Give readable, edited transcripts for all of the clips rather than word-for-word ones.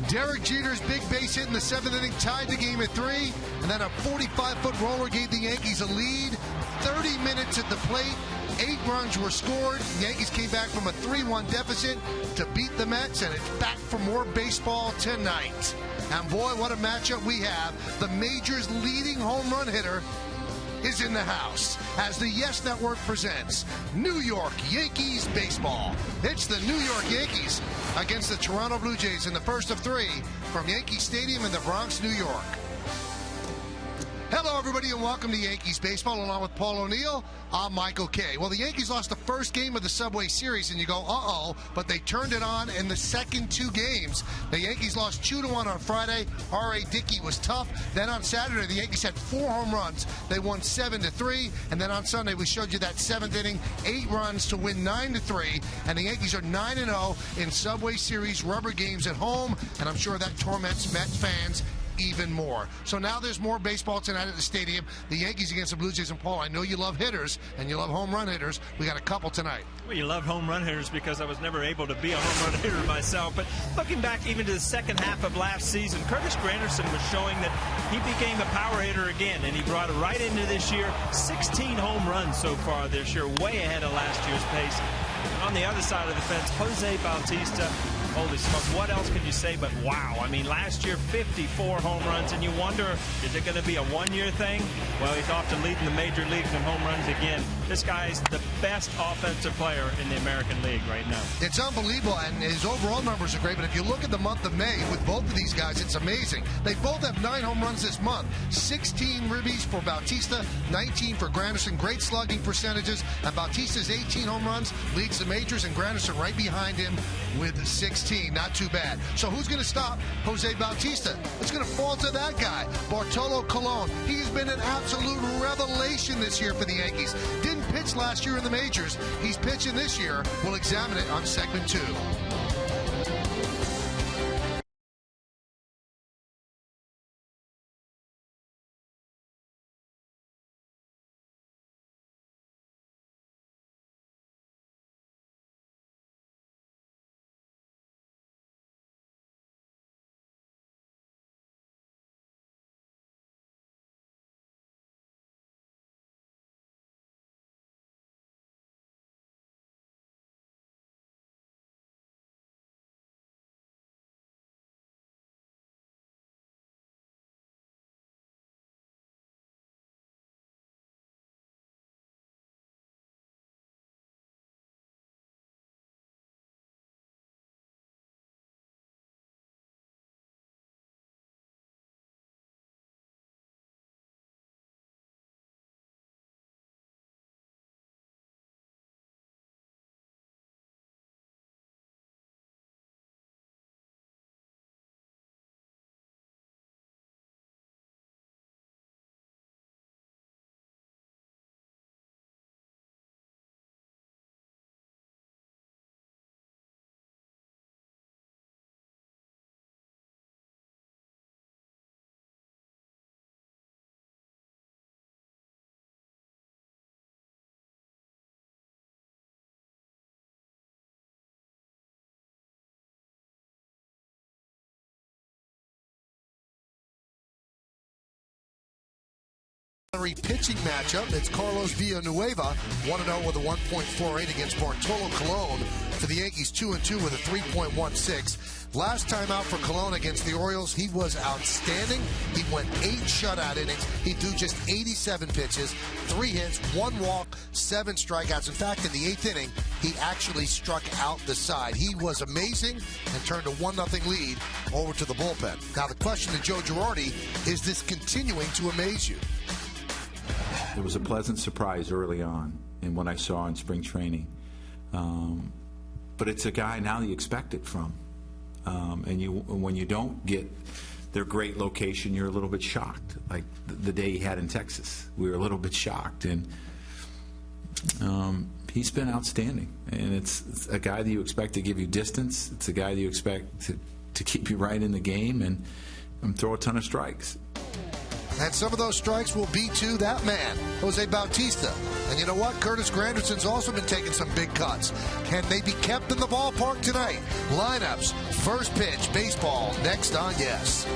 Derek Jeter's big base hit in the 7th inning tied the game at 3, and then a 45-foot roller gave the Yankees a lead. 30 minutes at the plate, 8 runs were scored. The Yankees came back from a 3-1 deficit to beat the Mets, and it's back for more baseball tonight. And boy, what a matchup we have. The Major's leading home run hitter is in the house as the Yes Network presents New York Yankees baseball. It's the New York Yankees against the Toronto Blue Jays in the first of 3 from Yankee Stadium in the Bronx, New York. Hello, everybody, and welcome to Yankees baseball. Along with Paul O'Neill, I'm Michael Kay. Well, the Yankees lost the first game of the Subway Series, and you go, uh-oh, but they turned it on in the second 2 games. The Yankees lost 2-1 on Friday. R.A. Dickey was tough. Then on Saturday, the Yankees had 4 home runs. They won 7-3, and then on Sunday, we showed you that 7th inning, 8 runs to win 9-3, and the Yankees are 9-0 in Subway Series rubber games at home, and I'm sure that torments Mets fans even more. So now there's more baseball tonight at the stadium. The Yankees against the Blue Jays. And Paul, I know you love hitters and you love home run hitters. We got a couple tonight. Well, you love home run hitters because I was never able to be a home run hitter myself. But looking back even to the second half of last season, Curtis Granderson was showing that he became a power hitter again, and he brought it right into this year. 16 home runs so far this year, way ahead of last year's pace. And on the other side of the fence, Jose Bautista. Holy smokes, what else can you say but wow? I mean, last year, 54 home runs, and you wonder, is it going to be a one-year thing? Well, he's off to leading the major leagues in home runs again. This guy's the best offensive player in the American League right now. It's unbelievable, and his overall numbers are great, but if you look at the month of May with both of these guys, it's amazing. They both have 9 home runs this month. 16 ribbies for Bautista, 19 for Granderson. Great slugging percentages, and Bautista's 18 home runs leads the majors, and Granderson right behind him with 16. Not too bad. So who's going to stop Jose Bautista? It's going to fall to that guy, Bartolo Colon. He's been an absolute revelation this year for the Yankees. Didn't pitch last year in the majors. He's pitching this year. We'll examine it on segment 2. Pitching matchup. It's Carlos Villanueva, 1-0 with a 1.48 against Bartolo Colon. For the Yankees, 2-2 with a 3.16. Last time out for Colon against the Orioles, he was outstanding. He went 8 shutout innings. He threw just 87 pitches, 3 hits, 1 walk, 7 strikeouts. In fact, in the 8th inning, he actually struck out the side. He was amazing and turned a 1-0 lead over to the bullpen. Now, the question to Joe Girardi, is this continuing to amaze you? It was a pleasant surprise early on in what I saw in spring training. But it's a guy now you expect it from. And when you don't get their great location, you're a little bit shocked. Like the day he had in Texas, we were a little bit shocked. And he's been outstanding. And it's a guy that you expect to give you distance. It's a guy that you expect to keep you right in the game and throw a ton of strikes. And some of those strikes will be to that man, Jose Bautista. And you know what? Curtis Granderson's also been taking some big cuts. Can they be kept in the ballpark tonight? Lineups, first pitch, baseball, next on Yes.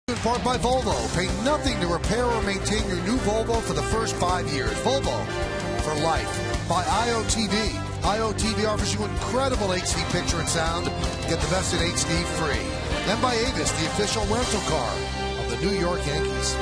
In part by Volvo. Pay nothing to repair or maintain your new Volvo for the first 5 years. Volvo for life. By IOTV. IOTV offers you incredible HD picture and sound. Get the best in HD free. Then by Avis, the official rental car of the New York Yankees.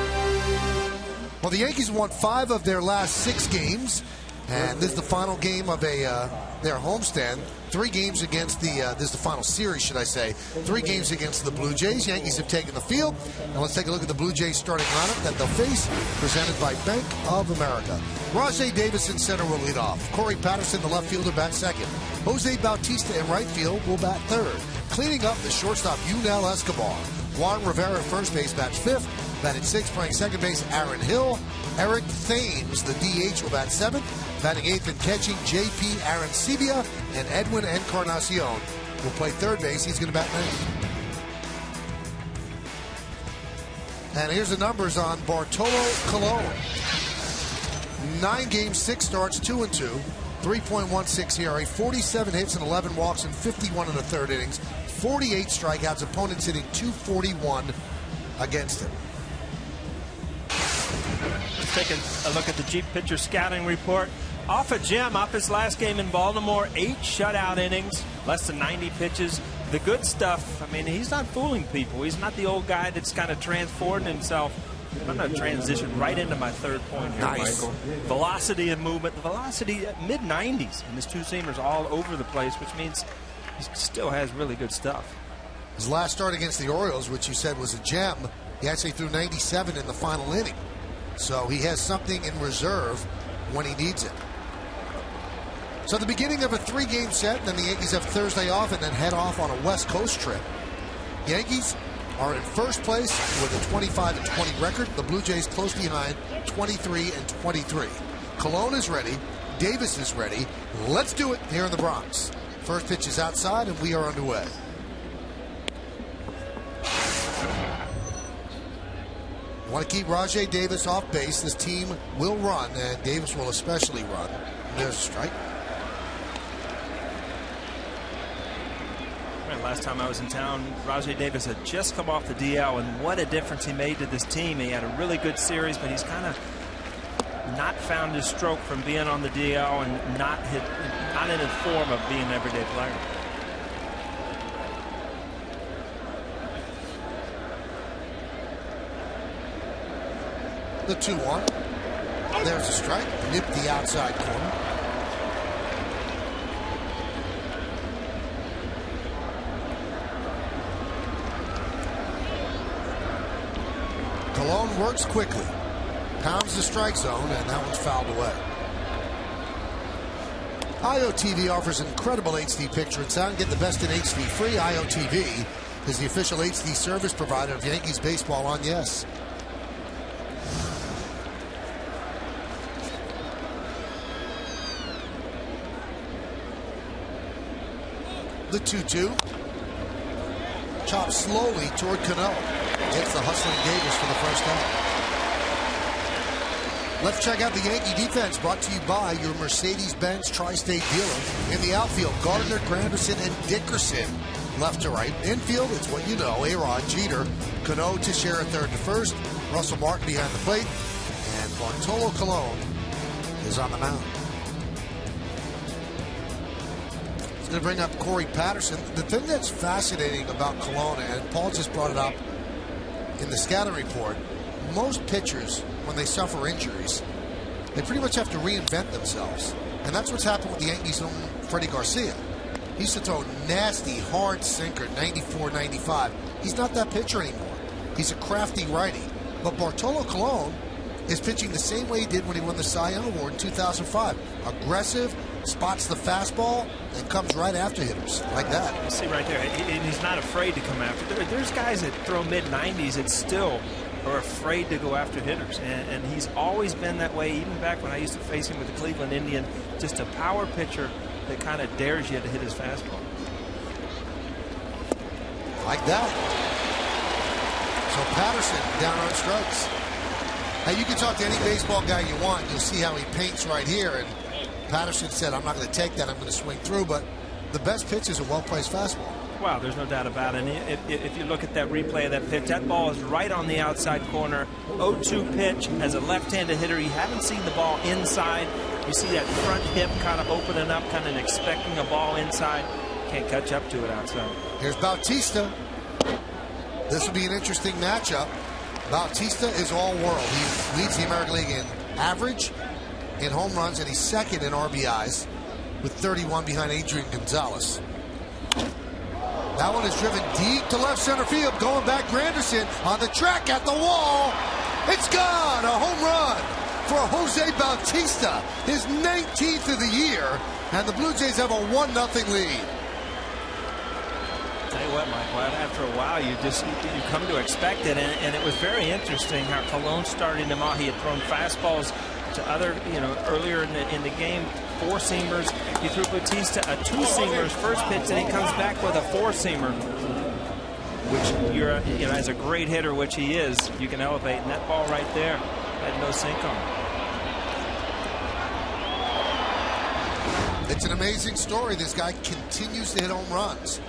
Well, the Yankees won 5 of their last 6 games. And this is the final game of their homestand. 3 games against the, this is the final series, should I say. 3 games against the Blue Jays. Yankees have taken the field. And let's take a look at the Blue Jays starting lineup that they'll face, presented by Bank of America. Rajai Davis in center will lead off. Corey Patterson, the left fielder, bat second. Jose Bautista in right field will bat third. Cleaning up the shortstop, Yunel Escobar. Juan Rivera at first base bats fifth. Batting sixth, playing second base, Aaron Hill. Eric Thames, the DH, will bat seventh. Batting eighth and catching, J.P. Arancibia. And Edwin Encarnacion will play third base. He's going to bat ninth. And here's the numbers on Bartolo Colon. 9 games, 6 starts, 2-2. 3.16 ERA, 47 hits and 11 walks in 51 and a third innings. 48 strikeouts. Opponents hitting .241 against him. Let's take a look at the Jeep pitcher scouting report. Off a gem, off his last game in Baltimore, 8 shutout innings, less than 90 pitches. The good stuff, I mean, he's not fooling people. He's not the old guy that's kind of transformed himself. I'm going to transition right into my third point here, nice. Michael. Velocity and movement. The velocity at mid-90s, and his two-seamers all over the place, which means he still has really good stuff. His last start against the Orioles, which you said was a gem, he actually threw 97 in the final inning. So he has something in reserve when he needs it. So the beginning of a 3-game set, then the Yankees have Thursday off and then head off on a West Coast trip. Yankees are in first place with a 25-20 record. The Blue Jays close behind, 23-23. Colon is ready. Davis is ready. Let's do it here in the Bronx. First pitch is outside, and we are underway. Want to keep Rajai Davis off base. This team will run, and Davis will especially run. There's a strike. Last time I was in town, Rajai Davis had just come off the DL, and what a difference he made to this team. He had a really good series, but he's kind of not found his stroke from being on the DL and not in a form of being an everyday player. The 2-1. There's a strike. Nip the outside corner. Colon works quickly, pounds the strike zone, and that one's fouled away. IOTV offers incredible HD picture and sound. Get the best in HD free. IOTV is the official HD service provider of Yankees baseball on Yes. The 2-2. Chopped slowly toward Cano. Hits the hustling Davis for the first out. Let's check out the Yankee defense, brought to you by your Mercedes-Benz Tri-State dealer. In the outfield, Gardner, Granderson, and Dickerson. Left to right. Infield, it's what you know. A-Rod, Jeter, Cano, Teixeira third to first. Russell Martin behind the plate. And Bartolo Colon is on the mound. He's going to bring up Corey Patterson. The thing that's fascinating about Colon, and Paul just brought it up in the scouting report, most pitchers, when they suffer injuries, they pretty much have to reinvent themselves. And that's what's happened with the Yankees' own Freddie Garcia. He used to throw nasty, hard sinker, 94, 95. He's not that pitcher anymore. He's a crafty righty. But Bartolo Colon is pitching the same way he did when he won the Cy Young Award in 2005. Aggressive, spots the fastball, and comes right after hitters like that. You see right there, and he's not afraid to come after. There's guys that throw mid-90s that still are afraid to go after hitters, and he's always been that way, even back when I used to face him with the Cleveland Indians. Just a power pitcher that kind of dares you to hit his fastball. Like that. So Patterson down on strikes. Now you can talk to any baseball guy you want. You'll see how he paints right here. And Patterson said, I'm not going to take that. I'm going to swing through. But the best pitch is a well-placed fastball. Wow, there's no doubt about it. And if you look at that replay of that pitch, that ball is right on the outside corner. 0-2 pitch. As a left-handed hitter, you haven't seen the ball inside. You see that front hip kind of opening up, kind of expecting a ball inside. Can't catch up to it outside. Here's Bautista. This will be an interesting matchup. Bautista is all-world. He leads the American League in average, in home runs, and he's second in RBIs with 31 behind Adrian Gonzalez. That one is driven deep to left center field. Going back, Granderson on the track at the wall. It's gone. A home run for Jose Bautista, his 19th of the year, and the Blue Jays have a 1-0 lead. Tell you what, Michael, after a while you come to expect it, and it was very interesting how Colon started him out. He had thrown fastballs to other, earlier in the game, four-seamers. He threw Bautista a two-seamer first pitch, and he comes back with a four-seamer, which you're, as a great hitter, which he is, you can elevate. And that ball right there had no sink on it. It's an amazing story. This guy continues to hit home runs.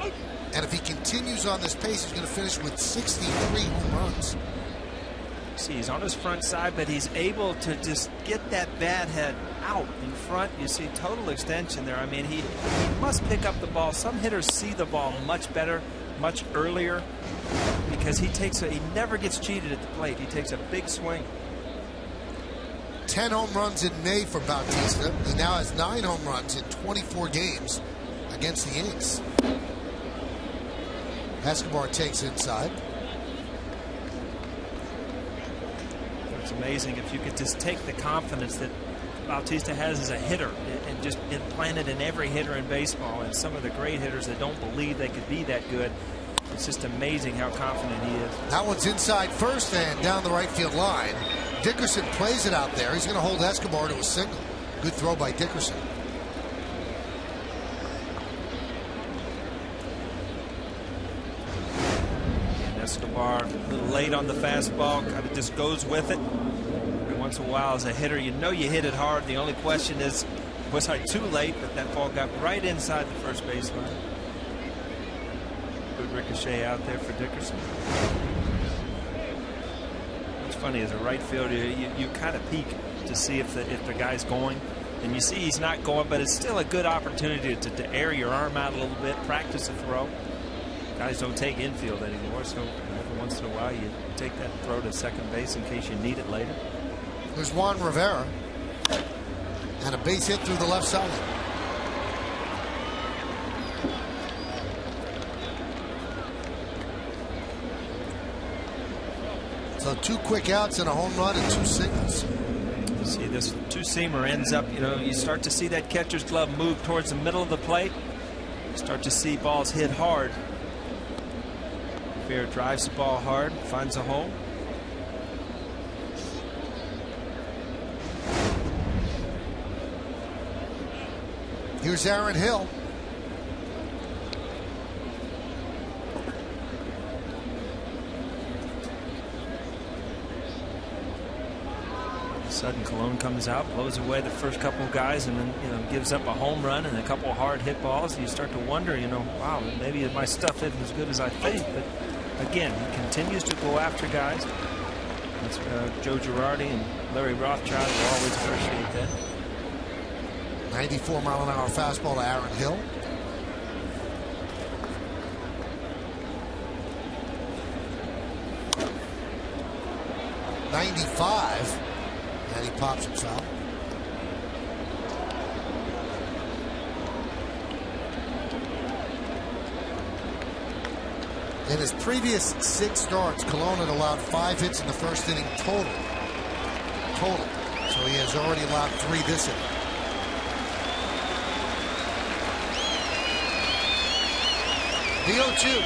And if he continues on this pace, he's going to finish with 63 home runs. See, he's on his front side, but he's able to just get that bat head out in front. You see total extension there. I mean, he must pick up the ball. Some hitters see the ball much better, much earlier, because he never gets cheated at the plate. He takes a big swing. 10 home runs in May for Bautista. He now has 9 home runs in 24 games against the Yanks. Escobar takes inside. It's amazing if you could just take the confidence that Bautista has as a hitter and just implant it in every hitter in baseball. And some of the great hitters that don't believe they could be that good, it's just amazing how confident he is. That one's inside first and down the right field line. Dickerson plays it out there. He's going to hold Escobar to a single. Good throw by Dickerson. Escobar a little late on the fastball, kind of just goes with it. Every once in a while, as a hitter, you hit it hard. The only question is, was I too late? But that ball got right inside the first baseline. Good ricochet out there for Dickerson. What's funny is a right fielder, you kind of peek to see if the guy's going, and you see he's not going, but it's still a good opportunity to air your arm out a little bit, practice a throw. Guys don't take infield anymore, so every once in a while you take that throw to second base in case you need it later. There's Juan Rivera. And a base hit through the left side. So 2 quick outs and a home run and 2 singles. See, this two-seamer ends up, you start to see that catcher's glove move towards the middle of the plate. You start to see balls hit hard. Fair drives the ball hard, finds a hole. Here's Aaron Hill. Sudden Cologne comes out, blows away the first couple of guys, and then gives up a home run and a couple of hard hit balls. And you start to wonder, wow, maybe my stuff isn't as good as I think. But again, he continues to go after guys. That's Joe Girardi and Larry Rothschild will always appreciate that. 94-mile-an-hour fastball to Aaron Hill. .95. And he pops himself. In his previous 6 starts, Cologne had allowed 5 hits in the first inning total. So he has already allowed 3 this inning. The 0-2.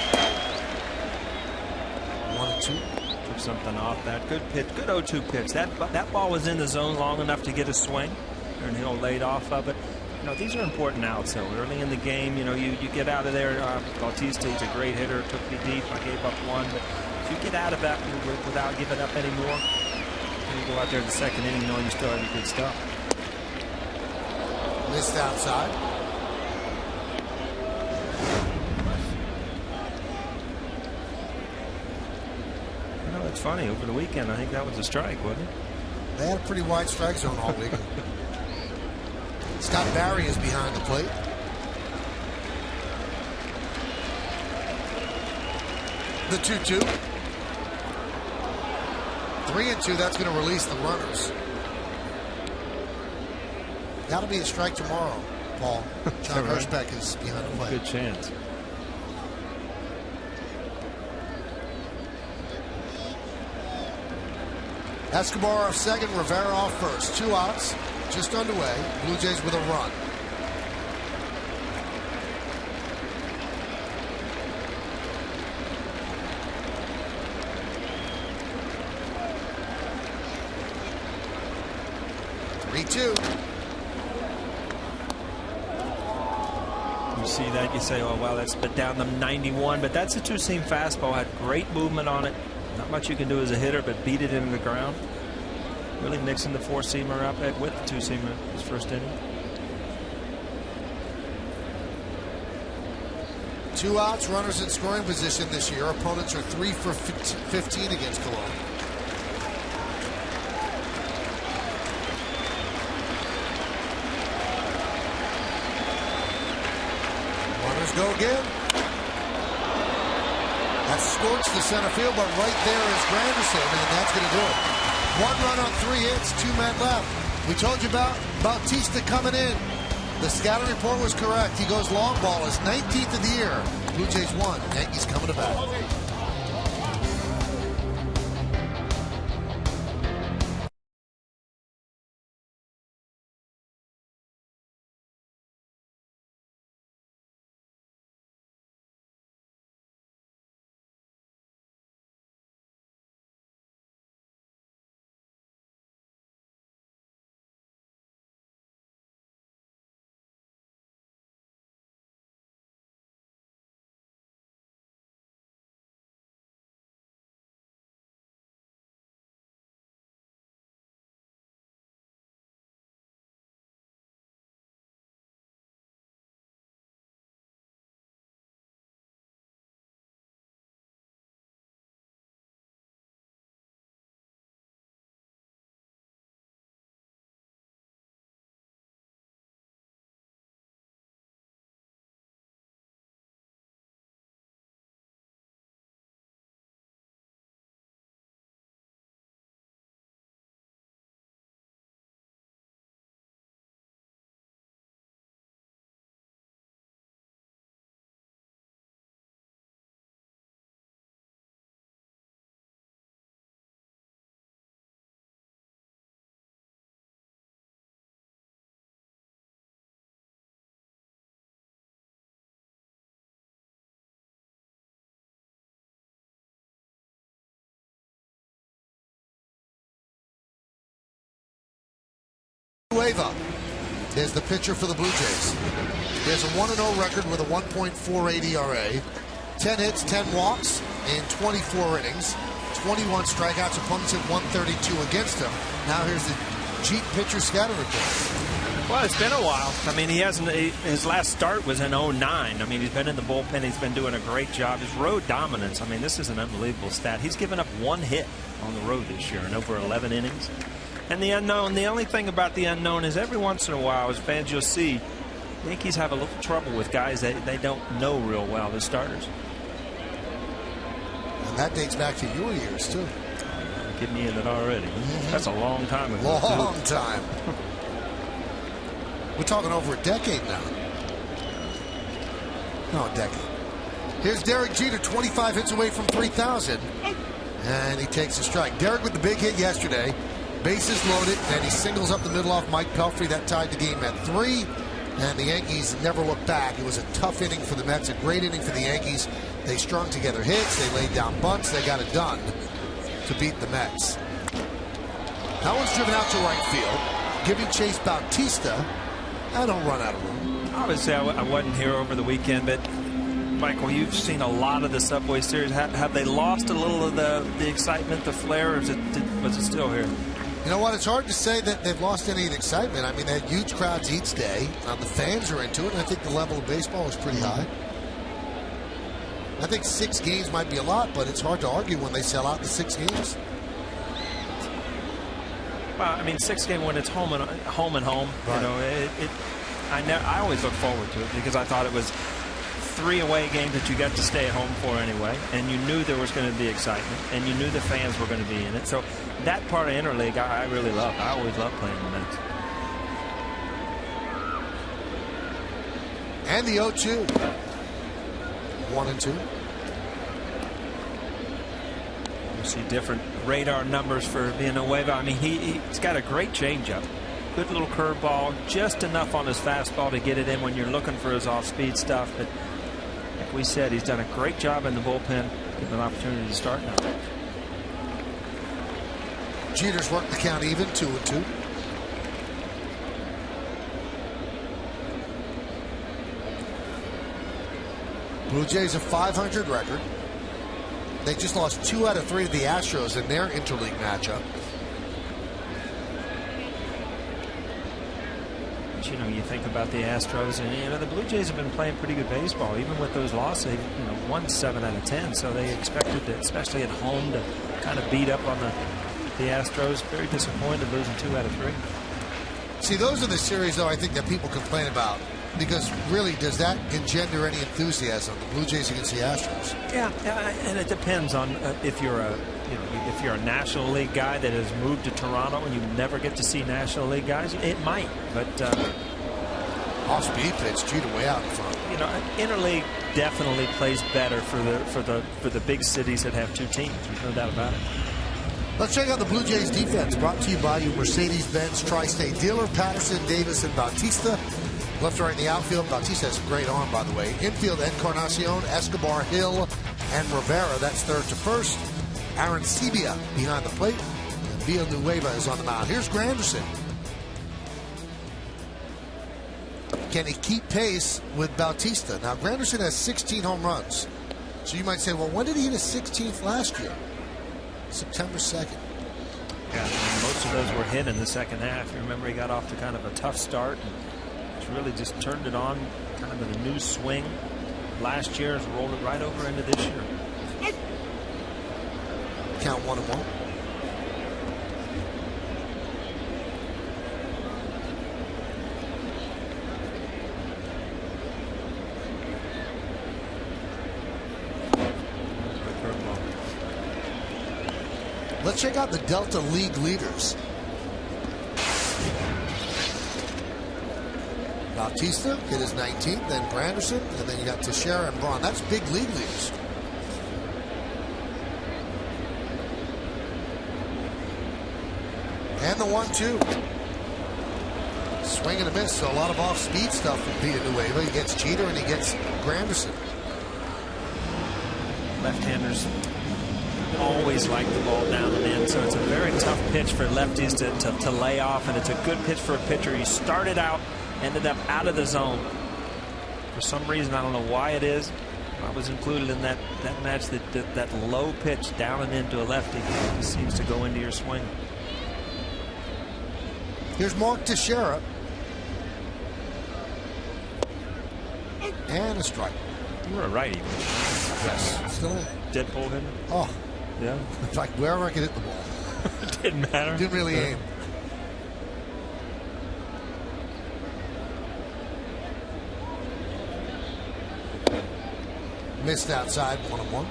1-2. Took something off that. Good pitch. Good 0-2 pitch. That ball was in the zone long enough to get a swing. And Hill laid off of it. These are important outs, though. Early in the game, you get out of there. Bautista, he's a great hitter. Took me deep. I gave up 1. But if you get out of that without giving up any more, you go out there in the second inning knowing you still have your good stuff. Missed outside. It's funny. Over the weekend, I think that was a strike, wasn't it? They had a pretty wide strike zone all week. Scott Barry is behind the plate. The 2-2. 3-2. That's going to release the runners. That'll be a strike tomorrow, Paul. John right? Hirschbeck is behind the plate. Good chance. Escobar off second, Rivera off first. 2 outs, just underway. Blue Jays with a run. You see that, you say, oh, wow, that's been down to 91, but that's a two-seam fastball. Had great movement on it. Not much you can do as a hitter, but beat it into the ground. Really mixing the 4-seamer up with the 2-seamer his first inning. 2 outs, runners in scoring position this year. Opponents are 3 for 15 against Cologne. Runners go again. That's scorched to center field, but right there is Granderson, and that's going to do it. 1 run on 3 hits, 2 men left. We told you about Bautista coming in. The scouting report was correct. He goes long ball, his 19th of the year. Blue Jays won. Yankees coming to bat. is the pitcher for the Blue Jays. He has a 1-0 record with a 1.48 ERA, 10 hits, 10 walks in 24 innings, 21 strikeouts. Opponents hit 132 against him. Now here's the Jeep pitcher scouting report. Well, it's been a while. I mean, he hasn't. His last start was in 09. I mean, he's been in the bullpen. He's been doing a great job. His road dominance. I mean, this is an unbelievable stat. He's given up 1 hit on the road this year in over 11 innings. And the unknown. The only thing about the unknown is every once in a while, as fans, you'll see Yankees have a little trouble with guys that they don't know real well, the starters. And that dates back to your years too. Get me in it already. That's a long time ago. Long time. We're talking over a decade now. No, a decade. Here's Derek Jeter, 25 hits away from 3,000. And he takes a strike. Derek with the big hit yesterday. Bases loaded, and he singles up the middle off Mike Pelfrey. That tied the game at 3. And the Yankees never looked back. It was a tough inning for the Mets, a great inning for the Yankees. They strung together hits. They laid down bunts. They got it done to beat the Mets. That one's driven out to right field, giving Chase Bautista. I don't run out of room. Obviously, I wasn't here over the weekend, but Michael, you've seen a lot of the Subway Series. Have they lost a little of the excitement, the flair, or was it still here? You know what? It's hard to say that they've lost any of the excitement. I mean, they had huge crowds each day. The fans are into it, and I think the level of baseball is pretty high. I think 6 games might be a lot, but it's hard to argue when they sell out the 6 games. Well, I mean, 6 game when it's home and home. Right. You know, I always look forward to it because I thought it was 3 away games that you got to stay at home for anyway, and you knew there was going to be excitement, and you knew the fans were going to be in it. So that part of interleague, I really love. I always love playing the Mets. And the 0-2. 1 and 2. You see different radar numbers for Villanueva. I mean, he's got a great changeup, good little curveball, just enough on his fastball to get it in when you're looking for his off-speed stuff. But like we said, he's done a great job in the bullpen. Give him an opportunity to start now. Jeter's worked the count even, 2 and 2. Blue Jays a .500 record. They just lost 2 out of 3 to the Astros in their interleague matchup. But, you know, you think about the Astros, and you know the Blue Jays have been playing pretty good baseball, even with those losses. They won 7 out of 10, so they expected to, especially at home, to kind of beat up on the Astros. Very disappointed losing 2 out of 3. See, those are the series, though, I think that people complain about. Because really, does that engender any enthusiasm? The Blue Jays against the Astros. Yeah, and it depends on if you're a National League guy that has moved to Toronto and you never get to see National League guys. It might, but off-speed pitch, Jeter way out in front. You know, interleague definitely plays better for the big cities that have 2 teams. There's no doubt about it. Let's check out the Blue Jays defense. Brought to you by your Mercedes-Benz Tri-State dealer, Patterson, Davis, and Bautista. Left to right in the outfield, Bautista has a great arm, by the way. Infield, Encarnacion, Escobar, Hill, and Rivera. That's third to first. Aaron Sebia behind the plate. And Villanueva is on the mound. Here's Granderson. Can he keep pace with Bautista? Now, Granderson has 16 home runs. So you might say, well, when did he hit his 16th last year? September 2nd. Yeah, most of those were hit in the second half. You remember he got off to kind of a tough start. Really just turned it on, kind of with a new swing. Last year has rolled it right over into this year. Count 1-1. Let's check out the Delta League leaders. Bautista hit his 19th, then Granderson, and then you got Teixeira and Braun. That's big league leaders. And the 1-2. Swing and a miss, so a lot of off-speed stuff from Villanueva. He gets Jeter and he gets Granderson. Left-handers always like the ball down and in, so it's a very tough pitch for lefties to lay off, and it's a good pitch for a pitcher. He started out ended up out of the zone. For some reason, I don't know why it is. I was included in that match. That low pitch down and into a lefty just seems to go into your swing. Here's Mark Teixeira. And a strike. You were a righty. Yes. Still in. Deadpool hitter? Oh. Yeah. In fact, wherever I could hit the ball. It didn't matter. Didn't really aim. Missed outside, 1-1.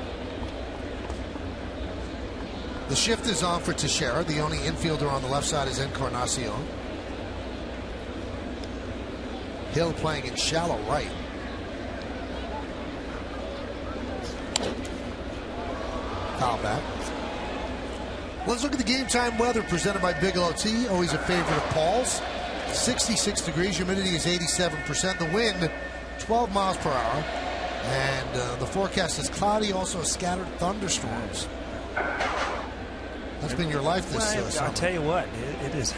The shift is on for Teixeira. The only infielder on the left side is Encarnacion. Hill playing in shallow right. Foul back. Let's look at the game time weather presented by Bigelow Tea. Always a favorite of Paul's. 66 degrees. Humidity is 87%. The wind, 12 miles per hour. And the forecast is cloudy, also scattered thunderstorms. That's been your life this summer. I'll tell you what, it is.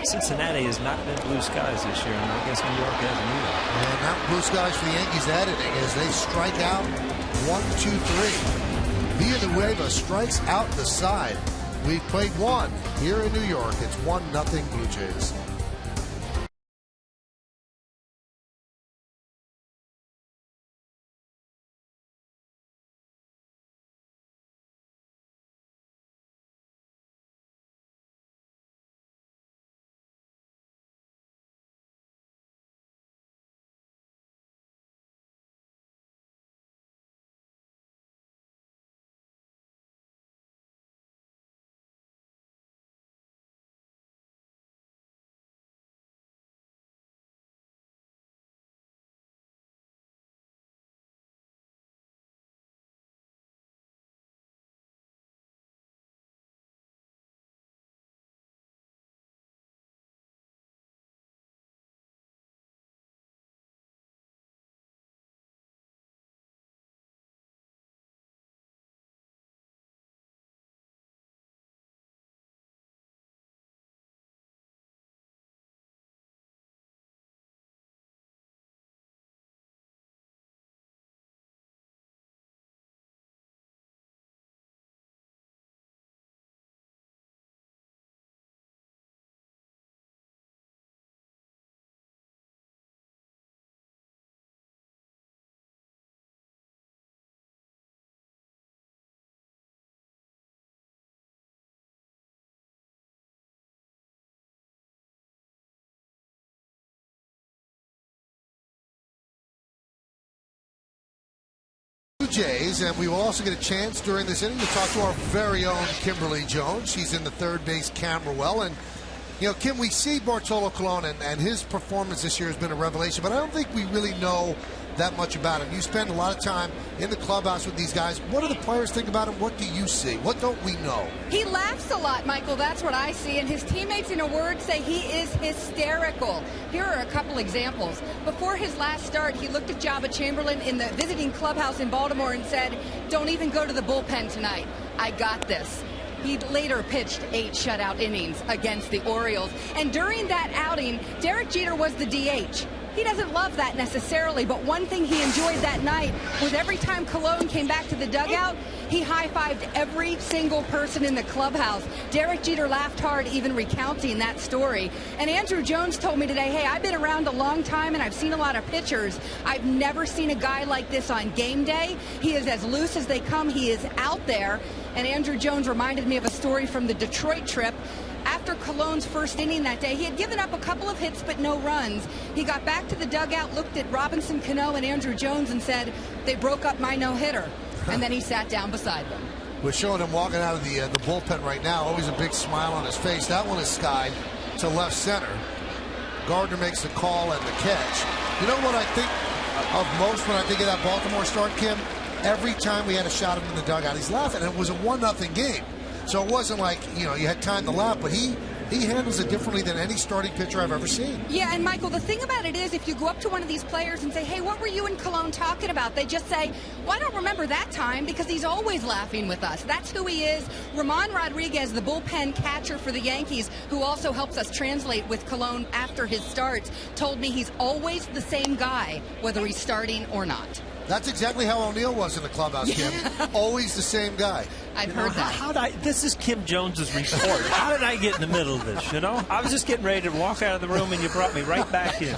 Cincinnati has not been blue skies this year, and I guess New York hasn't either. And not blue skies for the Yankees that inning as they strike out 1-2-3. Villanueva strikes out the side. We've played one here in New York. It's 1-0 Blue Jays. Jays, and we will also get a chance during this inning to talk to our very own Kimberly Jones. She's in the third base camera well, and you know, Kim, we see Bartolo Colon and his performance this year has been a revelation, but I don't think we really know that much about him. You spend a lot of time in the clubhouse with these guys. What do the players think about him? What do you see? What don't we know? He laughs a lot, Michael. That's what I see. And his teammates, in a word, say he is hysterical. Here are a couple examples. Before his last start, he looked at Jabba Chamberlain in the visiting clubhouse in Baltimore and said, "Don't even go to the bullpen tonight. I got this." He later pitched 8 shutout innings against the Orioles. And during that outing, Derek Jeter was the DH. He doesn't love that necessarily, but one thing he enjoyed that night was every time Colon came back to the dugout, he high-fived every single person in the clubhouse. Derek Jeter laughed hard, even recounting that story. And Andrew Jones told me today, hey, I've been around a long time and I've seen a lot of pitchers. I've never seen a guy like this on game day. He is as loose as they come. He is out there. And Andrew Jones reminded me of a story from the Detroit trip. After Colon's first inning that day, he had given up a couple of hits but no runs. He got back to the dugout, looked at Robinson Cano and Andrew Jones and said, "They broke up my no-hitter." And then he sat down beside them. We're showing him walking out of the bullpen right now. Always a big smile on his face. That one is skied to left center. Gardner makes the call and the catch. You know what I think of most when I think of that Baltimore start, Kim? Every time we had a shot of him in the dugout, he's laughing. And it was a 1-0 game. So it wasn't like, you know, you had time to laugh, but he he handles it differently than any starting pitcher I've ever seen. Yeah, and Michael, the thing about it is, if you go up to one of these players and say, hey, what were you in Cologne talking about? They just say, well, I don't remember that time, because he's always laughing with us. That's who he is. Ramon Rodriguez, the bullpen catcher for the Yankees, who also helps us translate with Cologne after his starts, told me he's always the same guy, whether he's starting or not. That's exactly how O'Neill was in the clubhouse, Kim. Always the same guy. I've heard that. This is Kim Jones's report. How did I get in the middle of this, you know? I was just getting ready to walk out of the room, and you brought me right back in.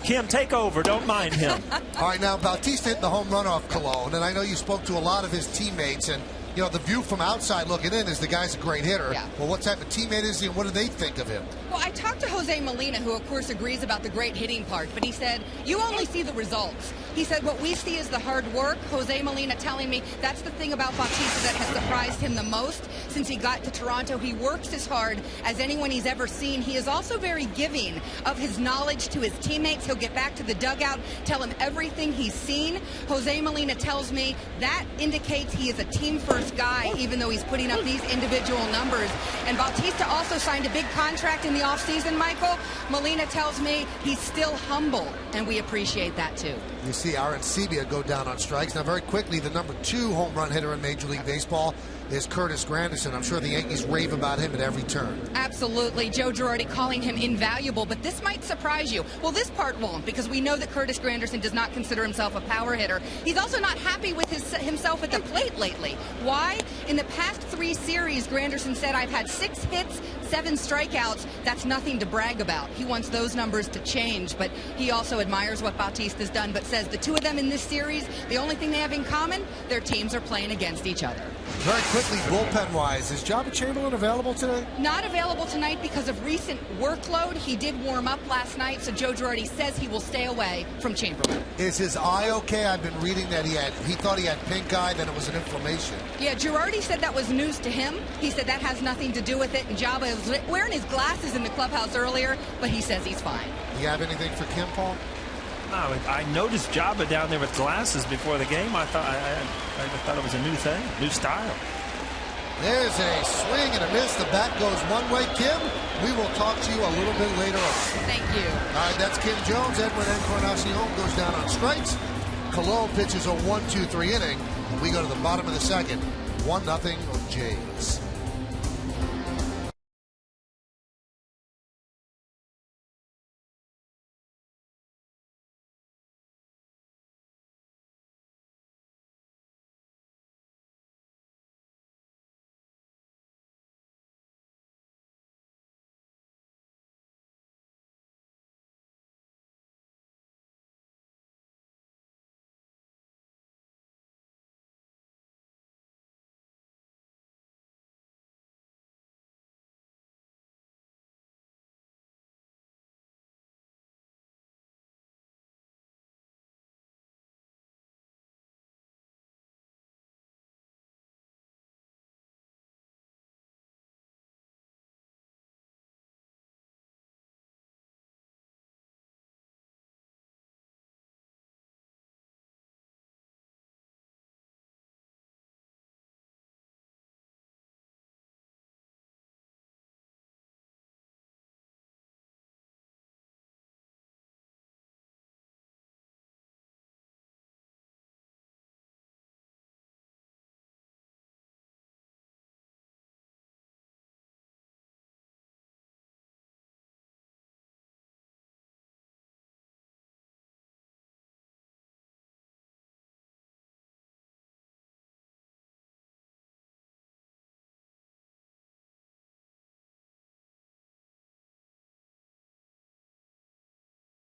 Kim, take over. Don't mind him. All right, now, Bautista hit the home run off Cologne, and I know you spoke to a lot of his teammates, and you know, the view from outside looking in is the guy's a great hitter. Yeah. Well, what type of teammate is he, and what do they think of him? Well, I talked to Jose Molina, who, of course, agrees about the great hitting part, but he said, you only see the results. He said, what we see is the hard work. Jose Molina telling me that's the thing about Bautista that has surprised him the most since he got to Toronto. He works as hard as anyone he's ever seen. He is also very giving of his knowledge to his teammates. He'll get back to the dugout, tell him everything he's seen. Jose Molina tells me that indicates he is a team-first guy, even though he's putting up these individual numbers. And Bautista also signed a big contract in the offseason, Michael. Molina tells me he's still humble, and we appreciate that, too. You see Arancibia go down on strikes. Now, very quickly, the #2 home run hitter in Major League Baseball is Curtis Granderson. I'm sure the Yankees rave about him at every turn. Absolutely. Joe Girardi calling him invaluable, but this might surprise you. Well, this part won't, because we know that Curtis Granderson does not consider himself a power hitter. He's also not happy with himself at the plate lately. Why? In the past 3 series, Granderson said, I've had 6 hits, 7 strikeouts. That's nothing to brag about. He wants those numbers to change, but he also admires what Bautista's done, but says the two of them in this series, the only thing they have in common, their teams are playing against each other. Very quickly, bullpen-wise, is Jabba Chamberlain available today? Not available tonight because of recent workload. He did warm up last night, so Joe Girardi says he will stay away from Chamberlain. Is his eye okay? I've been reading that he thought he had pink eye, then it was an inflammation. Yeah, Girardi said that was news to him. He said that has nothing to do with it, and Jabba was wearing his glasses in the clubhouse earlier, but he says he's fine. Do you have anything for Kim, Paul? No, I noticed Jabba down there with glasses before the game. I thought it was a new thing, new style. There's a swing and a miss. The bat goes one way. Kim, we will talk to you a little bit later on. Thank you. All right, that's Kim Jones. Edwin Encarnacion goes down on strikes. Cologne pitches a 1-2-3 inning. We go to the bottom of the second. 1-0 Jays.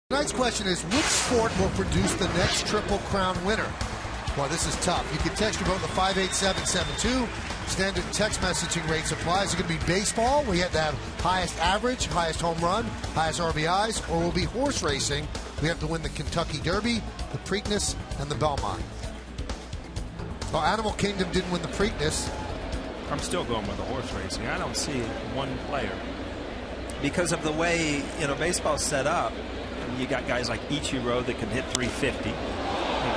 Tonight's question is, which sport will produce the next Triple Crown winner? Well, this is tough. You can text your vote to 58772. Standard text messaging rate applies. It's going to be baseball. We have to have highest average, highest home run, highest RBIs, or we'll be horse racing. We have to win the Kentucky Derby, the Preakness, and the Belmont. Well, Animal Kingdom didn't win the Preakness. I'm still going with the horse racing. I don't see one player because of the way baseball's set up. You got guys like Ichiro that can hit 350. You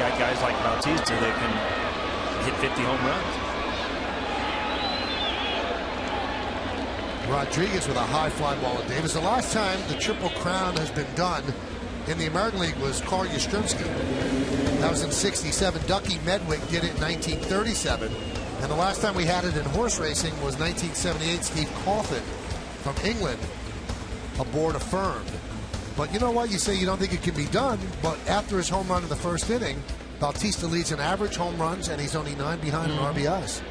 got guys like Bautista that can hit 50 home runs. Rodriguez with a high fly ball at Davis. The last time the Triple Crown has been done in the American League was Carl Yastrzemski. That was in '67. Ducky Medwick did it in 1937. And the last time we had it in horse racing was 1978. Steve Coffin from England aboard Affirmed. But you know what? You say you don't think it can be done, but after his home run in the first inning, Bautista leads in average home runs, and he's only 9 behind in RBIs.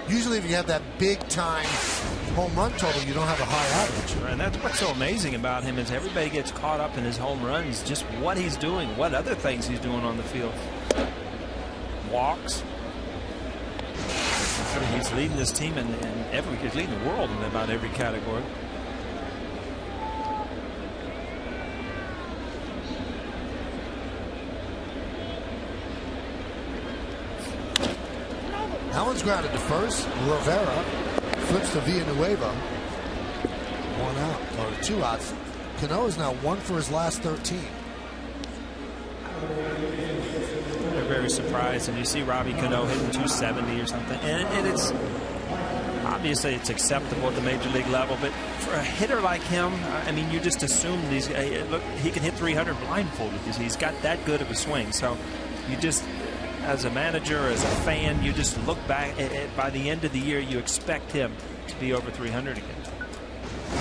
Usually if you have that big-time home run total, you don't have a high average. And that's what's so amazing about him is everybody gets caught up in his home runs, just what he's doing, what other things he's doing on the field. Walks. He's leading this team he's leading the world in about every category. That one's grounded to first. Rivera flips to Villanueva. 1 out, or 2 outs. Cano is now 1 for his last 13. They're very surprised, and you see Robbie Cano hitting 270 or something, and it's obviously it's acceptable at the major league level, but for a hitter like him, I mean, you just assume look, he can hit 300 blindfolded because he's got that good of a swing. So you just, as a manager, as a fan, you just look back by the end of the year, you expect him to be over 300 again.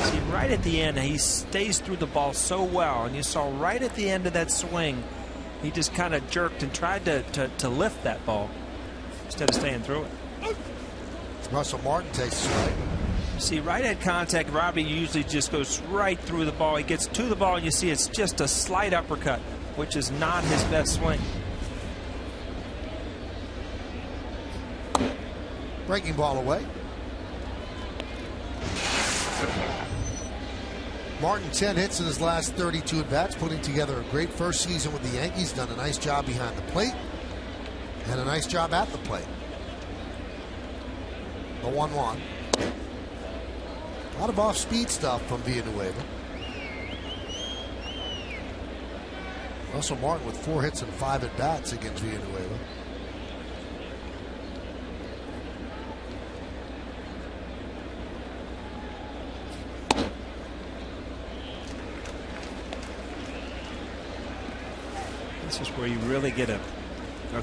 See, right at the end, he stays through the ball so well, and you saw right at the end of that swing, he just kind of jerked and tried to lift that ball instead of staying through it. Russell Martin takes a strike. See, right at contact, Robbie usually just goes right through the ball. He gets to the ball, and you see it's just a slight uppercut, which is not his best swing. Breaking ball away. Martin 10 hits in his last 32 at-bats, putting together a great first season with the Yankees. Done a nice job behind the plate and a nice job at the plate. The 1-1. A lot of off-speed stuff from Villanueva. Russell Martin with 4 hits and 5 at-bats against Villanueva. This is where you really get a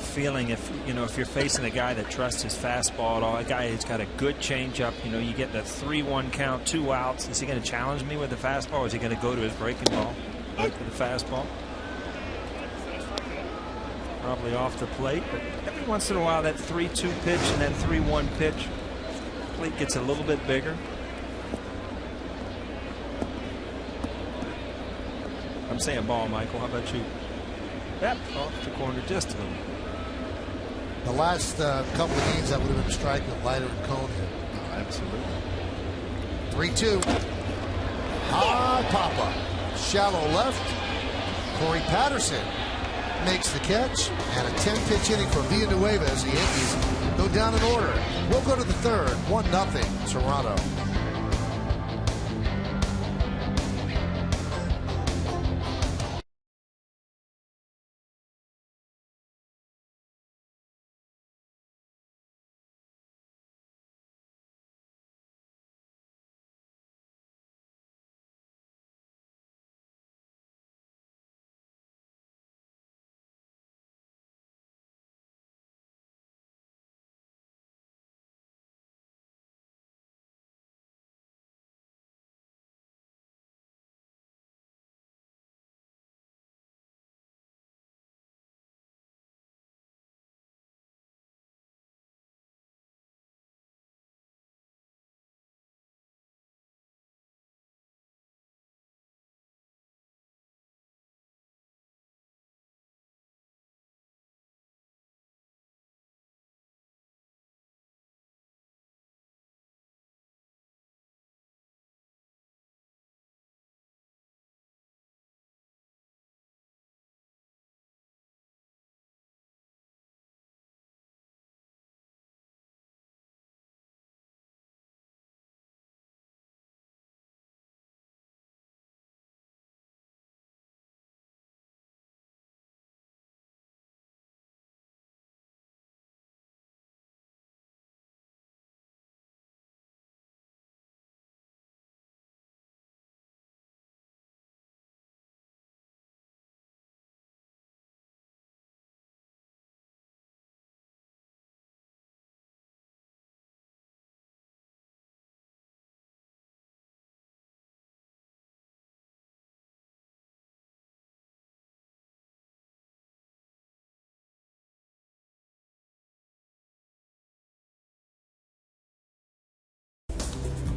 feeling if you're facing a guy that trusts his fastball at all, a guy who's got a good changeup. You get the 3-1 count, 2 outs. Is he going to challenge me with the fastball, or is he going to go to his breaking ball with the fastball? Probably off the plate, but every once in a while that 3-2 pitch and that 3-1 pitch, plate gets a little bit bigger. I'm saying ball, Michael. How about you? Yep, off the corner just a little. The last couple of games, that would have been a strike with Leiter and Cone here. Oh, absolutely. 3-2. High pop-up. Shallow left. Corey Patterson makes the catch. And a 10-pitch inning for Villanueva as the Yankees go down in order. We'll go to the third. 1-0 Toronto.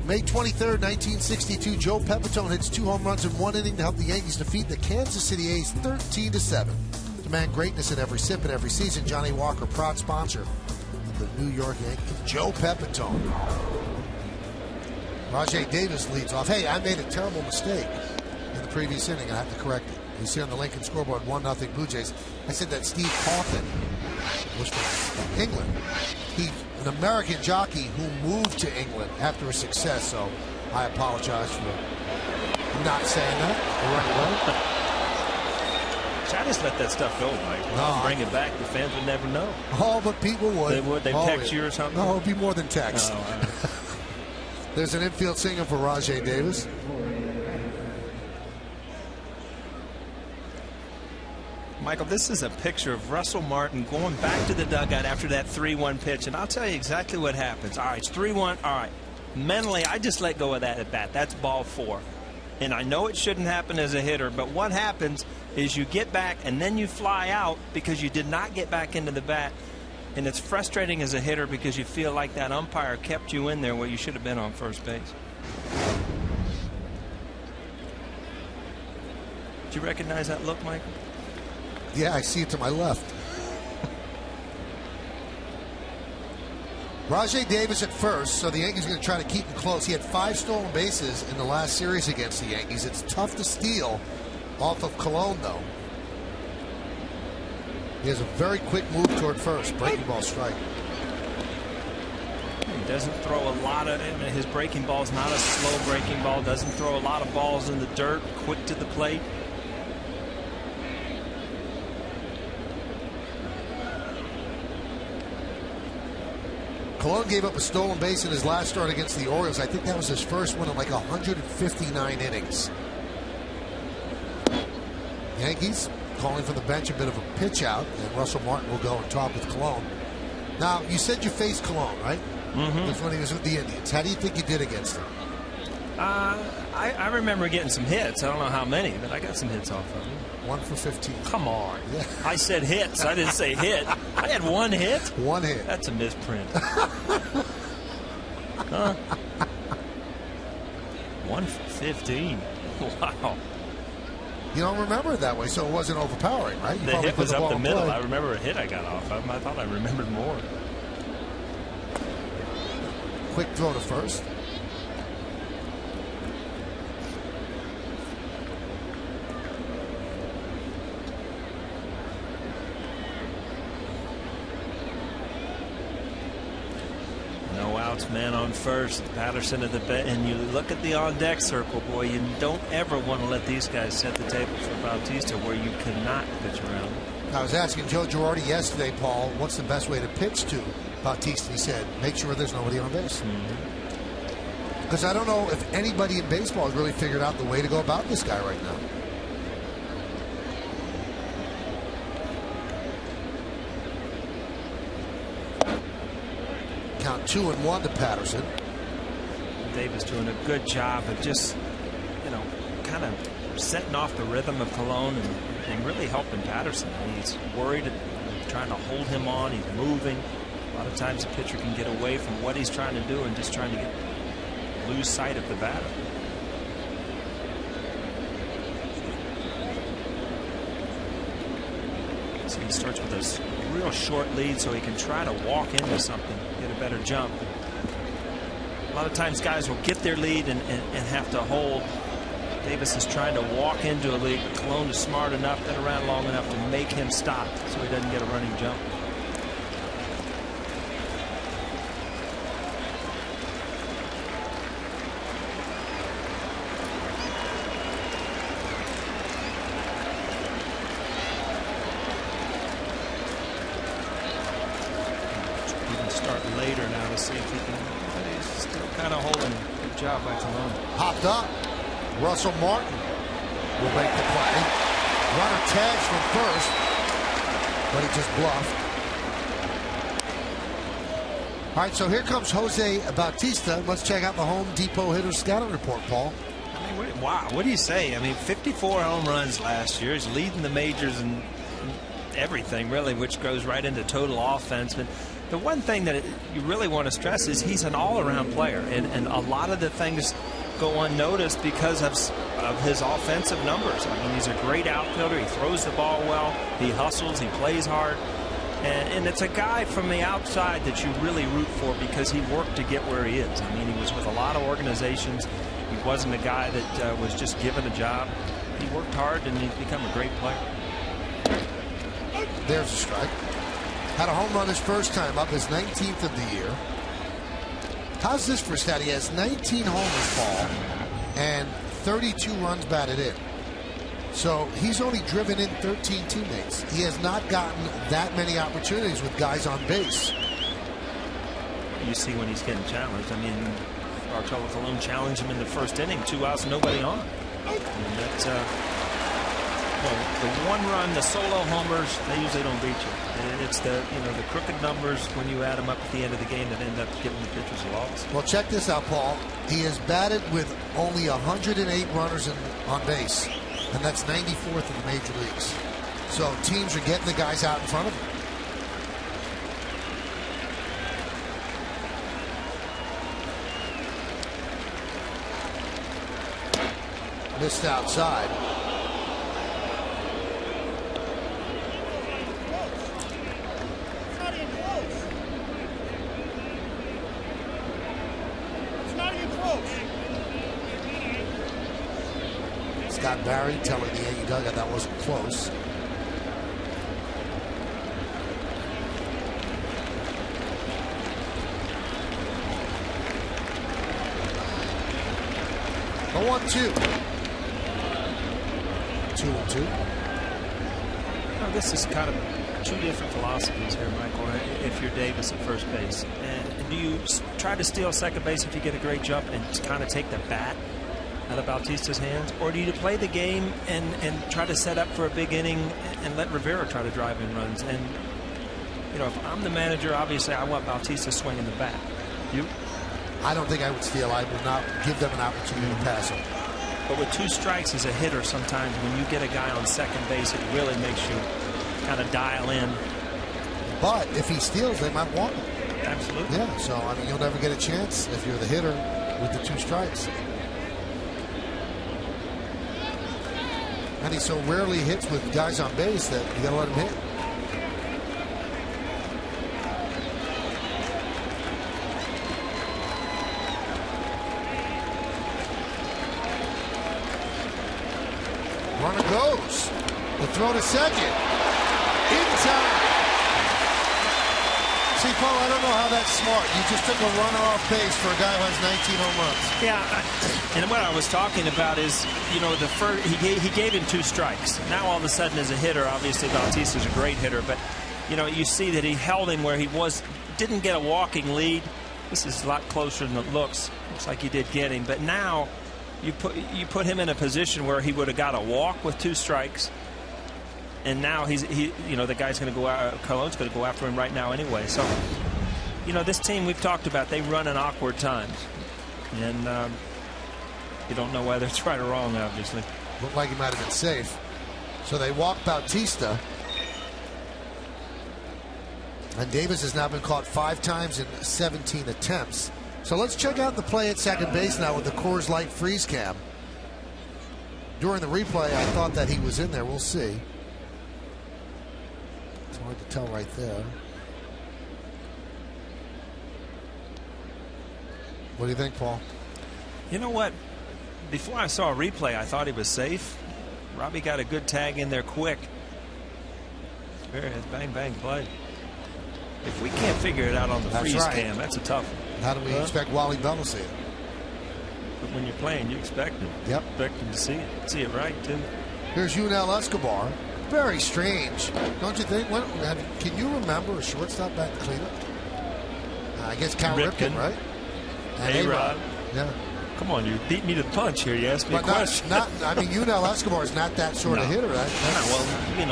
May 23rd, 1962, Joe Pepitone hits 2 home runs in 1 inning to help the Yankees defeat the Kansas City A's 13-7. Demand greatness in every sip and every season. Johnny Walker, proud sponsor of the New York Yankees. Joe Pepitone. Rajay Davis leads off. Hey, I made a terrible mistake in the previous inning. I have to correct it. You see on the Lincoln scoreboard, 1-0 Blue Jays. I said that Steve Coffin was from England. He's an American jockey who moved to England after his success, so I apologize for not saying that the right way. I just let that stuff go, Mike. No, bring it back. The fans would never know. Oh, but people would. They would. They'd text you or something? No, it would be more than text. Oh, There's an infield single for Rajay Davis. Michael, this is a picture of Russell Martin going back to the dugout after that 3-1 pitch, and I'll tell you exactly what happens. All right, it's 3-1. All right, mentally, I just let go of that at bat. That's ball 4. And I know it shouldn't happen as a hitter, but what happens is you get back and then you fly out because you did not get back into the bat. And it's frustrating as a hitter because you feel like that umpire kept you in there where you should have been on first base. Did you recognize that look, Michael? Yeah, I see it to my left. Rajay Davis at first, so the Yankees are going to try to keep him close. He had 5 stolen bases in the last series against the Yankees. It's tough to steal off of Colon, though. He has a very quick move toward first. Breaking ball strike. He doesn't throw a lot of it. His breaking ball is not a slow breaking ball. Doesn't throw a lot of balls in the dirt. Quick to the plate. Colon gave up a stolen base in his last start against the Orioles. I think that was his first one in like 159 innings. Yankees calling from the bench a bit of a pitch out, and Russell Martin will go and talk with Colon. Now, you said you faced Colon, right? Mm-hmm. That's when he was with the Indians. How do you think you did against him? I remember getting some hits. I don't know how many, but I got some hits off of him. 1 for 15. Come on. Yeah. I said hits. I didn't say hit. I had 1 hit. 1 hit. That's a misprint. Huh? 1 for 15. Wow. You don't remember it that way, so it wasn't overpowering, right? You the hit was up the middle. Play. I remember a hit I got off of him. I thought I remembered more. Quick throw to first. No outs, man on first. Patterson at the bat, and you look at the on-deck circle, boy. You don't ever want to let these guys set the table for Bautista, where you cannot pitch around. I was asking Joe Girardi yesterday, Paul, what's the best way to pitch to Bautista? He said, make sure there's nobody on base. Because I don't know if anybody in baseball has really figured out the way to go about this guy right now. Count 2-1 to Patterson. Davis doing a good job of just, kind of setting off the rhythm of Colon and really helping Patterson. He's worried, trying to hold him on. He's moving. A lot of times the pitcher can get away from what he's trying to do and just trying to lose sight of the batter. So he starts with a real short lead so he can try to walk into something, get a better jump. A lot of times guys will get their lead and have to hold. Davis is trying to walk into a lead. Colon is smart enough, been around long enough to make him stop so he doesn't get a running jump. Later now to see if he can, but he's still kind of holding. Good job by Colon. Hopped up. Russell Martin will make the play. Runner tags from first, but he just bluffed. All right, so here comes Jose Bautista. Let's check out the Home Depot hitter scouting report, Paul. I mean, wow, what do you say? I mean, 54 home runs last year. He's leading the majors in everything, really, which goes right into total offense. But The one thing that you really want to stress is he's an all-around player, and a lot of the things go unnoticed because of his offensive numbers. I mean, he's a great outfielder. He throws the ball well. He hustles. He plays hard. And it's a guy from the outside that you really root for because he worked to get where he is. I mean, he was with a lot of organizations. He wasn't a guy that was just given a job. He worked hard, and he's become a great player. There's a strike. Had a home run his first time up, his 19th of the year. How's this for a stat? He has 19 homers, Paul, and 32 runs batted in. So he's only driven in 13 teammates. He has not gotten that many opportunities with guys on base. You see when he's getting challenged. I mean, Bartolo Colon challenged him in the first inning, 2 outs, nobody on. And that's, well, the one run, the solo homers, they usually don't beat you. And it's the the crooked numbers when you add them up at the end of the game that end up giving the pitchers a loss. Well, check this out, Paul. He has batted with only 108 runners on base. And that's 94th in the major leagues. So teams are getting the guys out in front of him. Missed outside. It's not even close. It's not even close. Scott Barry telling the Yankee dugout that wasn't close. A 1-2. 2-2. Well, this is kind of two different philosophies here, Michael, if you're Davis at first base. And do you try to steal second base if you get a great jump and kind of take the bat out of Bautista's hands? Or do you play the game and try to set up for a big inning and let Rivera try to drive in runs? And, if I'm the manager, obviously I want Bautista swinging the bat. You? I don't think I would steal. I would not give them an opportunity to pass him. But with 2 strikes as a hitter, sometimes when you get a guy on second base, it really makes you kind of dial in. But if he steals, they might want him. Absolutely. Yeah, so, I mean, you'll never get a chance if you're the hitter with the 2 strikes. And he so rarely hits with guys on base that you got to let him hit. Runner goes. The throw to second. In time. See, Paul, I don't know how that's smart. You just took a runner off base for a guy who has 19 home runs. Yeah, and what I was talking about is, the first he gave him 2 strikes. Now all of a sudden, as a hitter, obviously Bautista's a great hitter, but you see that he held him where he didn't get a walking lead. This is a lot closer than it looks. Looks like he did get him, but now you put him in a position where he would have got a walk with 2 strikes. And now the guy's going to go out. Colon's going to go after him right now anyway. So, this team we've talked about, they run in awkward times, and you don't know whether it's right or wrong. Obviously, looked like he might have been safe. So they walk Bautista, and Davis has now been caught 5 times in 17 attempts. So let's check out the play at second base now with the Coors Light freeze cam. During the replay, I thought that he was in there. We'll see. It's hard to tell right there. What do you think, Paul? You know what? Before I saw a replay, I thought he was safe. Robbie got a good tag in there quick. Very bang, bang play. If we can't figure it out on the freeze cam, that's a tough one. How do we expect Wally Bell to see it? But when you're playing, you expect him. Yep. Expect him to see it. See it right, too. Here's Yunel Escobar. Very strange, don't you think? Can you remember a shortstop back in Cleveland? I guess Cal Ripken, right? And A-Rod. Yeah. Come on, you beat me to the punch here. You asked me a question. I mean, Yunel Escobar is not that sort of hitter, right? Well,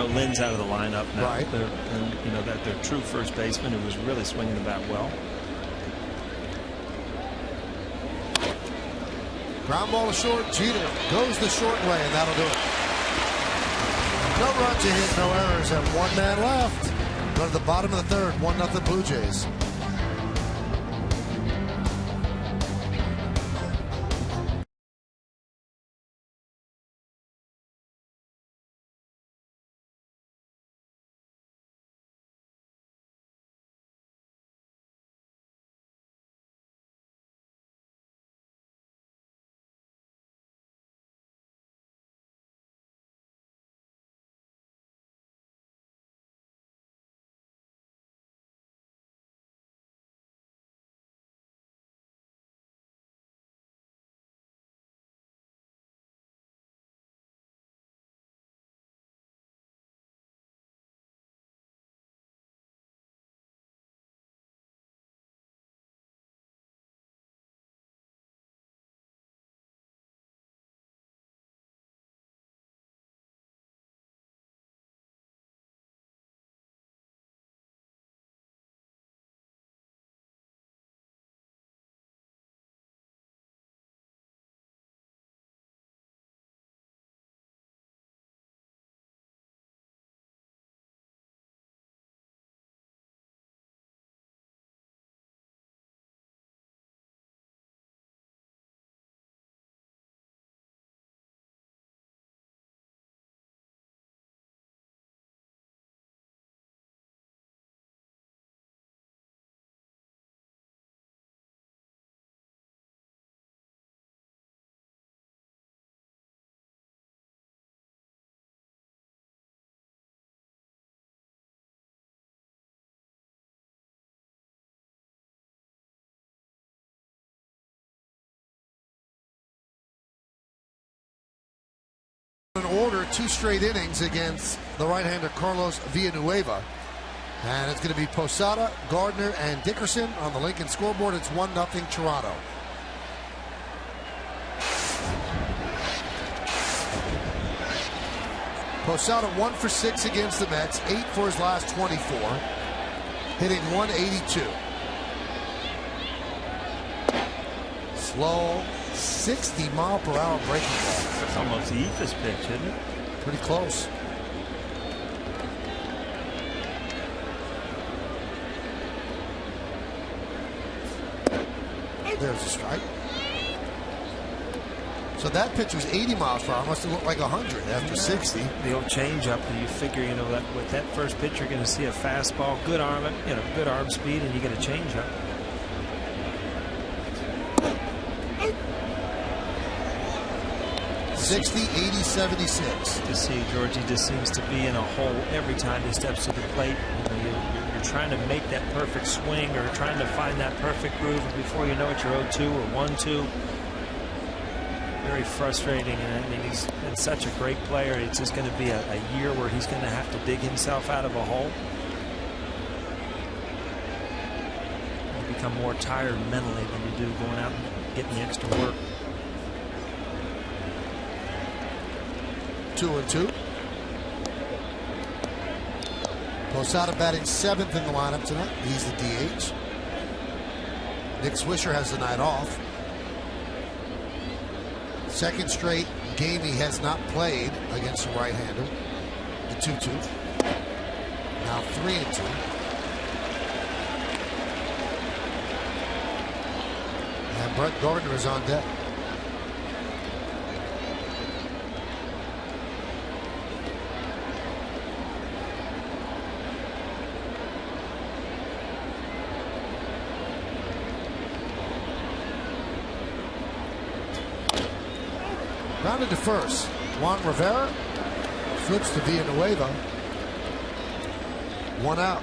Lynn's out of the lineup now. Right. And, that their true first baseman who was really swinging the bat well. Ground ball to short. Jeter goes the short way, and that'll do it. No runs, a hit, no errors, and 1 man left. Go to the bottom of the third, 1-0 Blue Jays. In order, 2 straight innings against the right-hander Carlos Villanueva. And it's going to be Posada, Gardner, and Dickerson on the Lincoln scoreboard. It's 1-0 Toronto. Posada 1 for 6 against the Mets, 8 for his last 24, hitting 182. Slow, 60-mile-per-hour breaking ball. That's almost the Ephus pitch, isn't it? Pretty close. There's a strike. So that pitch was 80 miles per hour. Must have looked like 100 after 60. The old changeup, and you figure, you know, that with that first pitch, you're going to see a fastball, good arm, you know, good arm speed, and you get a changeup. '60, 80, 76. To see Georgie just seems to be in a hole every time he steps to the plate. You know, you're trying to make that perfect swing or trying to find that perfect groove, and before you know it, you're 0-2 or 1-2. Very frustrating, and I mean, he's been such a great player. It's just going to be a year where he's going to have to dig himself out of a hole. You become more tired mentally than you do going out and getting the extra work. 2-2. Posada batting 7th in the lineup tonight. He's the DH. Nick Swisher has the night off. Second straight game he has not played against the right-hander. The 2-2. Now 3-2. And Brett Gardner is on deck. Grounded to first. Juan Rivera flips to Villanueva. 1 out.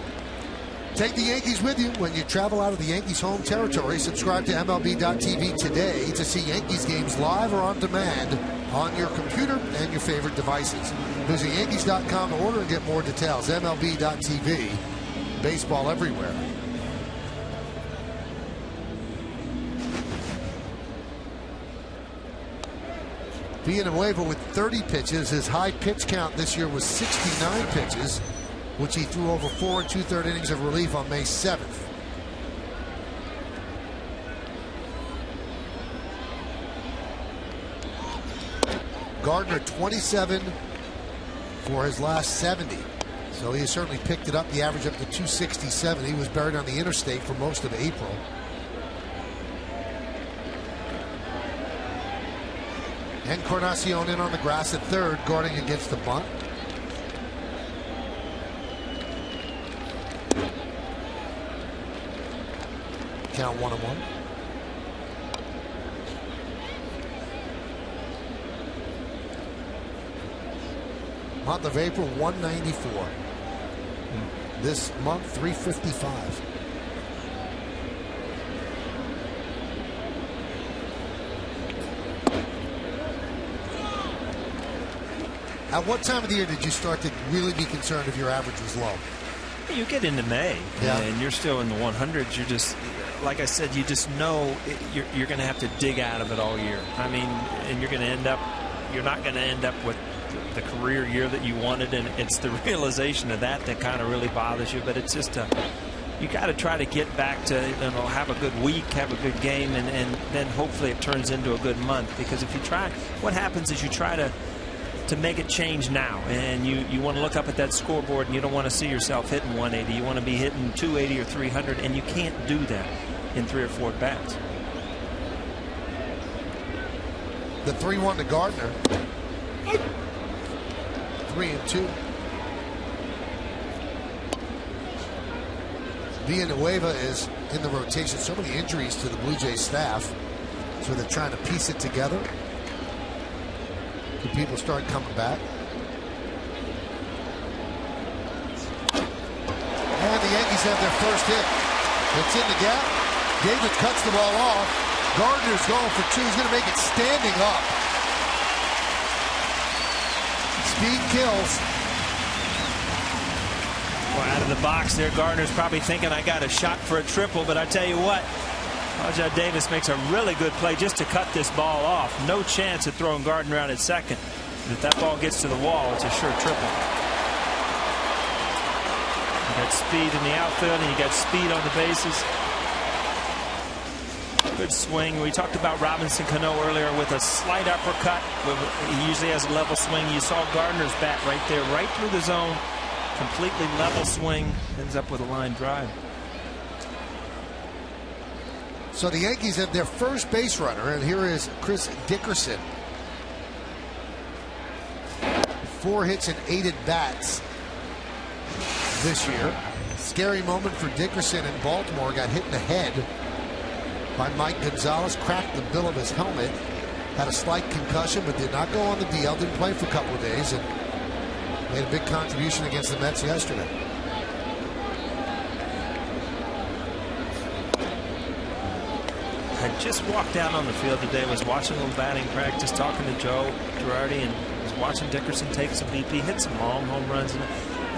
Take the Yankees with you when you travel out of the Yankees home territory. Subscribe to MLB.tv today to see Yankees games live or on demand on your computer and your favorite devices. Visit Yankees.com to order and get more details. MLB.tv. Baseball everywhere. Villanueva with 30 pitches. His high pitch count this year was 69 pitches, which he threw over 4 2/3 innings of relief on May 7th. Gardner 27 for his last 70. So he has certainly picked it up, the average up to 267. He was buried on the interstate for most of April. Encarnacion in on the grass at third, guarding against the bunt. Count 1-1. Month of April, 194. This month, 355. At what time of the year did you start to really be concerned if your average was low? You get into May, yeah, and you're still in the 100s. You're just, like I said, you just know you're going to have to dig out of it all year. I mean, and you're going to end up, you're not going to end up with the career year that you wanted, and it's the realization of that kind of really bothers you. But it's just you got to try to get back to, have a good week, have a good game, and then hopefully it turns into a good month. Because if you try, what happens is you try to make it change now, and you want to look up at that scoreboard, and you don't want to see yourself hitting 180. You want to be hitting 280 or 300, and you can't do that in 3 or 4 bats. The 3-1 to Gardner. 3-2. Villanueva is in the rotation. So many injuries to the Blue Jays staff, so they're trying to piece it together. The people start coming back. And the Yankees have their first hit. It's in the gap. David cuts the ball off. Gardner's going for 2. He's going to make it standing up. Speed kills. Well, out of the box there, Gardner's probably thinking, I got a shot for a triple, but I tell you what, Rajai Davis makes a really good play just to cut this ball off. No chance of throwing Gardner out at second. But if that ball gets to the wall, it's a sure triple. You got speed in the outfield, and you got speed on the bases. Good swing. We talked about Robinson Cano earlier with a slight uppercut. He usually has a level swing. You saw Gardner's bat right there, right through the zone. Completely level swing. Ends up with a line drive. So the Yankees have their first base runner, and here is Chris Dickerson. 4 hits and 8 at-bats this year. Scary moment for Dickerson in Baltimore. Got hit in the head by Mike Gonzalez. Cracked the bill of his helmet. Had a slight concussion, but did not go on the DL. Didn't play for a couple of days, and made a big contribution against the Mets yesterday. I just walked out on the field today, was watching a little batting practice, talking to Joe Girardi, and was watching Dickerson take some BP, hit some long home runs. And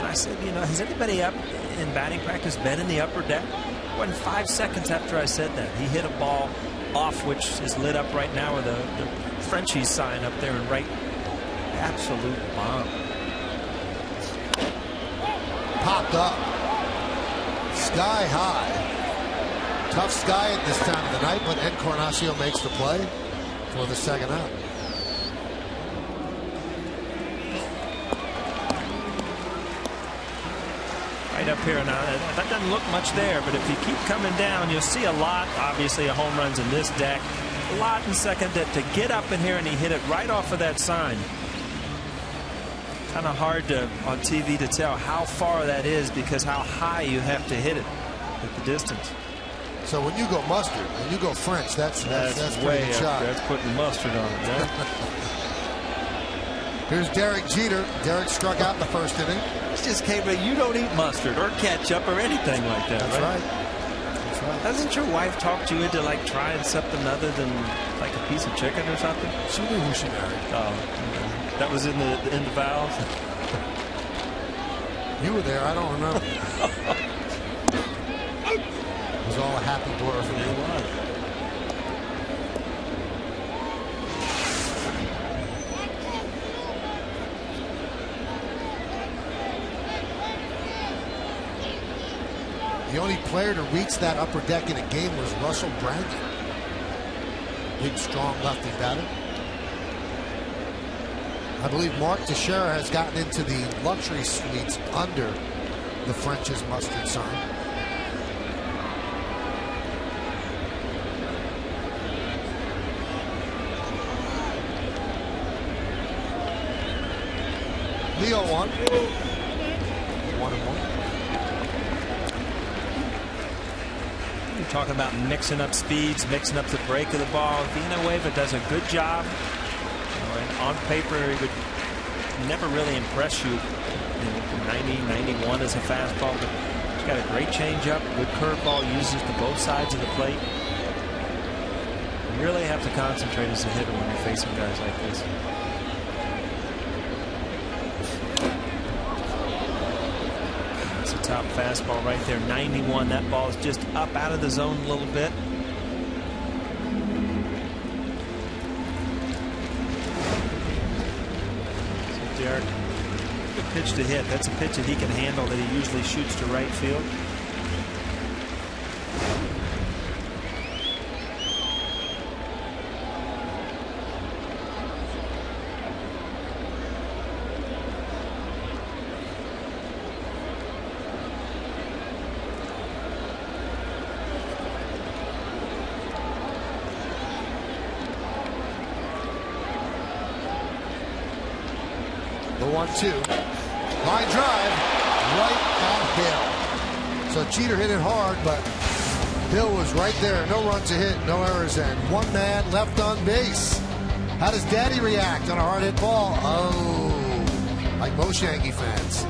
I said, has anybody up in batting practice been in the upper deck? It wasn't 5 seconds after I said that. He hit a ball off, which is lit up right now with the Frenchies sign up there, and right, absolute bomb. Popped up. Sky high. Tough sky at this time of the night, but Encarnacion makes the play for the second out. Right up here now, that doesn't look much there, but if you keep coming down, you'll see a lot, obviously, of home runs in this deck. A lot in second, to get up in here, and he hit it right off of that sign. Kind of hard on TV to tell how far that is, because how high you have to hit it at the distance. So when you go mustard, when you go French, that's way pretty up. shot. That's putting mustard on it. Right? Here's Derek Jeter. Derek struck out in the first inning. It's just K-Bay, you don't eat mustard or ketchup or anything like that. That's right. That's right. Hasn't your wife talked you into like trying something other than like a piece of chicken or something? She knew who she married. Oh, that was in the vows. You were there. I don't remember. It was all a happy blur for me. The only player to reach that upper deck in a game was Russell Brandon. Big, strong lefty batter. I believe Mark Teixeira has gotten into the luxury suites under the French's mustard sign. Leo 1. 1-1. You're talking about mixing up speeds, mixing up the break of the ball. Villanueva does a good job. On paper, he would never really impress you. 90, 91 is a fastball, but he's got a great changeup, good curveball, uses to both sides of the plate. You really have to concentrate as a hitter when you're facing guys like this. That's a top fastball right there, 91. That ball is just up out of the zone a little bit. Derek, good pitch to hit. That's a pitch that he can handle, that he usually shoots to right field. The 1-2. Line drive right at Hill. So Jeter hit it hard, but Hill was right there. No runs to hit, no errors, and one man left on base. How does Daddy react on a hard hit ball? Oh, like most Yankee fans.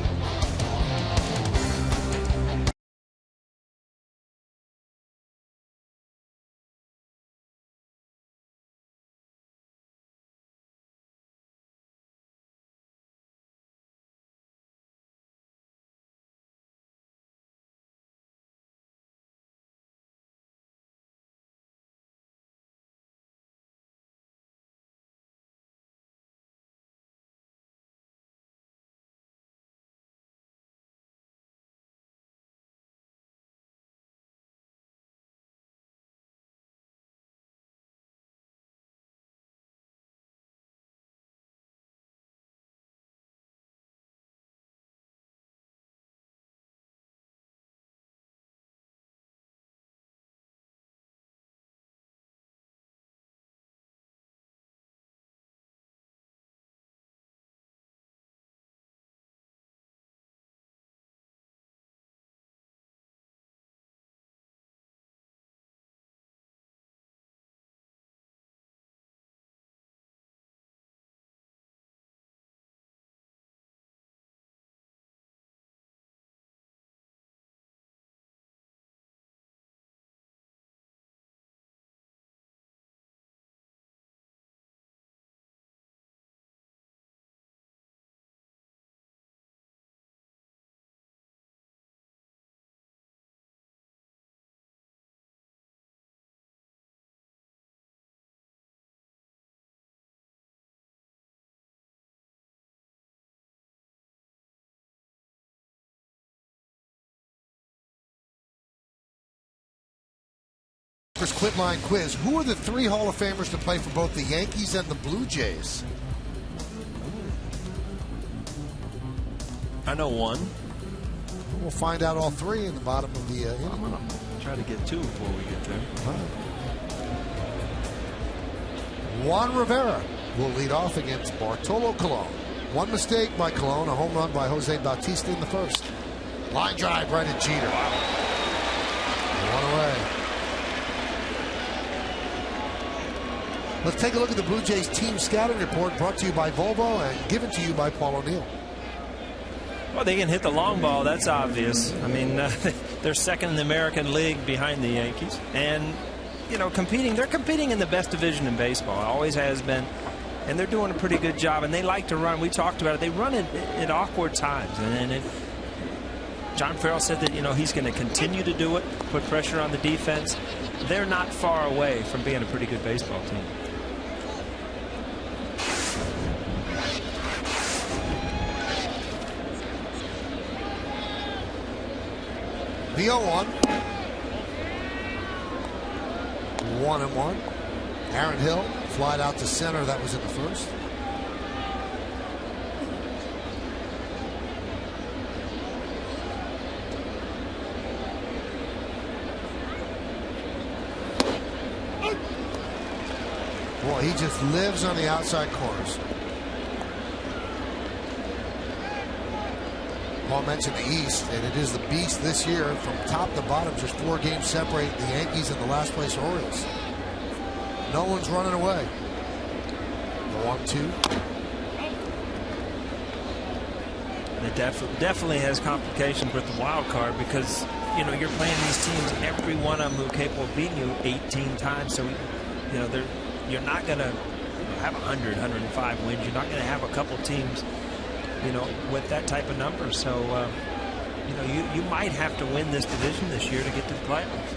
Quit line quiz. Who are the 3 Hall of Famers to play for both the Yankees and the Blue Jays? I know one. We'll find out all 3 in the bottom of the inning. I'm going to try to get 2 before we get there. Juan Rivera will lead off against Bartolo Colon. One mistake by Colon, a home run by Jose Bautista in the first. Line drive right at Jeter. One away. Let's take a look at the Blue Jays team scouting report, brought to you by Volvo and given to you by Paul O'Neill. Well, they can hit the long ball. That's obvious. I mean, they're second in the American League behind the Yankees. And, you know, they're competing in the best division in baseball. Always has been. And they're doing a pretty good job. And they like to run. We talked about it. They run it at awkward times. And John Farrell said that, you know, he's going to continue to do it, put pressure on the defense. They're not far away from being a pretty good baseball team. The 0-1. 1-1. Aaron Hill flied out to center. That was in the first. Boy, he just lives on the outside corners. Paul mentioned the East, and it is the beast this year. From top to bottom, just 4 games separate the Yankees and the last place Orioles. No one's running away. 1-2. It definitely has complications with the wild card because, you know, you're playing these teams, every one of them who are capable of beating you 18 times. So, you know, you're not going to have 100, 105 wins. You're not going to have a couple teams, you know, with that type of number. So, you know, you might have to win this division this year to get to the playoffs.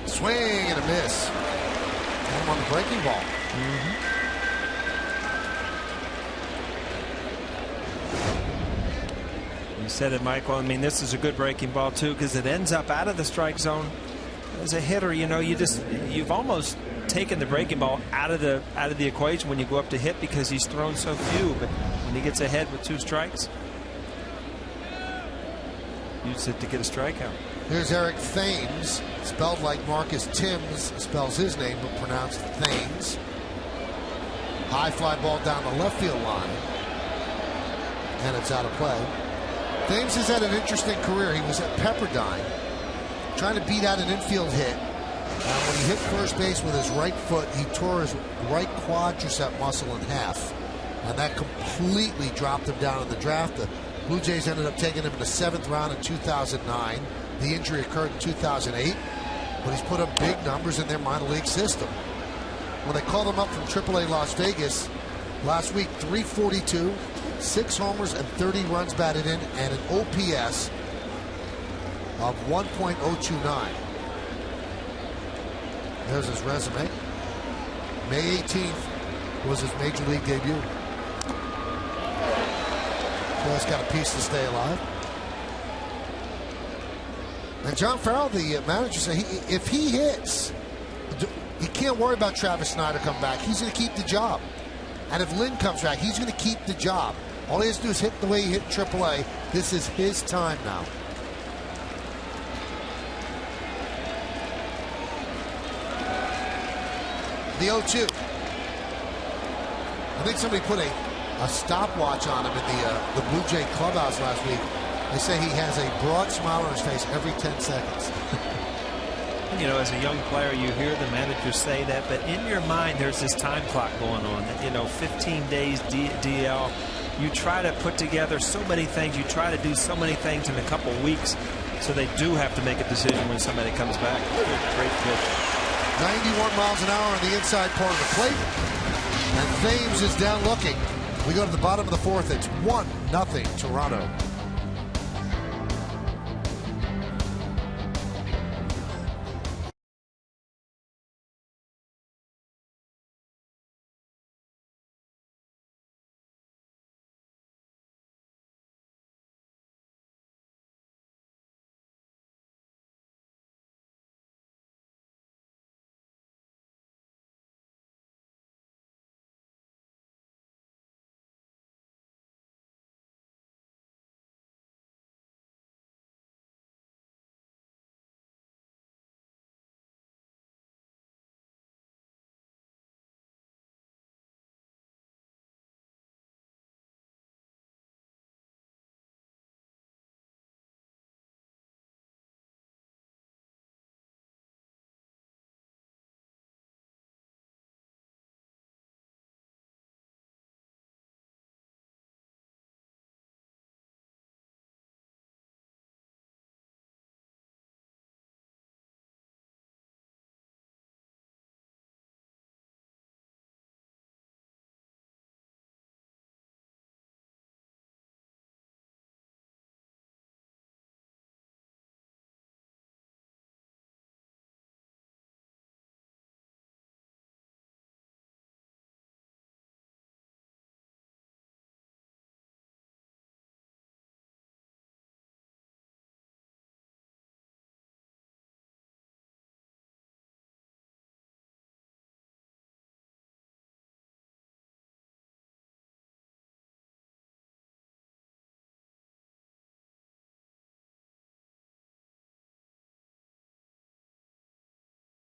Swing and a miss. And on the breaking ball. You said it, Michael. I mean, this is a good breaking ball too because it ends up out of the strike zone. As a hitter, you know, you've almost taken the breaking ball out of the equation when you go up to hit because he's thrown so few. But when he gets ahead with 2 strikes, use it to get a strikeout. Here's Eric Thames, spelled like Marcus Timms spells his name, but pronounced Thames. High fly ball down the left field line, and it's out of play. Thames has had an interesting career. He was at Pepperdine, trying to beat out an infield hit. When he hit first base with his right foot, he tore his right quadricep muscle in half, and that completely dropped him down in the draft. The Blue Jays ended up taking him in the 7th round in 2009. The injury occurred in 2008, but he's put up big numbers in their minor league system. When they called him up from AAA Las Vegas last week, 342, 6 homers and 30 runs batted in, and an OPS of 1.029. There's his resume. May 18th was his major league debut. So he's got a piece to stay alive. And John Farrell, the manager, said if he hits, he can't worry about Travis Snyder coming back. He's going to keep the job. And if Lynn comes back, he's going to keep the job. All he has to do is hit the way he hit in AAA. This is his time now. The 0-2. I think somebody put a stopwatch on him in the Blue Jay clubhouse last week. They say he has a broad smile on his face every 10 seconds. You know, as a young player, you hear the managers say that, but in your mind, there's this time clock going on. That, you know, 15 days DL. You try to put together so many things. You try to do so many things in a couple weeks. So they do have to make a decision when somebody comes back. Great pitch. 91 miles an hour on the inside part of the plate. And Thames is down looking. We go to the bottom of the 4th. It's 1-0 Toronto.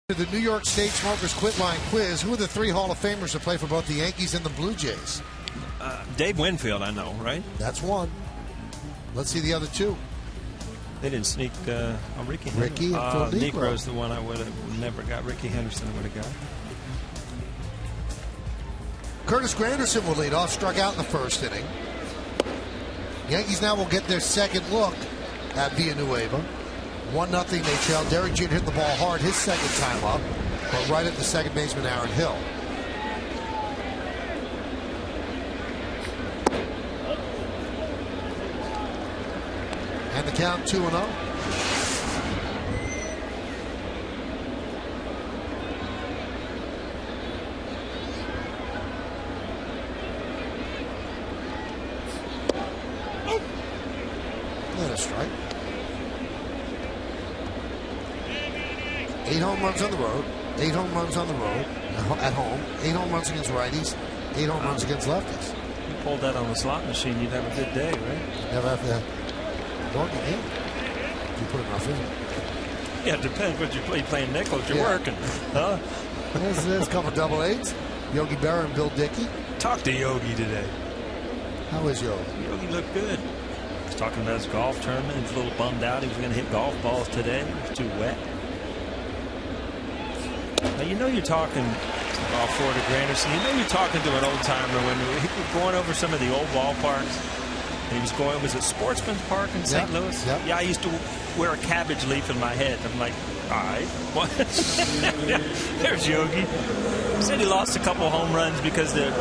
To the New York State Smokers Quit Line Quiz. Who are the 3 Hall of Famers that play for both the Yankees and the Blue Jays? Dave Winfield, I know, right? That's one. Let's see the other 2. They didn't sneak Ricky. Ricky and Phil Negro. Negro's the one I would have never got. Ricky Henderson would have got. Curtis Granderson will lead off, struck out in the first inning. Yankees now will get their second look at Villanueva. 1-0 they trail. Derek Jeter hit the ball hard his second time up, but right at the second baseman Aaron Hill. And the count 2-0. And a strike. 8 home runs on the road, 8 home runs on the road, at home, 8 home runs against righties, 8 home runs against lefties. You pulled that on the slot machine, you'd have a good day, right? Never have to work again. You put enough in. Yeah, it depends what you play. Playing nickels, you're working. Huh? There's a couple double 8s. Yogi Berra and Bill Dickey. Talk to Yogi today. How is Yogi? Yogi looked good. He was talking about his golf tournament. He was a little bummed out. He was going to hit golf balls today. It was too wet. Now, you know you're talking about Florida Granderson. You know you're talking to an old timer when he was going over some of the old ballparks. And he was going, was it Sportsman's Park in St. Louis? Yep. Yeah, I used to wear a cabbage leaf in my head. I'm like, all right, what? There's Yogi. He said he lost a couple home runs because it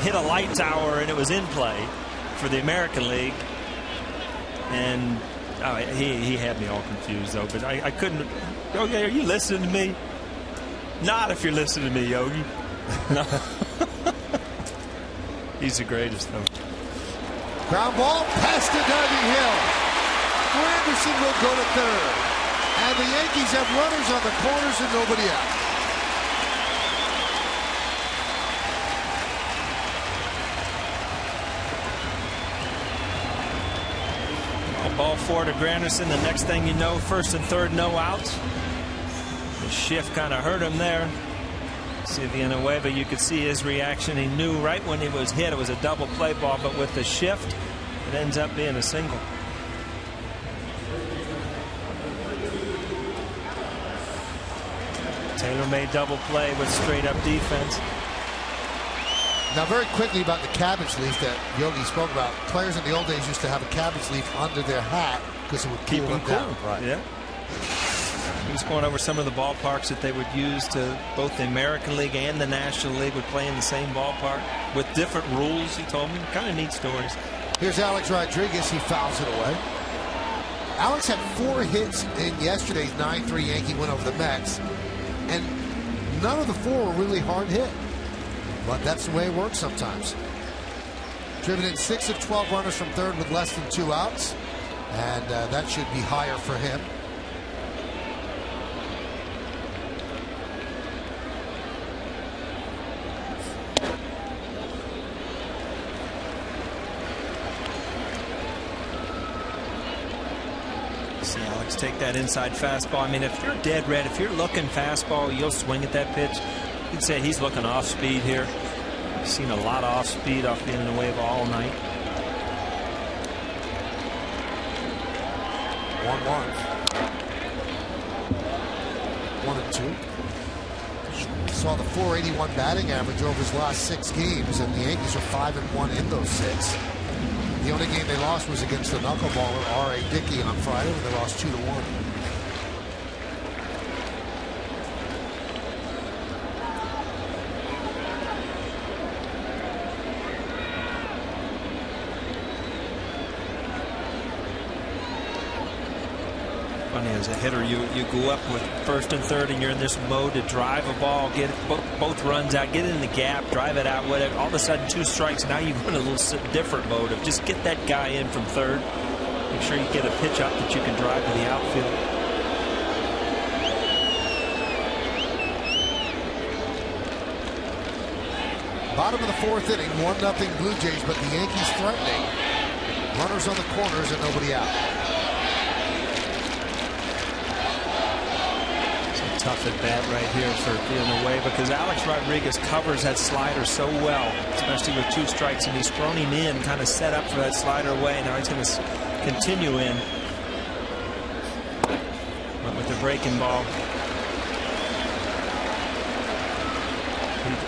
hit a light tower and it was in play for the American League. And he had me all confused, though. But I couldn't. Yogi, are you listening to me? Not if you're listening to me, Yogi. No. He's the greatest, though. Ground ball past the diving Hill. Granderson will go to third. And the Yankees have runners on the corners and nobody out. Ball 4 to Granderson. The next thing you know, first and third, no outs. The shift kind of hurt him there. See Villanueva, you could see his reaction. He knew right when he was hit it was a double play ball, but with the shift, it ends up being a single. Taylor made double play with straight up defense. Now, very quickly about the cabbage leaf that Yogi spoke about. Players in the old days used to have a cabbage leaf under their hat because it would Keep cool them them cool. down. Right. Yeah. He was going over some of the ballparks that they would use to both the American League and the National League would play in the same ballpark with different rules, he told me. Kind of neat stories. Here's Alex Rodriguez. He fouls it away. Alex had 4 hits in yesterday's 9-3 Yankee win over the Mets, and none of the 4 were really hard hit. But that's the way it works sometimes. Driven in 6 of 12 runners from third with less than 2 outs, and that should be higher for him. See Alex take that inside fastball. I mean, if you're dead red, if you're looking fastball, you'll swing at that pitch. You'd say he's looking off speed here. I've seen a lot of off speed off Villanueva all night. 1-1. 1-2. Saw the .481 batting average over his last 6 games, and the Yankees are 5-1 in those 6. The only game they lost was against the knuckleballer R.A. Dickey on Friday, when they lost 2-1. Funny, as a hitter, you go up with first and third, and you're in this mode to drive a ball, get both runs out, get it in the gap, drive it out, whatever. All of a sudden, 2 strikes. Now you go in a little different mode of just get that guy in from third. Make sure you get a pitch up that you can drive to the outfield. Bottom of the 4th inning, 1-0 Blue Jays, but the Yankees threatening. Runners on the corners and nobody out. tough at bat right here for being away, because Alex Rodriguez covers that slider so well, especially with 2 strikes, and he's thrown him in, kind of set up for that slider away. Now he's going to continue in. But with the breaking ball,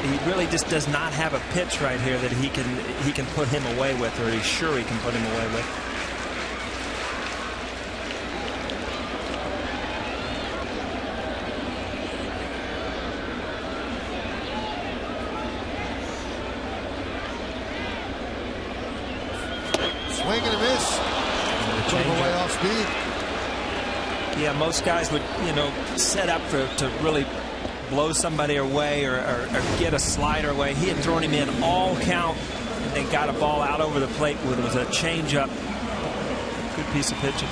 he really just does not have a pitch right here that he can put him away with, or he's sure he can put him away with. Swing and a miss. Put him away off speed. Yeah, most guys would, set up to really blow somebody away or get a slider away. He had thrown him in all count, and they got a ball out over the plate with it was a changeup. Good piece of pitching.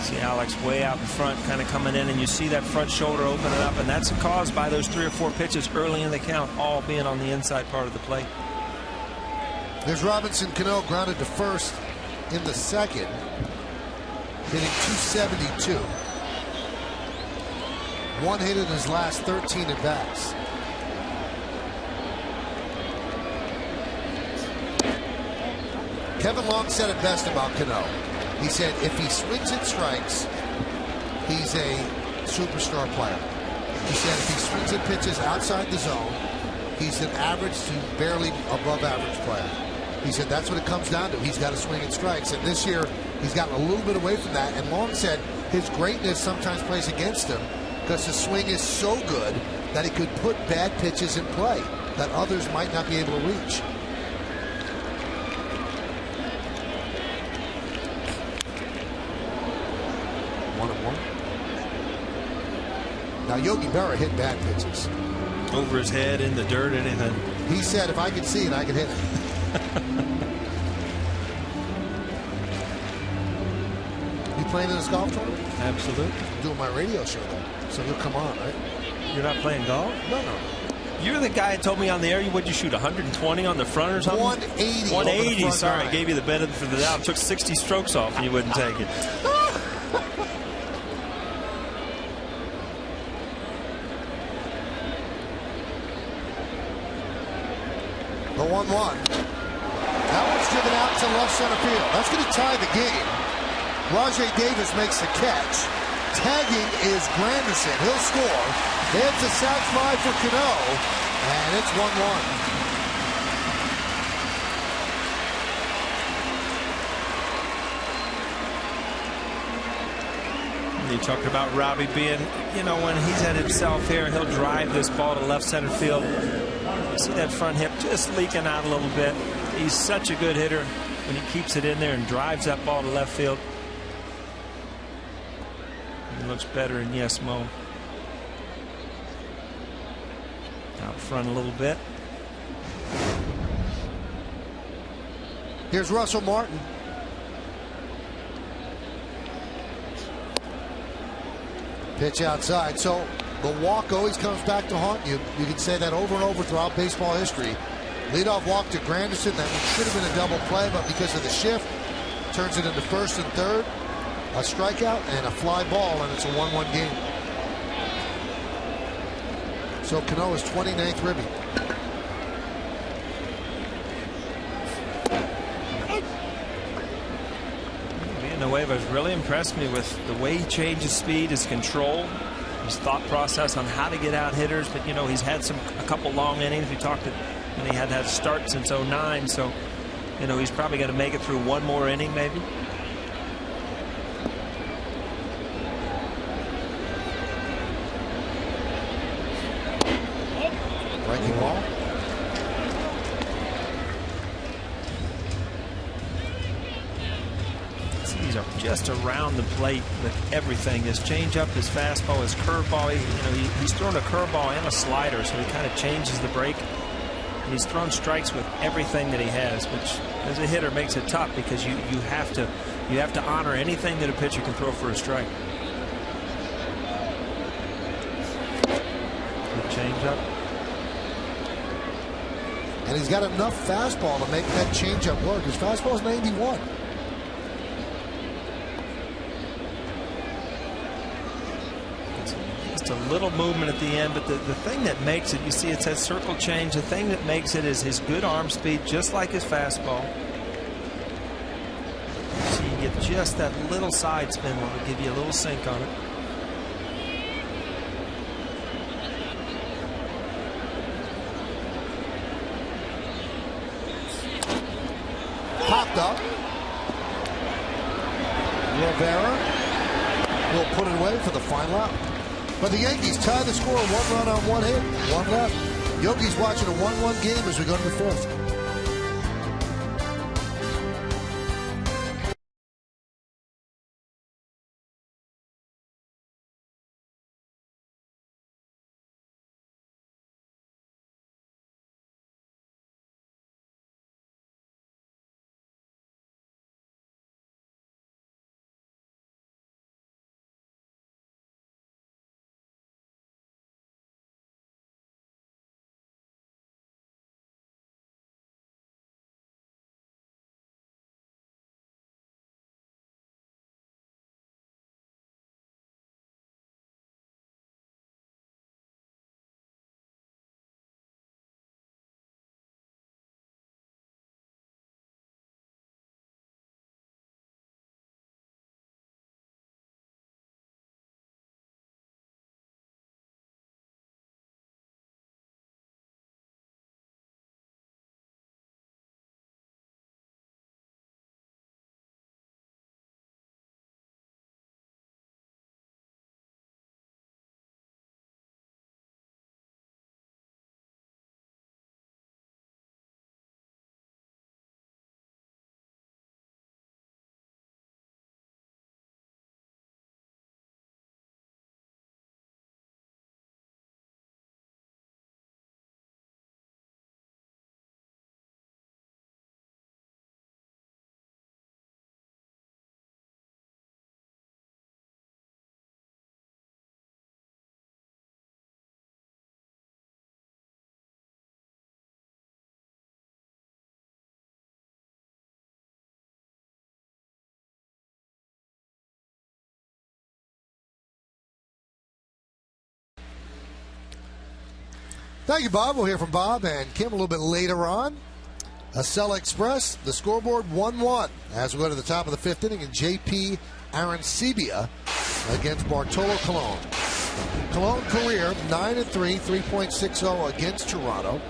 See Alex way out in front, kind of coming in, and you see that front shoulder opening up, and that's caused by those 3 or 4 pitches early in the count, all being on the inside part of the plate. There's Robinson Cano, grounded to first in the second, hitting .272. 1 hit in his last 13 at bats. Kevin Long said it best about Cano. He said if he swings at strikes, he's a superstar player. He said if he swings at pitches outside the zone, he's an average to barely above average player. He said that's what it comes down to. He's got to swing at strikes. And this year, he's gotten a little bit away from that. And Long said his greatness sometimes plays against him because his swing is so good that he could put bad pitches in play that others might not be able to reach. One and one. Now Yogi Berra hit bad pitches. Over his head, in the dirt, anything. He said if I could see it, I could hit it. You playing in this golf tournament? Absolutely. I'm doing my radio show though, so you'll come on, right? You're not playing golf? No. You're the guy that told me on the air, would you shoot 120 on the front or something? 180. 180. Sorry, I gave you the benefit for the doubt. Took 60 strokes off and you wouldn't take it. The 1-1. That one's driven out to left center field. That's going to tie the game. Rajay Davis makes the catch. Tagging is Granderson. He'll score. It's a sac fly for Cano, and it's 1-1. You talked about Robbie being, when he's at himself here, he'll drive this ball to left center field. You see that front hip just leaking out a little bit. He's such a good hitter when he keeps it in there and drives that ball to left field. He looks better in yes mode. Out front a little bit. Here's Russell Martin. Pitch outside. So the walk always comes back to haunt you. You can say that over and over throughout baseball history. Leadoff walk to Granderson. That should have been a double play, but because of the shift, turns it into first and third. A strikeout and a fly ball, and it's a 1-1 game. So Cano is 29th ribby. Villanueva has really impressed me with the way he changes speed, his control, his thought process on how to get out hitters. But he's had a couple long innings. We talked and he had that start since 09, so he's probably going to make it through one more inning maybe. Breaking ball. These are just around the plate with everything. His changeup, his fastball, his curveball. He's thrown a curveball and a slider, so he kind of changes the break. And he's thrown strikes with everything that he has, which as a hitter makes it tough because you have to honor anything that a pitcher can throw for a strike. Good changeup. And he's got enough fastball to make that changeup work. His fastball is 91. little movement at the end, but the thing that makes it, you see it says circle change, the thing that makes it is his good arm speed, just like his fastball. So you get just that little side spin that will give you a little sink on it. Popped up. Rivera will put it away for the final out. But the Yankees tie the score, 1 run on 1 hit, 1 left. Yogi's watching a 1-1 game as we go to the 4th. Thank you, Bob. We'll hear from Bob and Kim a little bit later on. Acela Express, the scoreboard 1-1 as we go to the top of the 5th inning, and J.P. Arancibia against Bartolo Colon. Colon career 9-3, 3.60 against Toronto.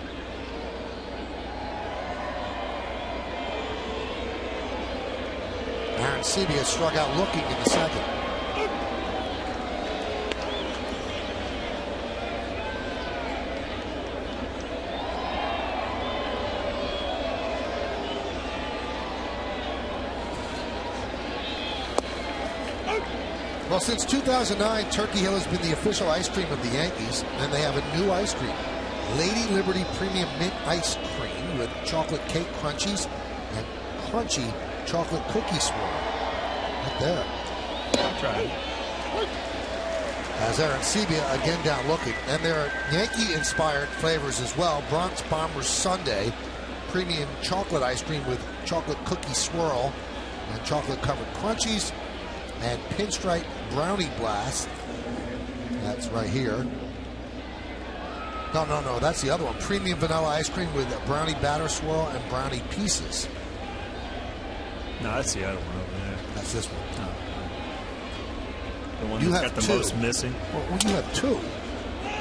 Arancibia struck out looking in the 2nd. Well, since 2009, Turkey Hill has been the official ice cream of the Yankees, and they have a new ice cream. Lady Liberty Premium Mint Ice Cream with chocolate cake crunchies and crunchy chocolate cookie swirl. Right there. Try it. As Arancibia again down looking. And there are Yankee-inspired flavors as well. Bronx Bombers Sundae, premium chocolate ice cream with chocolate cookie swirl and chocolate-covered crunchies. And Pinstripe Brownie Blast. That's right here. No, that's the other one. Premium vanilla ice cream with a brownie batter swirl and brownie pieces. No, that's the other one over there. That's this one. No. The one You that's have got the two. most missing. Well, you have 2.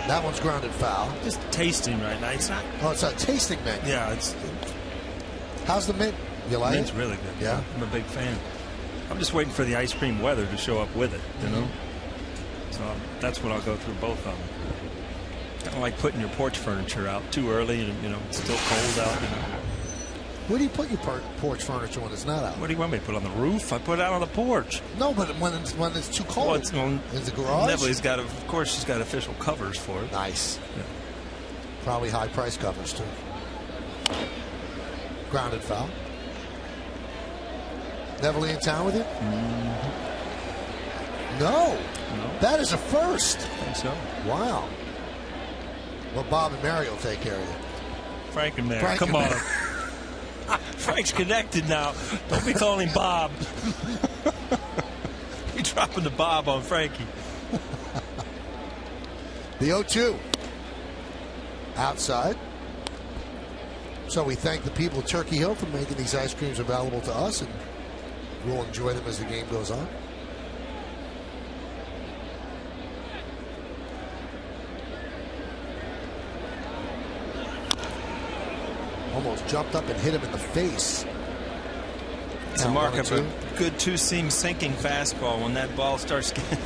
That one's grounded foul. Just tasting right now. It's not. Oh, it's a tasting menu. Yeah, it's. How's the mint? You like Mint's it? really good. Yeah? I'm a big fan. I'm just waiting for the ice cream weather to show up with it, you know? So that's what I'll go through both of them. I don't like putting your porch furniture out too early and, you know, it's still cold out. You know. Where do you put your porch furniture when it's not out? What do you want me to put on the roof? I put it out on the porch. No, but when it's too cold. Well, it's on is the garage? Neville's got, of course, she's got official covers for it. Nice. Yeah. Probably high price covers, too. Grounded foul. Neville in town with you? No. That is a first. I think so. Wow. Well, Bob and Mary will take care of you. Frank and Mary. Frank Come and on. Frank's connected now. Don't be calling Bob. You're dropping the Bob on Frankie. The 0-2. Outside. So we thank the people of Turkey Hill for making these ice creams available to us, and we'll enjoy them as the game goes on. Almost jumped up and hit him in the face. It's a mark of a good two-seam sinking fastball. When that ball starts getting,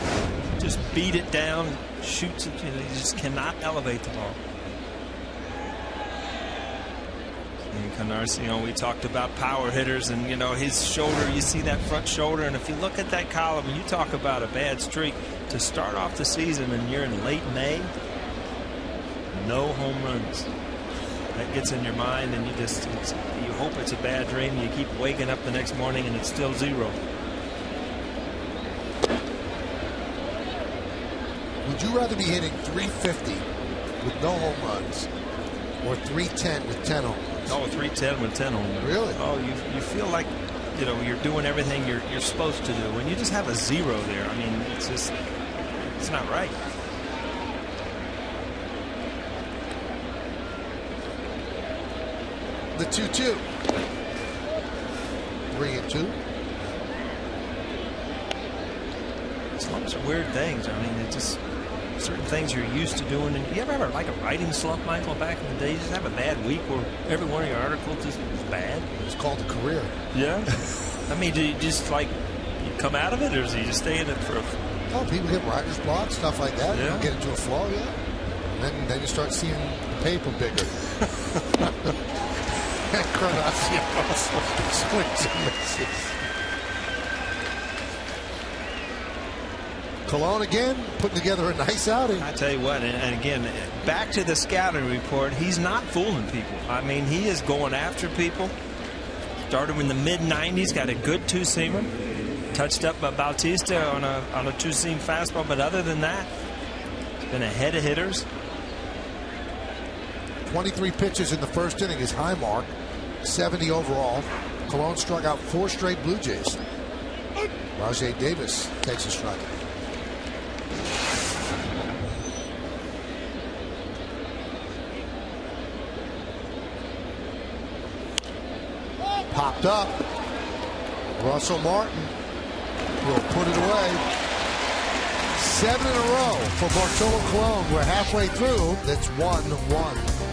just beat it down, shoots it. You just cannot elevate the ball. Encarnacion, we talked about power hitters, and his shoulder, you see that front shoulder, and if you look at that column and you talk about a bad streak to start off the season and you're in late May, no home runs. That gets in your mind, and you hope it's a bad dream. You keep waking up the next morning and it's still 0. Would you rather be hitting 350 with no home runs or 310 with 10 home runs? Oh, 310 with 10 home runs. Really? Oh, you feel like you're doing everything you're supposed to do. When you just have a 0 there, I mean, it's not right. The 2-2. 3-2. Slumps are weird things. I mean, it's just certain things you're used to doing. And you ever have a writing slump, Michael, back in the day? You just have a bad week where every one of your articles is bad? It's called a career. Yeah. I mean, do you just you come out of it, or do you just stay in it for a... Oh, people get writer's block, stuff like that. Yeah. You get into a flow, yeah. And then you start seeing the paper bigger. Swings and misses. Colon again, putting together a nice outing. I tell you what, and again, back to the scouting report, he's not fooling people. I mean, he is going after people. Started in the mid-90s, got a good two-seamer. Touched up by Bautista on a two-seam fastball, but other than that, he's been ahead of hitters. 23 pitches in the first inning, his high mark. 70 overall. Colon struck out 4 straight Blue Jays. Rajay Davis takes a strike. Popped up. Russell Martin will put it away. 7 in a row for Bartolo Colon. We're halfway through. That's 1-1.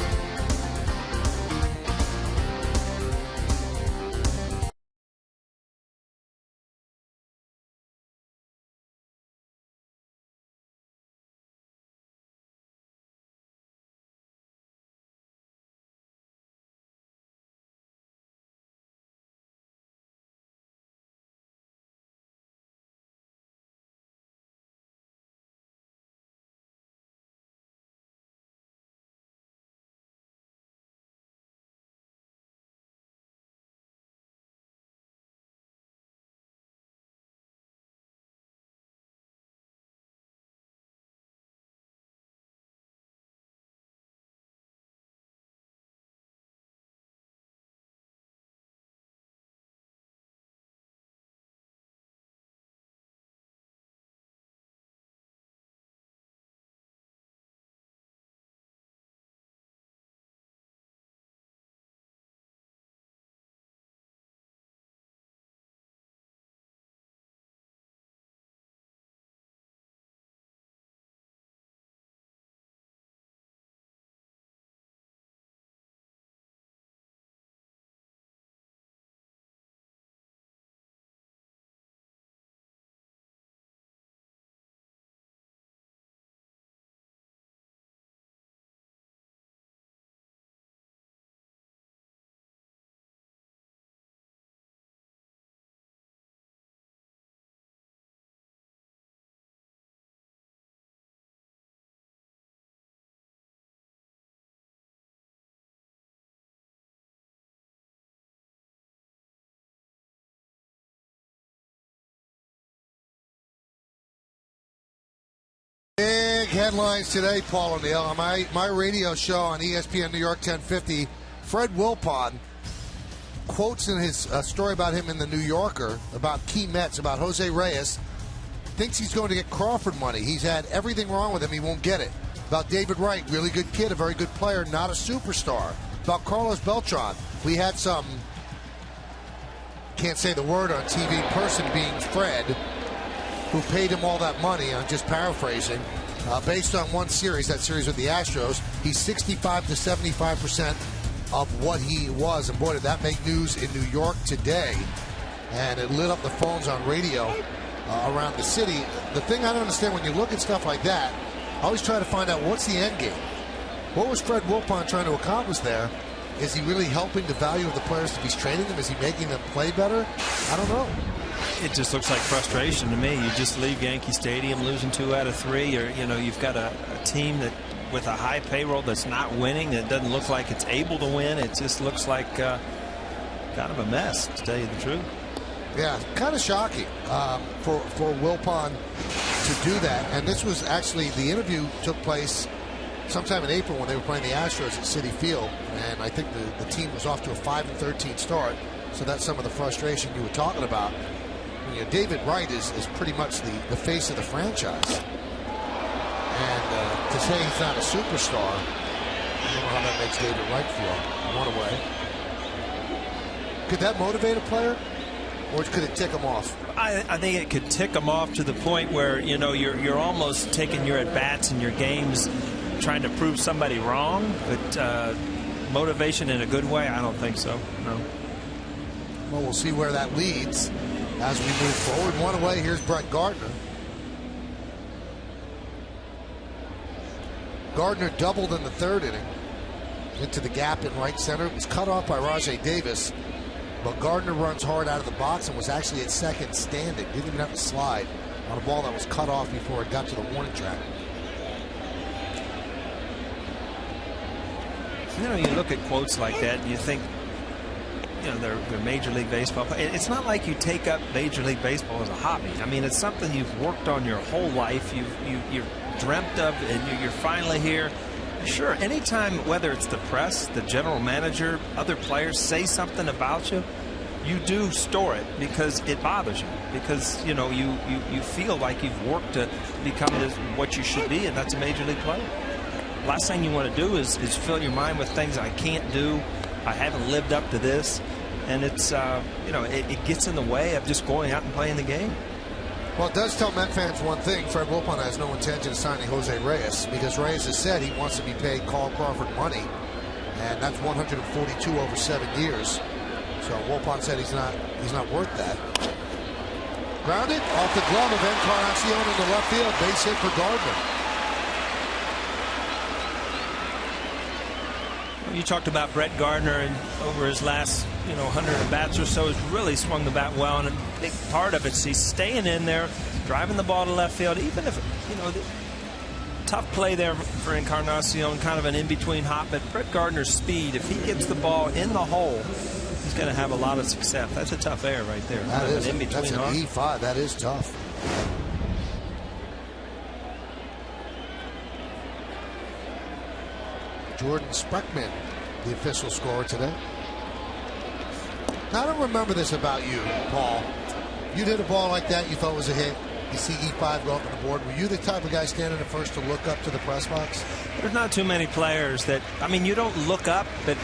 Big headlines today, Paul O'Neill. On my radio show on ESPN New York 1050, Fred Wilpon quotes in his story about him in the New Yorker about key Mets, about Jose Reyes, thinks he's going to get Crawford money. He's had everything wrong with him. He won't get it. About David Wright, really good kid, a very good player, not a superstar. About Carlos Beltran, we had some, can't say the word on TV, person being Fred, who paid him all that money. I'm just paraphrasing. Based on one series, that series with the Astros, he's 65 to 75% of what he was. And boy, did that make news in New York today. And it lit up the phones on radio around the city. The thing I don't understand when you look at stuff like that, I always try to find out what's the end game. What was Fred Wilpon trying to accomplish there? Is he really helping the value of the players if he's training them? Is he making them play better? I don't know. It just looks like frustration to me. You just leave Yankee Stadium losing 2 out of 3, or you've got a team that with a high payroll that's not winning. It doesn't look like it's able to win. It just looks like kind of a mess, to tell you the truth. Yeah, kind of shocking for Wilpon to do that. And this was actually, the interview took place sometime in April when they were playing the Astros at Citi Field, and I think the team was off to a 5-13 start. So that's some of the frustration you were talking about. David Wright is pretty much the face of the franchise. And to say he's not a superstar, I don't know how that makes David Wright feel. One away. Could that motivate a player, or could it tick him off? I think it could tick him off to the point where you're almost taking your at-bats and your games trying to prove somebody wrong. But motivation in a good way, I don't think so. No. Well, we'll see where that leads as we move forward. One away, here's Brett Gardner. Gardner doubled in the 3rd inning into the gap in right center. It was cut off by Rajai Davis, but Gardner runs hard out of the box and was actually at second standing. Didn't even have to slide on a ball that was cut off before it got to the warning track. You look at quotes like that and you think, they're Major League Baseball. It's not like you take up Major League Baseball as a hobby. I mean, it's something you've worked on your whole life. You've dreamt of, and you're finally here. Sure, anytime, whether it's the press, the general manager, other players say something about you, you do store it because it bothers you. Because you feel like you've worked to become what you should be, and that's a Major League player. Last thing you want to do is fill your mind with things I can't do. I haven't lived up to this, and it's it gets in the way of just going out and playing the game. Well, it does tell Met fans one thing: Fred Wilpon has no intention of signing Jose Reyes, because Reyes has said he wants to be paid Carl Crawford money, and that's 142 over 7 years. So Wilpon said he's not worth that. Grounded off the glove of Encarnacion in the left field, base hit for Gardner. You talked about Brett Gardner, and over his last 100 at bats or so, has really swung the bat well, and a big part of it's he's staying in there, driving the ball to left field. Even if tough play there for Encarnacion, kind of an in-between hop, but Brett Gardner's speed, if he gets the ball in the hole, he's going to have a lot of success. That's a tough air right there. That is an in-between that's an hop. E5. That is tough. Jordan Spreckman, the official scorer today. Now, I don't remember this about you, Paul. You'd hit a ball like that, you thought was a hit. You see E5 go up on the board. Were you the type of guy standing at first to look up to the press box? There's not too many players that, you don't look up, but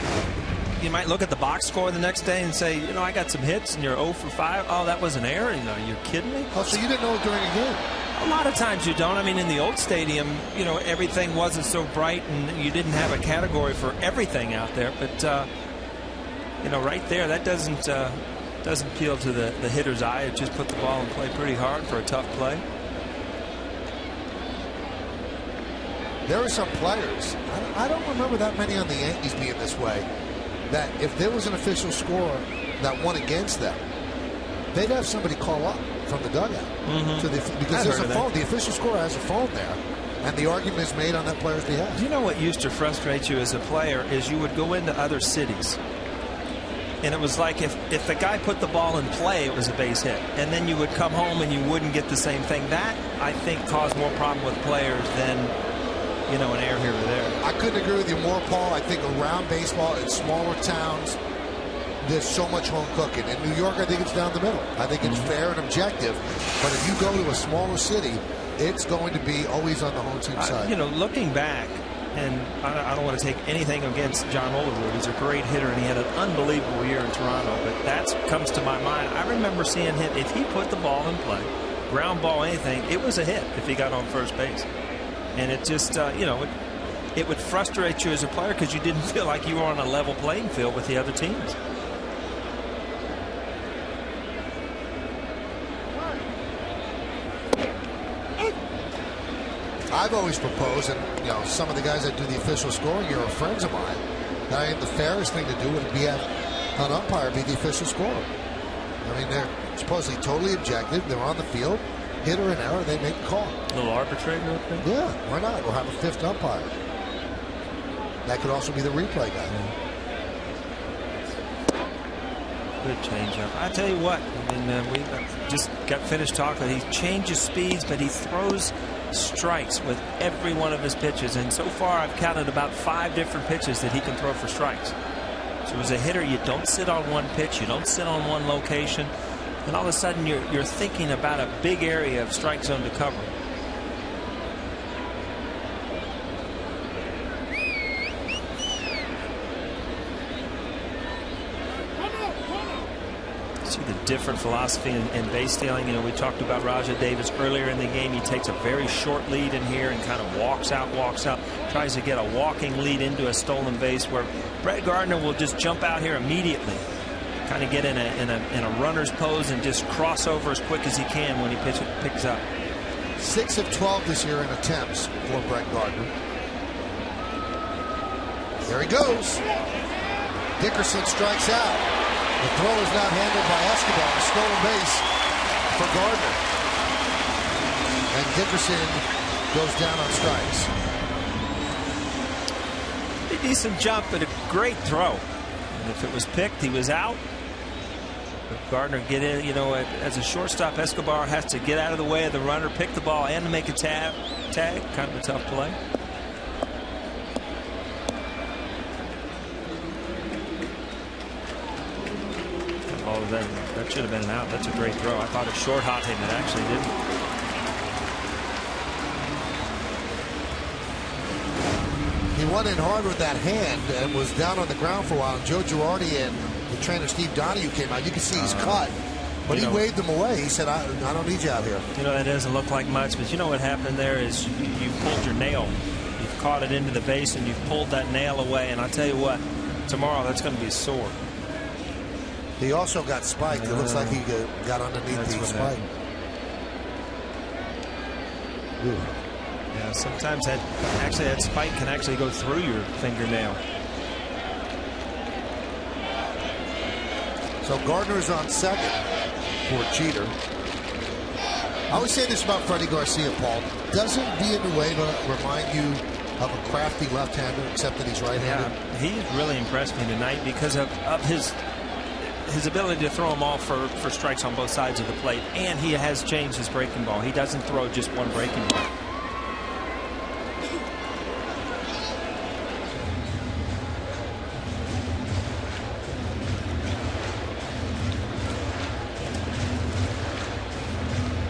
you might look at the box score the next day and say, I got some hits, and you're 0 for 5. Oh, that was an error. You're kidding me? Oh, so you didn't know it during a game? A lot of times you don't. In the old stadium, everything wasn't so bright, and you didn't have a category for everything out there. But right there, that doesn't appeal to the hitter's eye. It just put the ball and play pretty hard for a tough play. There are some players, I don't remember that many on the Yankees being this way, that if there was an official scorer that won against them, they'd have somebody call up from the dugout because there's a phone. The official scorer has a phone there, and the argument is made on that player's behalf. Do you know what used to frustrate you as a player is you would go into other cities, and it was like if the guy put the ball in play, it was a base hit, and then you would come home and you wouldn't get the same thing. That, I think, caused more problem with players than an error here or there. I couldn't agree with you more, Paul. I think around baseball in smaller towns, there's so much home cooking. In New York, I think it's down the middle. I think it's fair and objective. But if you go to a smaller city, it's going to be always on the home team side. You know, looking back, and I don't want to take anything against John Olerud. He's a great hitter, and he had an unbelievable year in Toronto. But that comes to my mind. I remember seeing him, if he put the ball in play, ground ball, anything, it was a hit if he got on first base. And it just, you know, it would frustrate you as a player because you didn't feel like you were on a level playing field with the other teams. I've always proposed, and you know, some of the guys that do the official scoring here are friends of mine, that I think the fairest thing to do would be have an umpire be the official scorer. I mean, they're supposedly totally objective. They're on the field, hit or an error, they make a call. A little arbitrator up there? Yeah, why not? We'll have a fifth umpire. That could also be the replay guy. Good changeup. I tell you what, I mean, we just got finished talking. He changes speeds, but he throws strikes with every one of his pitches. And so far, I've counted about 5 different pitches that he can throw for strikes. So as a hitter, you don't sit on one pitch, you don't sit on one location, and all of a sudden you're thinking about a big area of strike zone to cover. See the different philosophy in base stealing. You know, we talked about Rajah Davis earlier in the game. He takes a very short lead in here and kind of walks out, tries to get a walking lead into a stolen base, where Brett Gardner will just jump out here immediately, kind of get in a runner's pose and just cross over as quick as he can when he picks up. 6 of 12 this year in attempts for Brett Gardner. There he goes. Dickerson strikes out. The throw is not handled by Escobar. A stolen base for Gardner. And Dickerson goes down on strikes. A decent jump, but a great throw. And if it was picked, he was out. But Gardner get in, you know, as a shortstop, Escobar has to get out of the way of the runner, pick the ball, and make a tag. Kind of a tough play. Oh, that should have been an out. That's a great throw. I thought it short hot him. It actually didn't. He went in hard with that hand and was down on the ground for a while. And Joe Girardi and the trainer Steve Donahue came out. You can see he's cut. But he waved them away. He said, I don't need you out here. You know, that doesn't look like much, but you know what happened there is you pulled your nail. You've caught it into the base and you've pulled that nail away. And I'll tell you what, tomorrow that's going to be sore. He also got spiked. It looks like he got underneath the spike. Yeah, sometimes that spike can actually go through your fingernail. So Gardner's on second for Jeter. I always say this about Freddie Garcia, Paul. Doesn't Villanueva remind you of a crafty left-hander, except that he's right-handed? Yeah, he's really impressed me tonight because of his ability to throw them all for strikes on both sides of the plate, and he has changed his breaking ball. He doesn't throw just one breaking ball.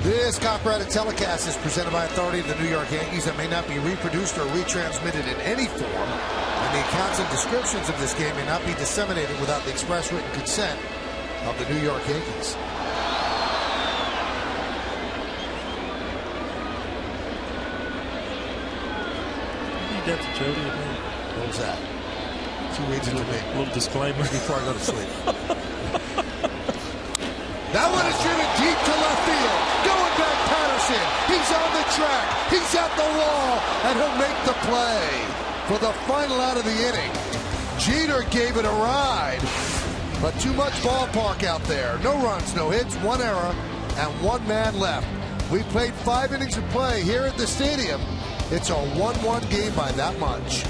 This copyrighted telecast is presented by authority of the New York Yankees and may not be reproduced or retransmitted in any form, and the accounts and descriptions of this game may not be disseminated without the express written consent of the New York Yankees. You did to Jody today. What was that? She reads it to me. A little disclaimer before I go to sleep. That one is driven deep to left field. Going back, Patterson. He's on the track. He's at the wall, and he'll make the play for the final out of the inning. Jeter gave it a ride, but too much ballpark out there. No runs, no hits, 1 error, and 1 man left. We played 5 innings of play here at the stadium. It's a 1-1 game by that much.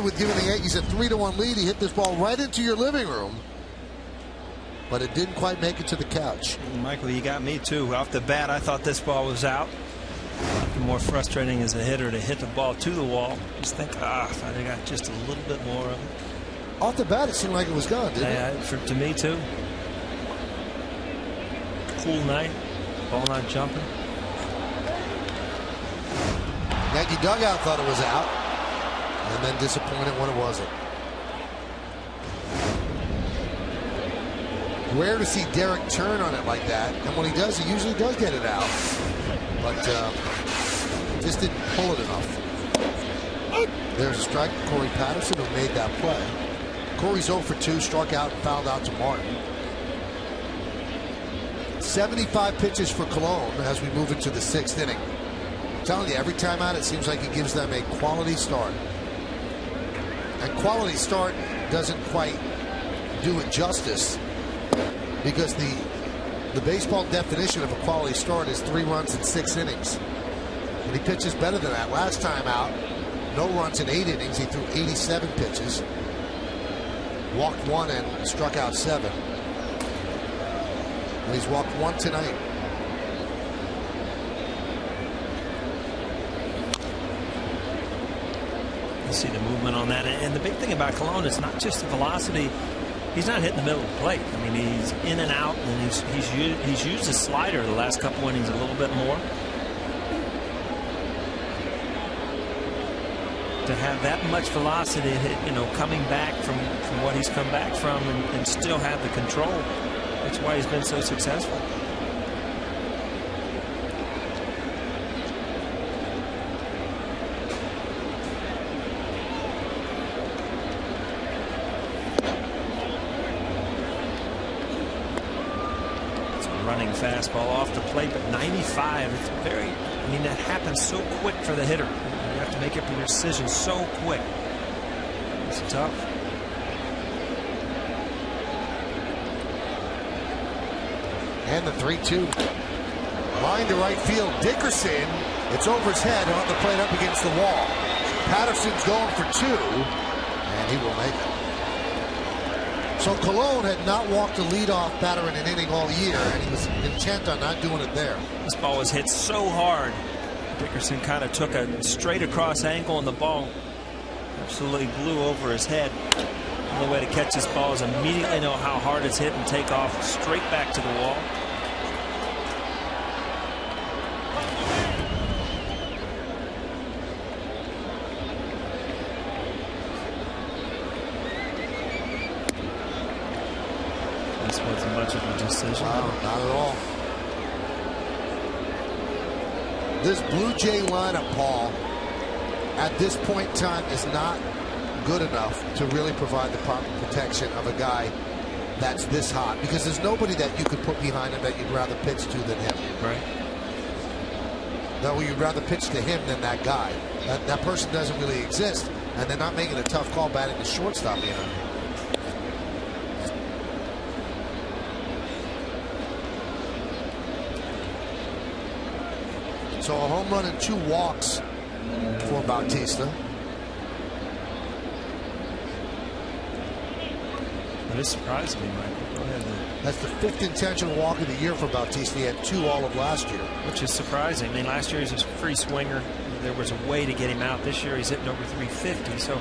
with giving the Yankees a 3-1 lead. He hit this ball right into your living room, but it didn't quite make it to the couch. Michael, you got me too. Off the bat, I thought this ball was out. Nothing more frustrating as a hitter to hit the ball to the wall. Just think, if I got just a little bit more of it. Off the bat, it seemed like it was gone, didn't it? To me too. Cool night, ball not jumping. Yankee dugout thought it was out, and then disappointed when it wasn't. Rare to see Derek turn on it like that, and when he does, he usually does get it out, but just didn't pull it enough. There's a strike. Corey Patterson who made that play. Corey's 0 for 2, struck out and fouled out to Martin. 75 pitches for Cologne as we move into the 6th inning. I'm telling you, every time out, it seems like it gives them a quality start. And quality start doesn't quite do it justice, because the baseball definition of a quality start is 3 runs in 6 innings. And he pitches better than that. Last time out, no runs in 8 innings. He threw 87 pitches. Walked 1 and struck out 7. And he's walked 1 tonight. You see the movement on that. And the big thing about Cologne is not just the velocity. He's not hitting the middle of the plate. I mean, he's in and out, and he's used his slider the last couple innings a little bit more. To have that much velocity, coming back from what he's come back from, and still have the control. That's why he's been so successful. It's a running fastball off the plate, but 95. It's that happens so quick for the hitter. You have to make up your decision so quick. It's tough. And the 3-2. Line to right field. Dickerson. It's over his head on the plate up against the wall. Patterson's going for 2, and he will make it. So Cologne had not walked a leadoff batter in an inning all year, and he was intent on not doing it there. This ball was hit so hard. Dickerson kind of took a straight across angle, and the ball absolutely blew over his head. The only way to catch this ball is immediately know how hard it's hit and take off straight back to the wall. This wasn't much of a decision. Not at all. This Blue Jay lineup, Paul, at this point in time is not good enough to really provide the proper protection of a guy that's this hot, because there's nobody that you could put behind him that you'd rather pitch to than him. Right. No, you'd rather pitch to him than that guy. That person doesn't really exist, and they're not making a tough call batting the shortstop behind him. So a home run and 2 walks for Bautista. That is surprising me, Michael. Go ahead. That's the 5th intentional walk of the year for Bautista. He had 2 all of last year. Which is surprising. I mean, last year he was a free swinger. There was a way to get him out. This year he's hitting over 350. So,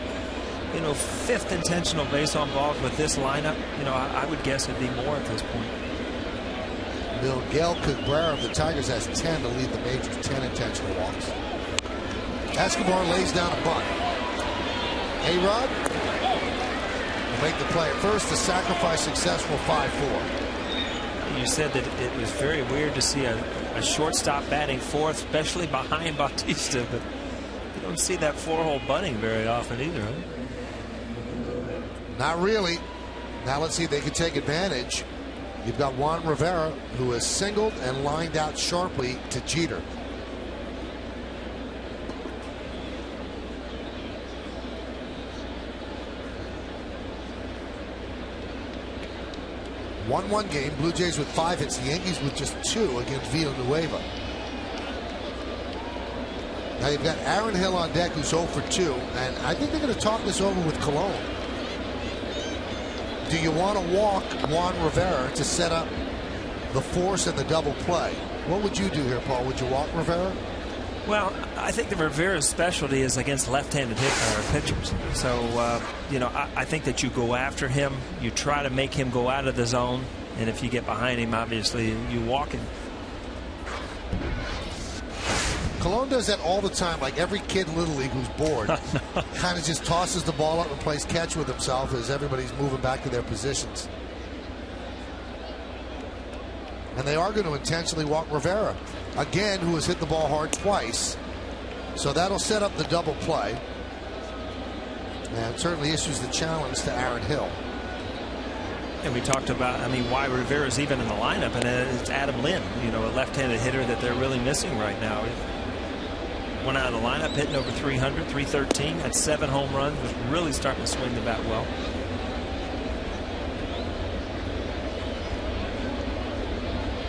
5th intentional base on balls with this lineup, I would guess it'd be more at this point. Miguel Cabrera of the Tigers has 10 to lead the majors, 10 intentional walks. Escobar lays down a bunt. A-Rod will make the play. At first, the sacrifice successful, 5-4. You said that it was very weird to see a shortstop batting 4th, especially behind Bautista, but you don't see that 4-hole bunting very often either, huh? Not really. Now let's see if they can take advantage. You've got Juan Rivera, who has singled and lined out sharply to Jeter. One game. Blue Jays with 5 hits. The Yankees with just 2 against Villanueva. Now you've got Aaron Hill on deck, who's 0 for 2, and I think they're going to talk this over with Cologne. Do you want to walk Juan Rivera to set up the force and the double play? What would you do here, Paul? Would you walk Rivera? Well, I think the Rivera's specialty is against left-handed pitchers. So, you know, I think that you go after him. You try to make him go out of the zone. And if you get behind him, obviously, you walk him. Cologne does that all the time. Like every kid in Little League who's bored kind of just tosses the ball up and plays catch with himself as everybody's moving back to their positions. And they are going to intentionally walk Rivera, again, who has hit the ball hard twice. So that'll set up the double play. And certainly issues the challenge to Aaron Hill. And we talked about, I mean, why Rivera's even in the lineup, and it's Adam Lynn, you know, a left-handed hitter that they're really missing right now. Went out of the lineup hitting over 300, 313, had 7 home runs, was really starting to swing the bat well.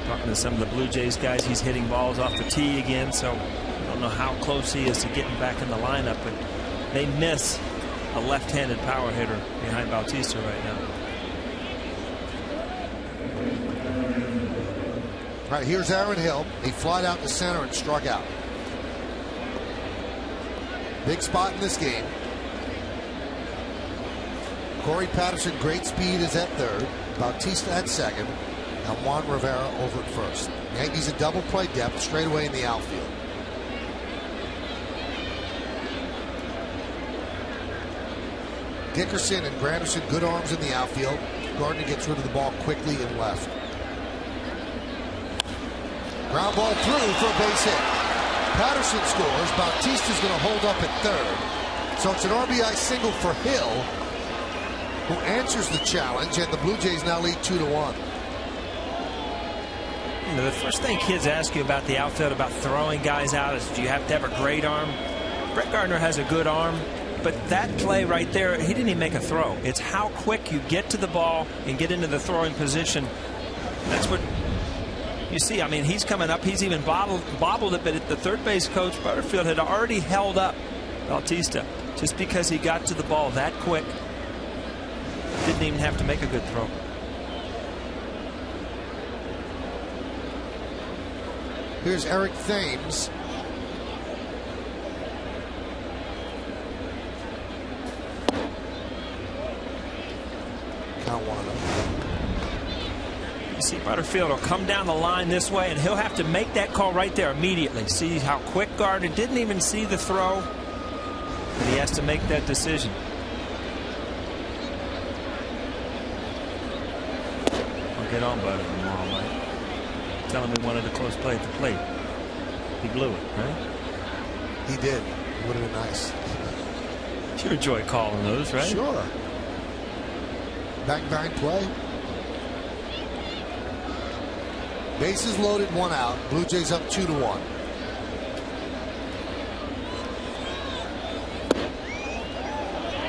Talking to some of the Blue Jays guys, he's hitting balls off the tee again, so I don't know how close he is to getting back in the lineup, but they miss a left-handed power hitter behind Bautista right now. All right, here's Aaron Hill. He flied out to center and struck out. Big spot in this game. Corey Patterson, great speed, is at third. Bautista at second. And Juan Rivera over at first. Yankees a double play depth straight away in the outfield. Dickerson and Granderson, good arms in the outfield. Gardner gets rid of the ball quickly and left. Ground ball through for a base hit. Patterson scores. Bautista's going to hold up at third. So it's an RBI single for Hill, who answers the challenge, and the Blue Jays now lead 2-1. You know, the first thing kids ask you about the outfield, about throwing guys out, is do you have to have a great arm? Brett Gardner has a good arm, but that play right there, he didn't even make a throw. It's how quick you get to the ball and get into the throwing position. That's what you see. I mean, he's coming up. He's even bobbled it, but the third base coach, Butterfield, had already held up Bautista just because he got to the ball that quick. Didn't even have to make a good throw. Here's Eric Thames. Count 1-0. You see Butterfield will come down the line this way, and he'll have to make that call right there immediately. See how quick Gardner didn't even see the throw, and he has to make that decision. Well, get on, Butter, tomorrow night. Tell him he wanted a close play at the plate. He blew it, right? He did. It would have been nice. You enjoy calling those, right? Sure. Back nine play. Bases loaded, 1 out. Blue Jays up 2-1.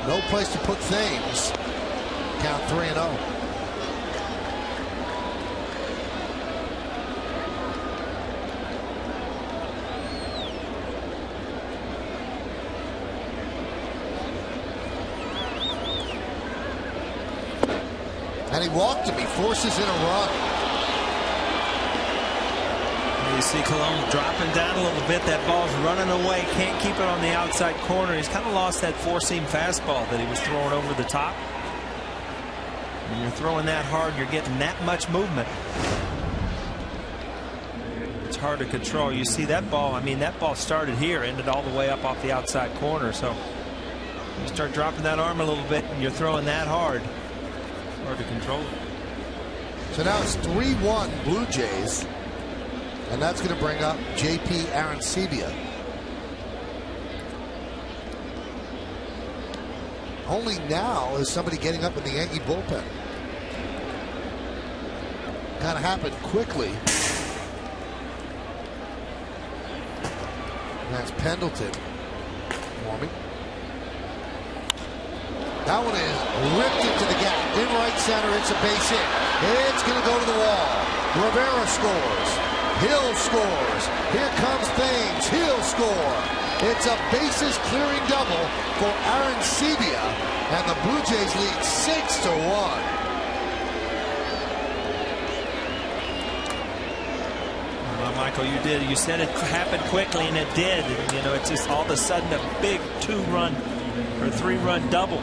No place to put Thames. Count 3-0. And he walked him. He forces in a run. You see Cologne dropping down a little bit. That ball's running away. Can't keep it on the outside corner. He's kind of lost that four-seam fastball that he was throwing over the top. When you're throwing that hard, you're getting that much movement. It's hard to control. You see that ball. I mean, that ball started here, ended all the way up off the outside corner. So you start dropping that arm a little bit, and you're throwing that hard. Hard to control it. So now it's 3-1 Blue Jays. And that's going to bring up J.P. Arancibia. Only now is somebody getting up in the Yankee bullpen. Kind of happened quickly. And that's Pendleton warming. That one is ripped into the gap. In right center, it's a base hit. It's going to go to the wall. Rivera scores. Hill scores. Here comes Thames. He'll score. It's a bases clearing double for Aaron Sebia, and the Blue Jays lead 6-1. Well, Michael, you said it happened quickly, and it did. And, you know, it's just all of a sudden a big 2-run or 3-run double.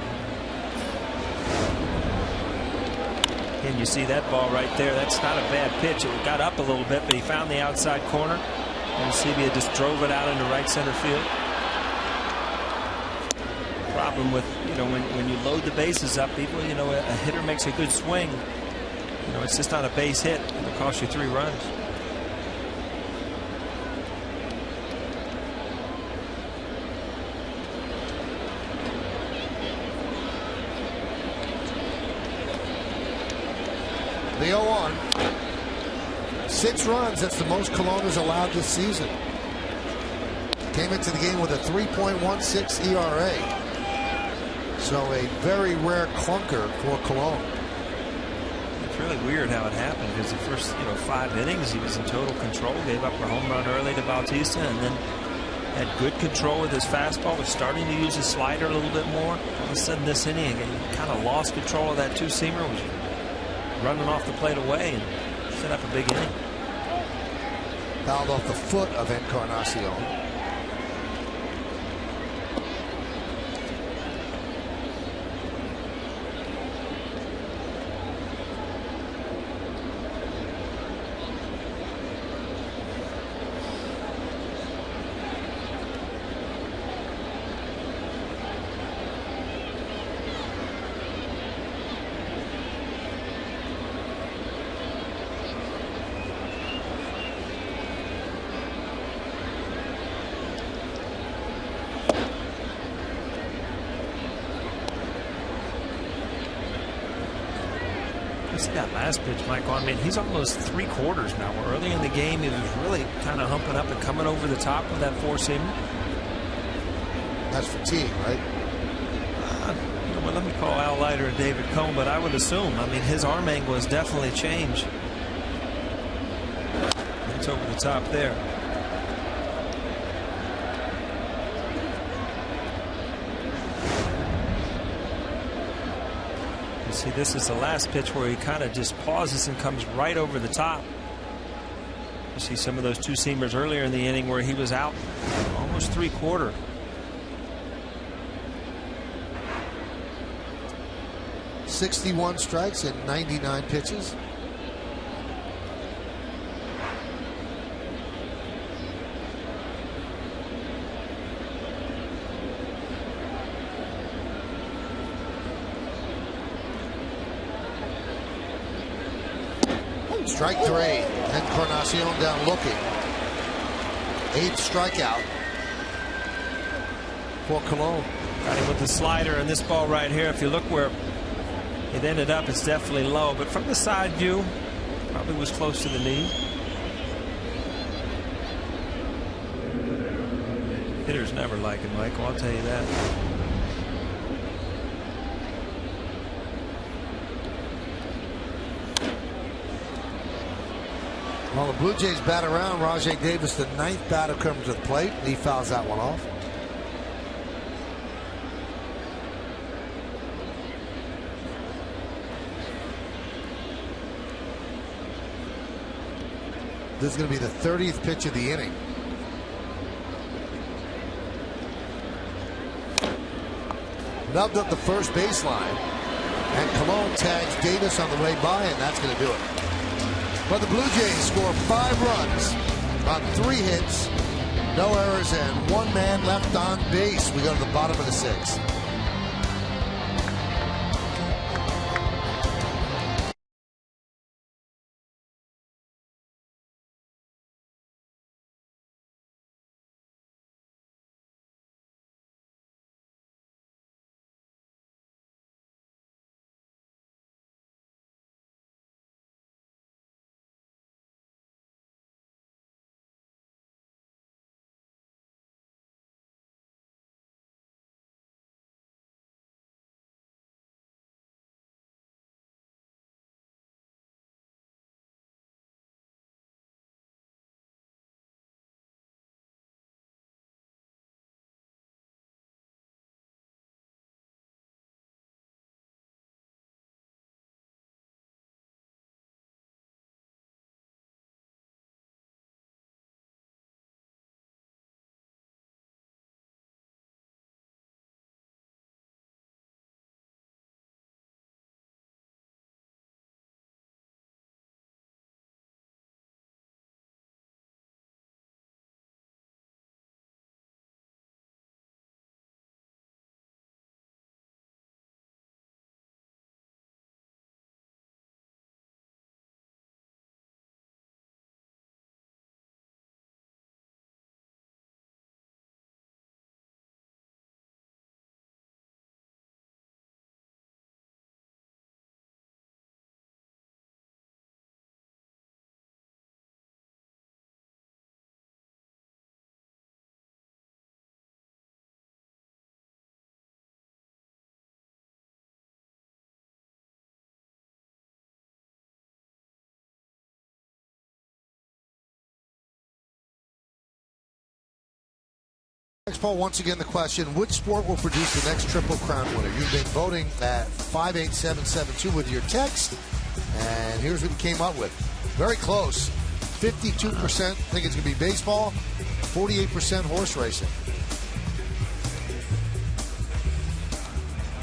And you see that ball right there. That's not a bad pitch. It got up a little bit, but he found the outside corner, and Sebia just drove it out into right center field. Problem with, you know, when you load the bases up, people, you know, a hitter makes a good swing. You know, it's just not a base hit. It'll cost you 3 runs. The 0-1. 6 runs. That's the most Colon has allowed this season. Came into the game with a 3.16 ERA. So a very rare clunker for Colon. It's really weird how it happened, because the first 5 innings he was in total control. Gave up a home run early to Bautista, and then had good control with his fastball. Was starting to use his slider a little bit more. All of a sudden this inning he kind of lost control of that 2-seamer. Was running off the plate away and set up a big inning. Fouled off the foot of Encarnacion. See that last pitch, Michael. I mean, he's almost 3/4 now. Early in the game, he was really kind of humping up and coming over the top of that 4-seamer. That's fatigue, right? Well, let me call Al Leiter and David Cohn, but I would assume. I mean, his arm angle has definitely changed. It's over the top there. See, this is the last pitch where he kind of just pauses and comes right over the top. You see some of those 2-seamers earlier in the inning where he was out almost 3/4. .61 strikes and 99 pitches. Strike 3. Encarnacion down looking. 8th strikeout for Colon. Got him with the slider, and this ball right here, if you look where it ended up, it's definitely low, but from the side view probably was close to the knee. Hitters never like it, Michael, I'll tell you that. Well, the Blue Jays bat around. Rajay Davis, the 9th batter, comes to the plate. He fouls that one off. This is going to be the 30th pitch of the inning. Nubbed up the first baseline, and Colon tags Davis on the way by, and that's going to do it. But the Blue Jays score 5 runs on 3 hits, no errors, and 1 man left on base. We go to the bottom of the 6th. text poll, once again, the question, which sport will produce the next Triple Crown winner? You've been voting at 58772 with your text, and here's what you came up with. Very close. 52% think it's going to be baseball, 48% horse racing.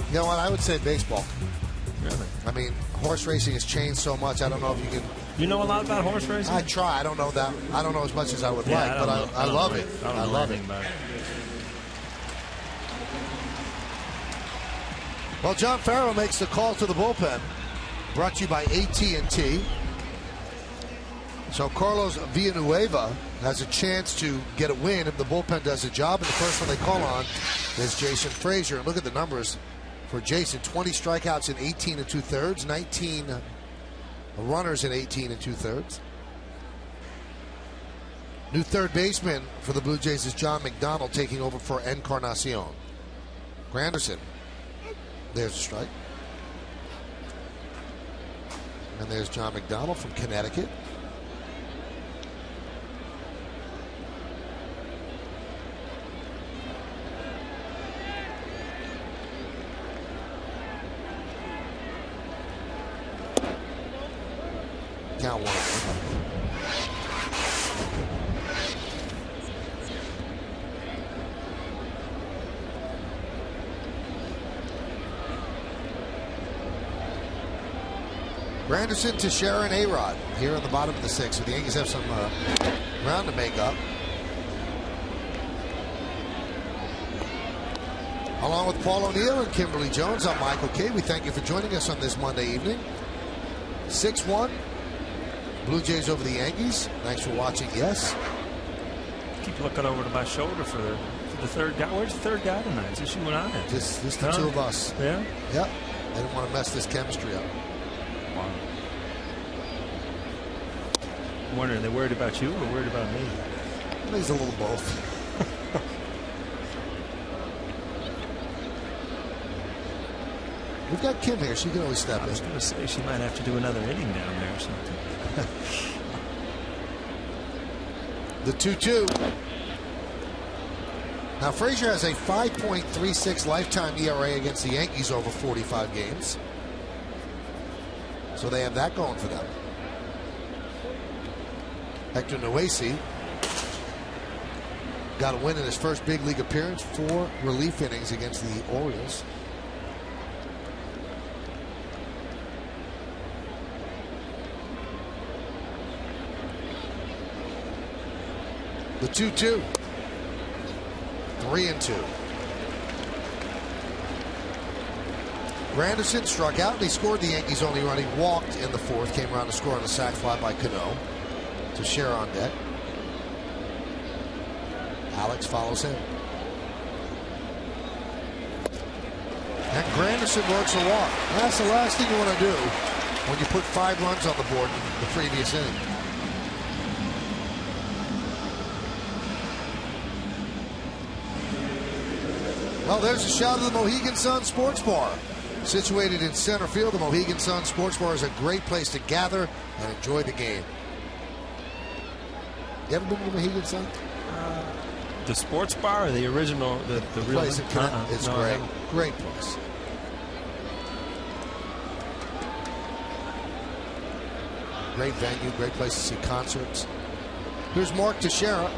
You know what? I would say baseball. Really? I mean, horse racing has changed so much. I don't know if you can. You know a lot about horse racing? I try. I don't know that. I don't know as much as I would like, but I love it. I love it. Well, John Farrell makes the call to the bullpen. Brought to you by AT&T. So Carlos Villanueva has a chance to get a win if the bullpen does a job. And the first one they call on is Jason Frazier. And look at the numbers for Jason. 20 strikeouts in 18 2/3. 19 runners in 18 2/3. New third baseman for the Blue Jays is John McDonald, taking over for Encarnacion. Granderson. There's a strike. And there's John McDonald from Connecticut. Count one. Granderson, Teixeira, and A-Rod here on the bottom of the sixth. So the Yankees have some ground to make up. Along with Paul O'Neill and Kimberly Jones, I'm Michael Kay. We thank you for joining us on this Monday evening. 6-1. Blue Jays over the Yankees. Thanks for watching. Yes. Keep looking over to my shoulder for the third guy. Where's the third guy tonight? Is this you and I? Just the two of us. Yeah? Yep. They didn't want to mess this chemistry up. Wow. I'm wondering, are they worried about you or worried about me? I think it's a little both. We've got Kim here. She can always step in. I was going to say she might have to do another inning down there or something. The 2-2. Now Frazier has a 5.36 lifetime ERA against the Yankees over 45 games. So they have that going for them. Hector Noesi got a win in his first big league appearance, 4 relief innings against the Orioles. The 2-2. 3-2. Granderson struck out and he scored the Yankees' only run. He walked in the fourth, came around to score on a sac fly by Cano. Teixeira on deck. Alex follows him. And Granderson works a walk. That's the last thing you want to do when you put 5 runs on the board in the previous inning. Well, there's a shot of the Mohegan Sun Sports Bar. Situated in center field, the Mohegan Sun Sports Bar is a great place to gather and enjoy the game. You ever been to the Mohegan Sun? The sports bar or the original, the real place? It's no, great. Great place. Great venue, great place to see concerts. Here's Mark Teixeira.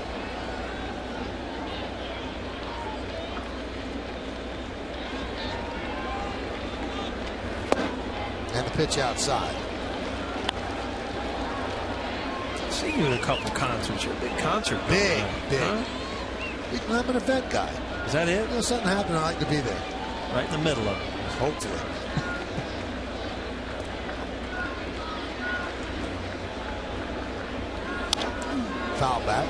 And the pitch outside. I've seen you at a couple concerts. You're a big concert guy. Big. Huh? I'm an event guy. Is that it? You know, something happened, I like to be there. Right in the middle of it. Hopefully. Foul back.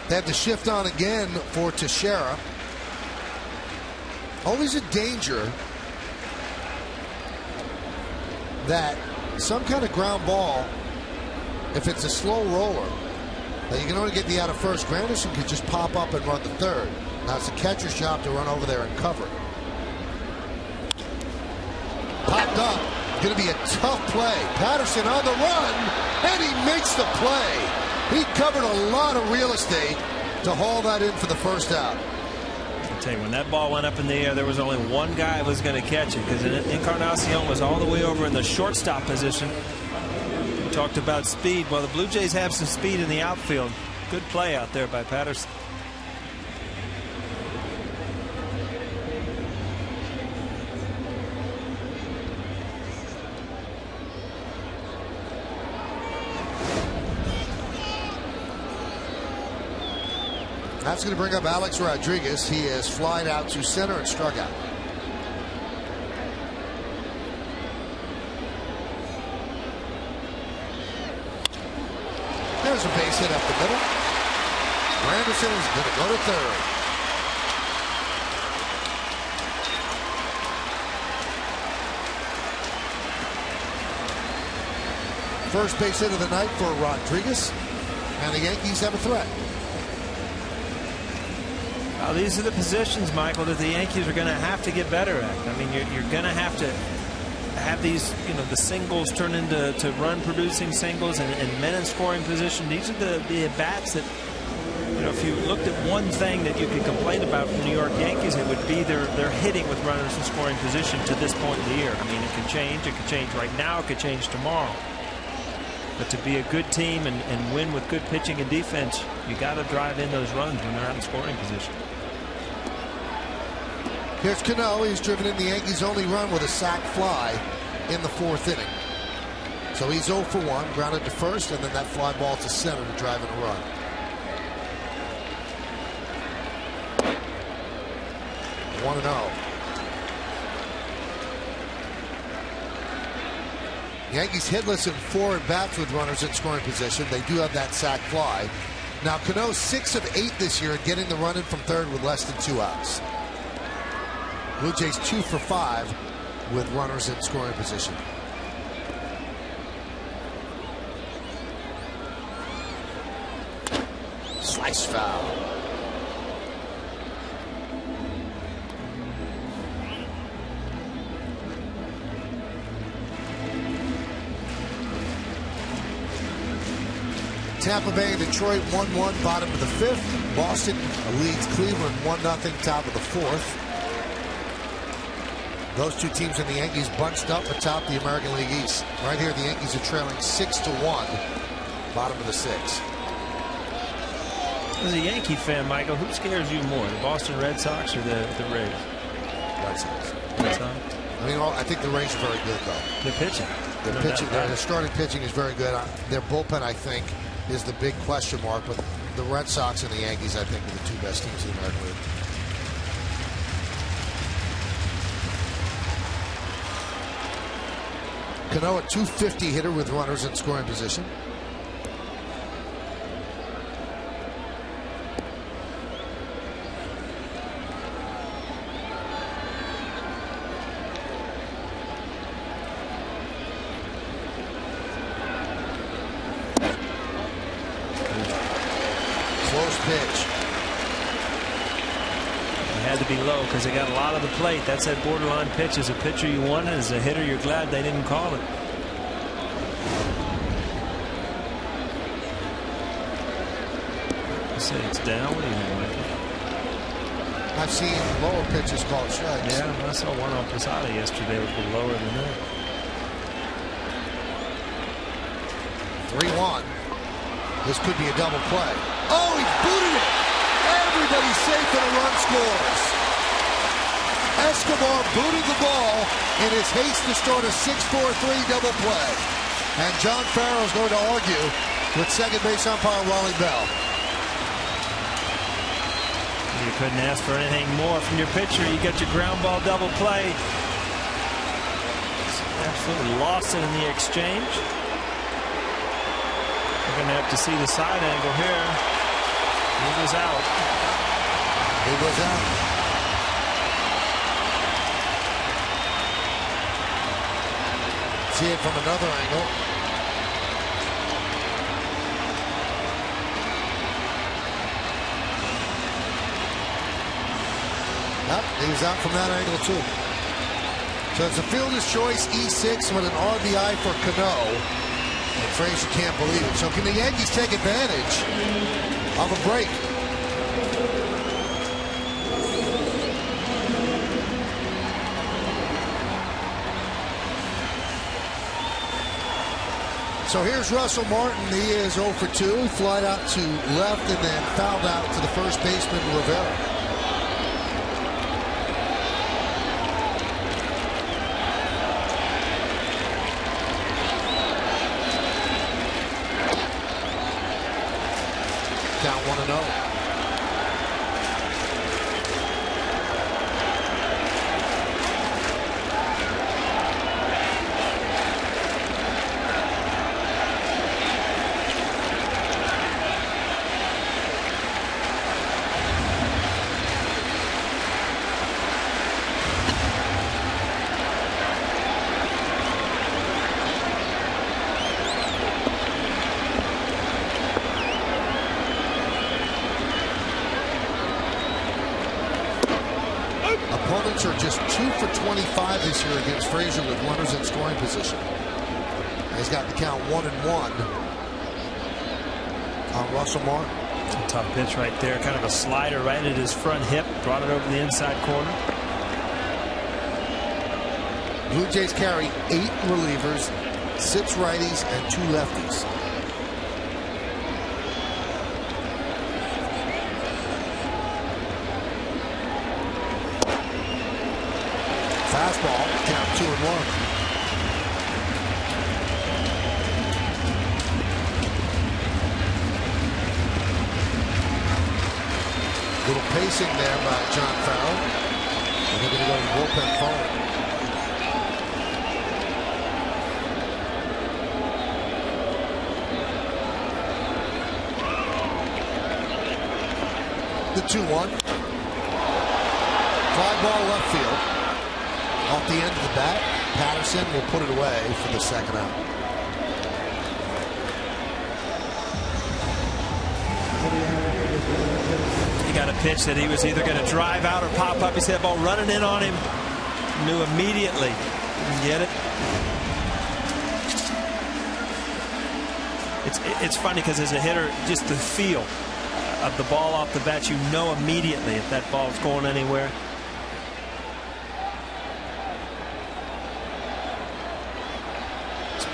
They have to shift on again for Teixeira. Always a danger that some kind of ground ball, if it's a slow roller, that you can only get the out of first. Granderson could just pop up and run the third. Now it's the catcher's job to run over there and cover. Popped up. Going to be a tough play. Patterson on the run, and he makes the play. He covered a lot of real estate to haul that in for the first out. I'll tell you, when that ball went up in the air, there was only one guy who was going to catch it, because Encarnacion was all the way over in the shortstop position. We talked about speed. Well, the Blue Jays have some speed in the outfield. Good play out there by Patterson. That's going to bring up Alex Rodriguez. He has flied out to center and struck out. There's a base hit up the middle. Granderson is going to go to third. First base hit of the night for Rodriguez, and the Yankees have a threat. Well, these are the positions, Michael, that the Yankees are going to have to get better at. I mean, you're going to have these, the singles turn into run-producing singles and men in scoring position. These are the at-bats that, if you looked at one thing that you could complain about from the New York Yankees, it would be their hitting with runners in scoring position to this point in the year. I mean, it can change. It could change right now. It could change tomorrow. But to be a good team and win with good pitching and defense, you got to drive in those runs when they're out in scoring position. Here's Cano. He's driven in the Yankees' only run with a sac fly in the fourth inning. So he's 0 for 1, grounded to first, and then that fly ball to center to drive in a run. One and 0. Yankees hitless in 4 at bats with runners in scoring position. They do have that sac fly. Now Cano 6 of 8 this year, getting the run in from third with less than 2 outs. Blue Jays 2 for 5 with runners in scoring position. Slice foul. Tampa Bay and Detroit 1-1, bottom of the 5th. Boston leads Cleveland 1-0, top of the 4th. Those two teams and the Yankees bunched up atop the American League East. Right here, the Yankees are trailing 6-1, bottom of the 6th. As a Yankee fan, Michael, who scares you more, the Boston Red Sox or the Rays? Red Sox. Red Sox? I mean, I think the Rays are very good, though. They're pitching. Their starting pitching is very good. Their bullpen, I think, is the big question mark. But the Red Sox and the Yankees, I think, are the two best teams in the American League. Cano, a .250 hitter with runners in scoring position. Close pitch. Had to be low because they got a lot of the plate. That's that borderline pitch. As a pitcher you want it, as a hitter you're glad they didn't call it. You say it's down. What do you think, Michael? I've seen lower pitches called strikes. Yeah, I saw one on Posada yesterday was a little lower than that. 3-1. This could be a double play. Oh, he booted it. Everybody's safe and a run scores. Escobar booted the ball in his haste to start a 6-4-3 double play. And John Farrell is going to argue with second base umpire Wally Bell. You couldn't ask for anything more from your pitcher. You got your ground ball double play. Absolutely lost it in the exchange. We're going to have to see the side angle here. He was out. He was out. See it from another angle. Yep, he was out from that angle too. So it's a fielder's choice, E6 with an RBI for Cano. And Frazier can't believe it. So can the Yankees take advantage of a break? So here's Russell Martin. He is 0 for 2. Flied out to left and then fouled out to the first baseman, Rivera. Count 1-0. Opponents are just 2 for 25 this year against Frazier with runners in scoring position. He's got the count 1-1 on Russell Martin. A tough pitch right there. Kind of a slider right at his front hip. Brought it over the inside corner. Blue Jays carry 8 relievers, 6 righties, and 2 lefties. Fastball, count 2-1. Little pacing there by John Farrell. And they're going to go to the bullpen forward. The 2-1. Fly ball left field. Off the end of the bat, Patterson will put it away for the second out. He got a pitch that he was either going to drive out or pop up. He said, ball running in on him. Knew immediately. Didn't get it. It's funny because as a hitter, just the feel of the ball off the bat, you know immediately if that ball's going anywhere.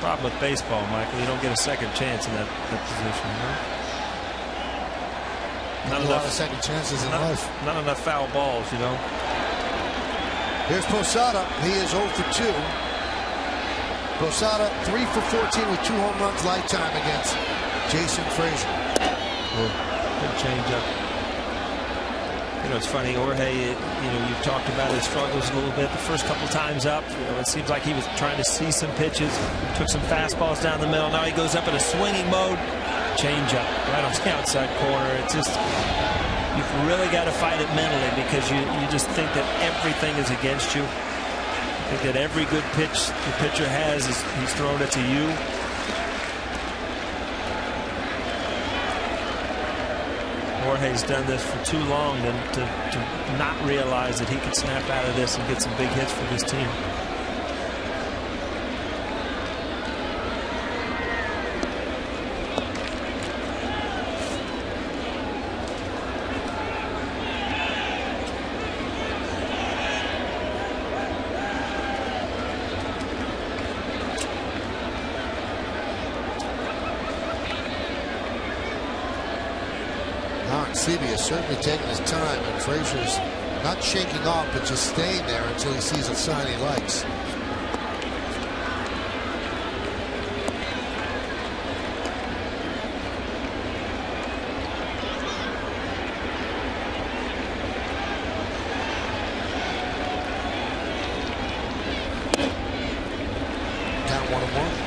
Problem with baseball, Michael, you don't get a second chance in that position. Not a lot of second chances in life. Not enough foul balls, you know. Here's Posada. He is 0 for 2. Posada 3 for 14 with 2 home runs lifetime against Jason Frazier. Good changeup. You know, it's funny, Jorge, you've talked about his struggles a little bit the first couple times up. It seems like he was trying to see some pitches, took some fastballs down the middle. Now he goes up in a swinging mode. Changeup right on the outside corner. It's just, you've really got to fight it mentally because you just think that everything is against you. I think that every good pitch the pitcher has, he's thrown it to you. Jorge's done this for too long to not realize that he can snap out of this and get some big hits for this team. Seavey is certainly taking his time, and Frazier's not shaking off, but just staying there until he sees a sign he likes. Down 1-1.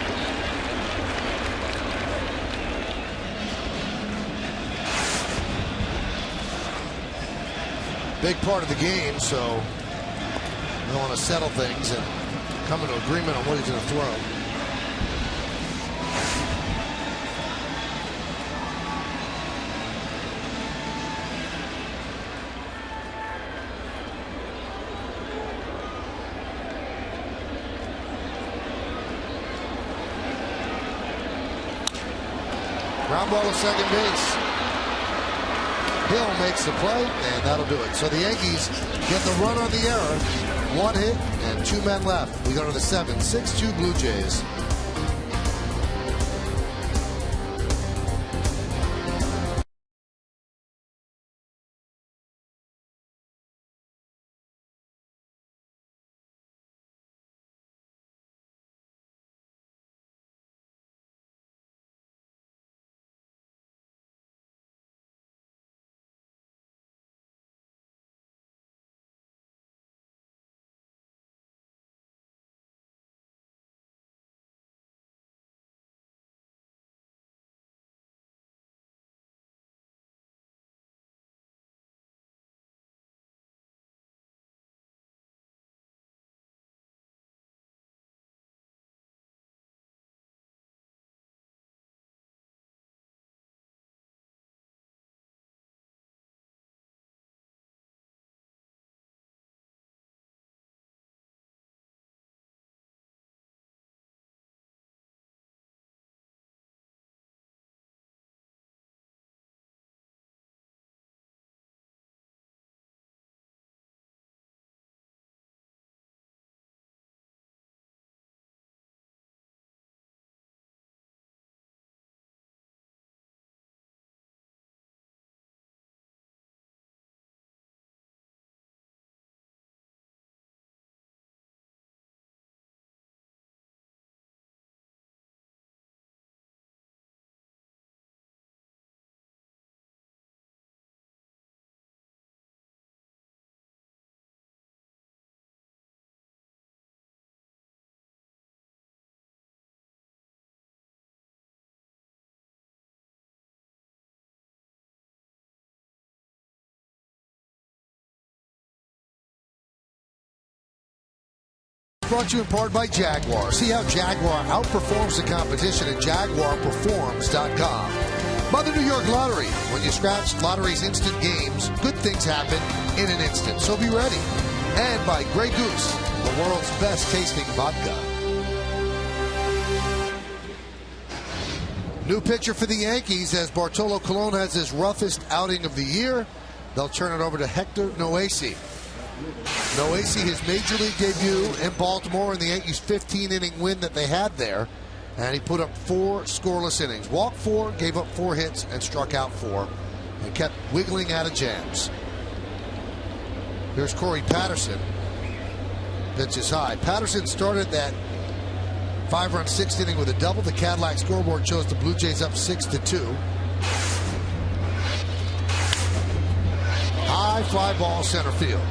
Big part of the game, so we want to settle things and come to agreement on what he's going to throw. ground ball to second base. Hill makes the play, and that'll do it. So the Yankees get the run on the error. 1 hit and 2 men left. We go to the 7, 6-2 Blue Jays. Brought to you in part by Jaguar. See how Jaguar outperforms the competition at JaguarPerforms.com. By the New York Lottery. When you scratch Lottery's instant games, good things happen in an instant. So be ready. And by Grey Goose, the world's best tasting vodka. New pitcher for the Yankees as Bartolo Colon has his roughest outing of the year. They'll turn it over to Hector Noesi. Noesi, his major league debut in Baltimore in the Yankees' 15-inning win that they had there. And he put up 4 scoreless innings. Walked 4, gave up 4 hits, and struck out 4. And kept wiggling out of jams. Here's Corey Patterson. Pitches high. Patterson started that 5-run 6th inning with a double. The Cadillac scoreboard shows the Blue Jays up 6-2. High fly ball center field.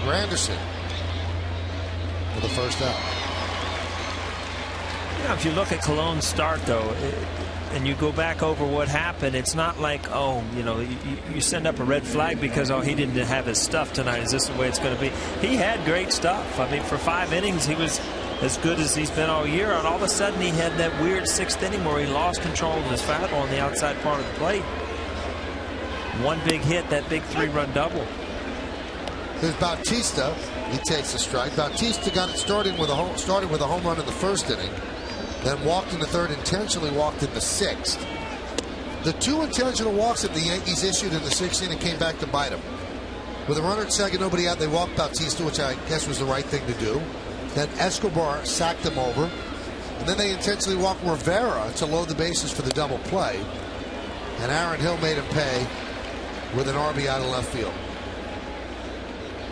Granderson for the first out. You know, if you look at Colon's start, though, and you go back over what happened, it's not like, oh, you know, you send up a red flag because, oh, he didn't have his stuff tonight. Is this the way it's going to be? He had great stuff. I mean, for 5 innings, he was as good as he's been all year. And all of a sudden, he had that weird 6th inning where he lost control of his fastball on the outside part of the plate. One big hit, that big 3-run double. There's Bautista. He takes a strike. Bautista got it started with a home run in the 1st inning. Then walked in the 3rd, intentionally walked in the 6th. The 2 intentional walks that the Yankees issued in the 6th inning came back to bite them. With a runner at second, nobody out, they walked Bautista, which I guess was the right thing to do. Then Escobar sacked him over. And then they intentionally walked Rivera to load the bases for the double play. And Aaron Hill made him pay with an RBI out of left field.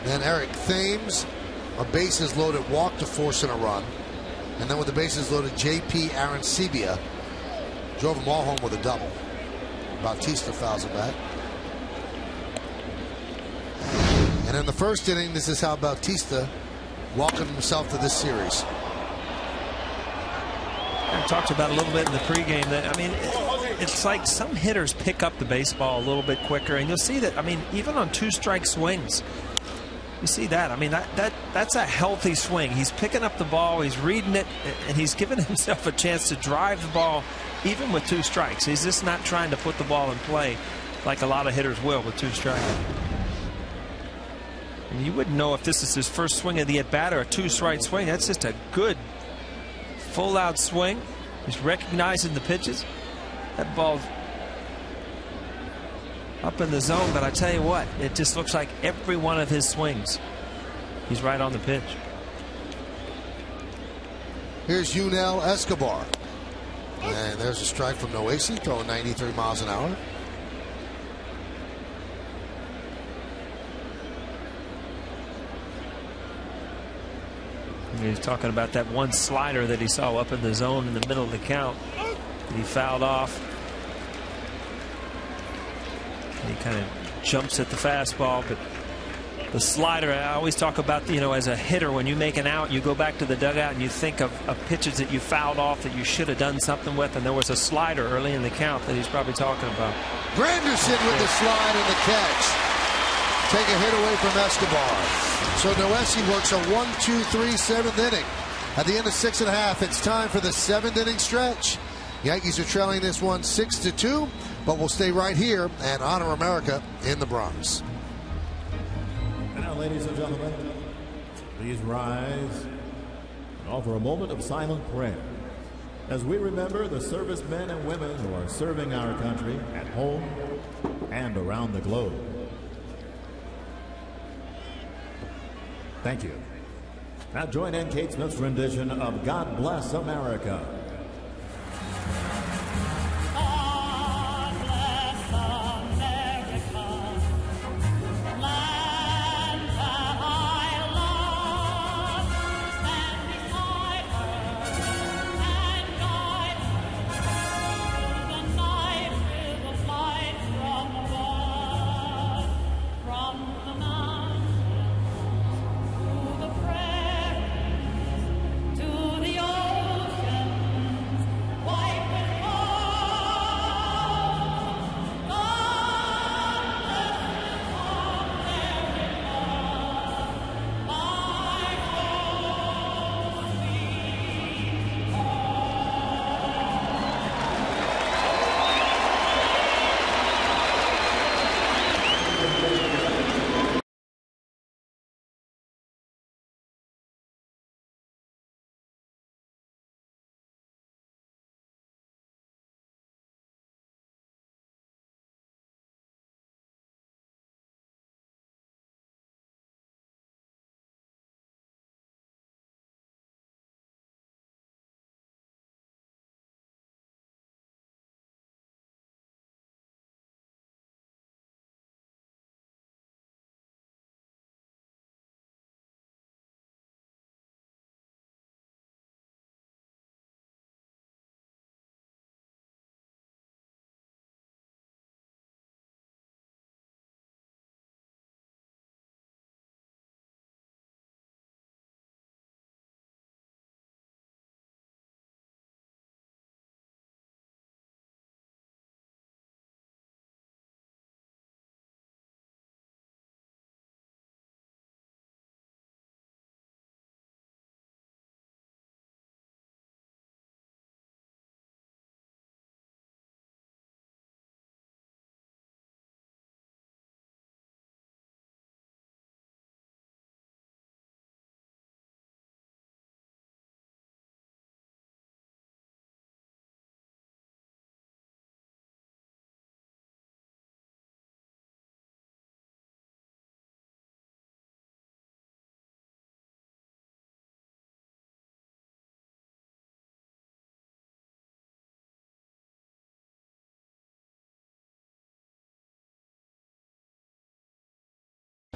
Then Eric Thames, a bases loaded walk to force in a run. And then with the bases loaded, J.P. Arancibia drove them all home with a double. Bautista fouls it back. And in the 1st inning, this is how Bautista welcomed himself to this series. I talked about a little bit in the pregame that, I mean, it's like some hitters pick up the baseball a little bit quicker. And you'll see that, I mean, even on 2-strike swings. You see that? I mean, that's a healthy swing. He's picking up the ball, he's reading it, and he's giving himself a chance to drive the ball even with 2 strikes. He's just not trying to put the ball in play like a lot of hitters will with 2 strikes. And you wouldn't know if this is his first swing of the at-bat or a 2-strike swing. That's just a good full-out swing. He's recognizing the pitches. That ball's up in the zone, but I tell you what, it just looks like every one of his swings, he's right on the pitch. Here's Yunel Escobar. And there's a strike from Noesi, throwing 93 miles an hour. He's talking about that one slider that he saw up in the zone in the middle of the count. He fouled off. And he kind of jumps at the fastball, but the slider, I always talk about, you know, as a hitter, when you make an out, you go back to the dugout and you think of pitches that you fouled off that you should have done something with, and there was a slider early in the count that he's probably talking about. Granderson with the slide and the catch. Take a hit away from Escobar. So Noesi works a 1-2-3 7th inning. At the end of 6.5, it's time for the 7th inning stretch. Yankees are trailing this one 6-2, but we'll stay right here and honor America in the Bronx. And now, ladies and gentlemen, please rise and offer a moment of silent prayer as we remember the servicemen and women who are serving our country at home and around the globe. Thank you. Now join in Kate Smith's rendition of God Bless America.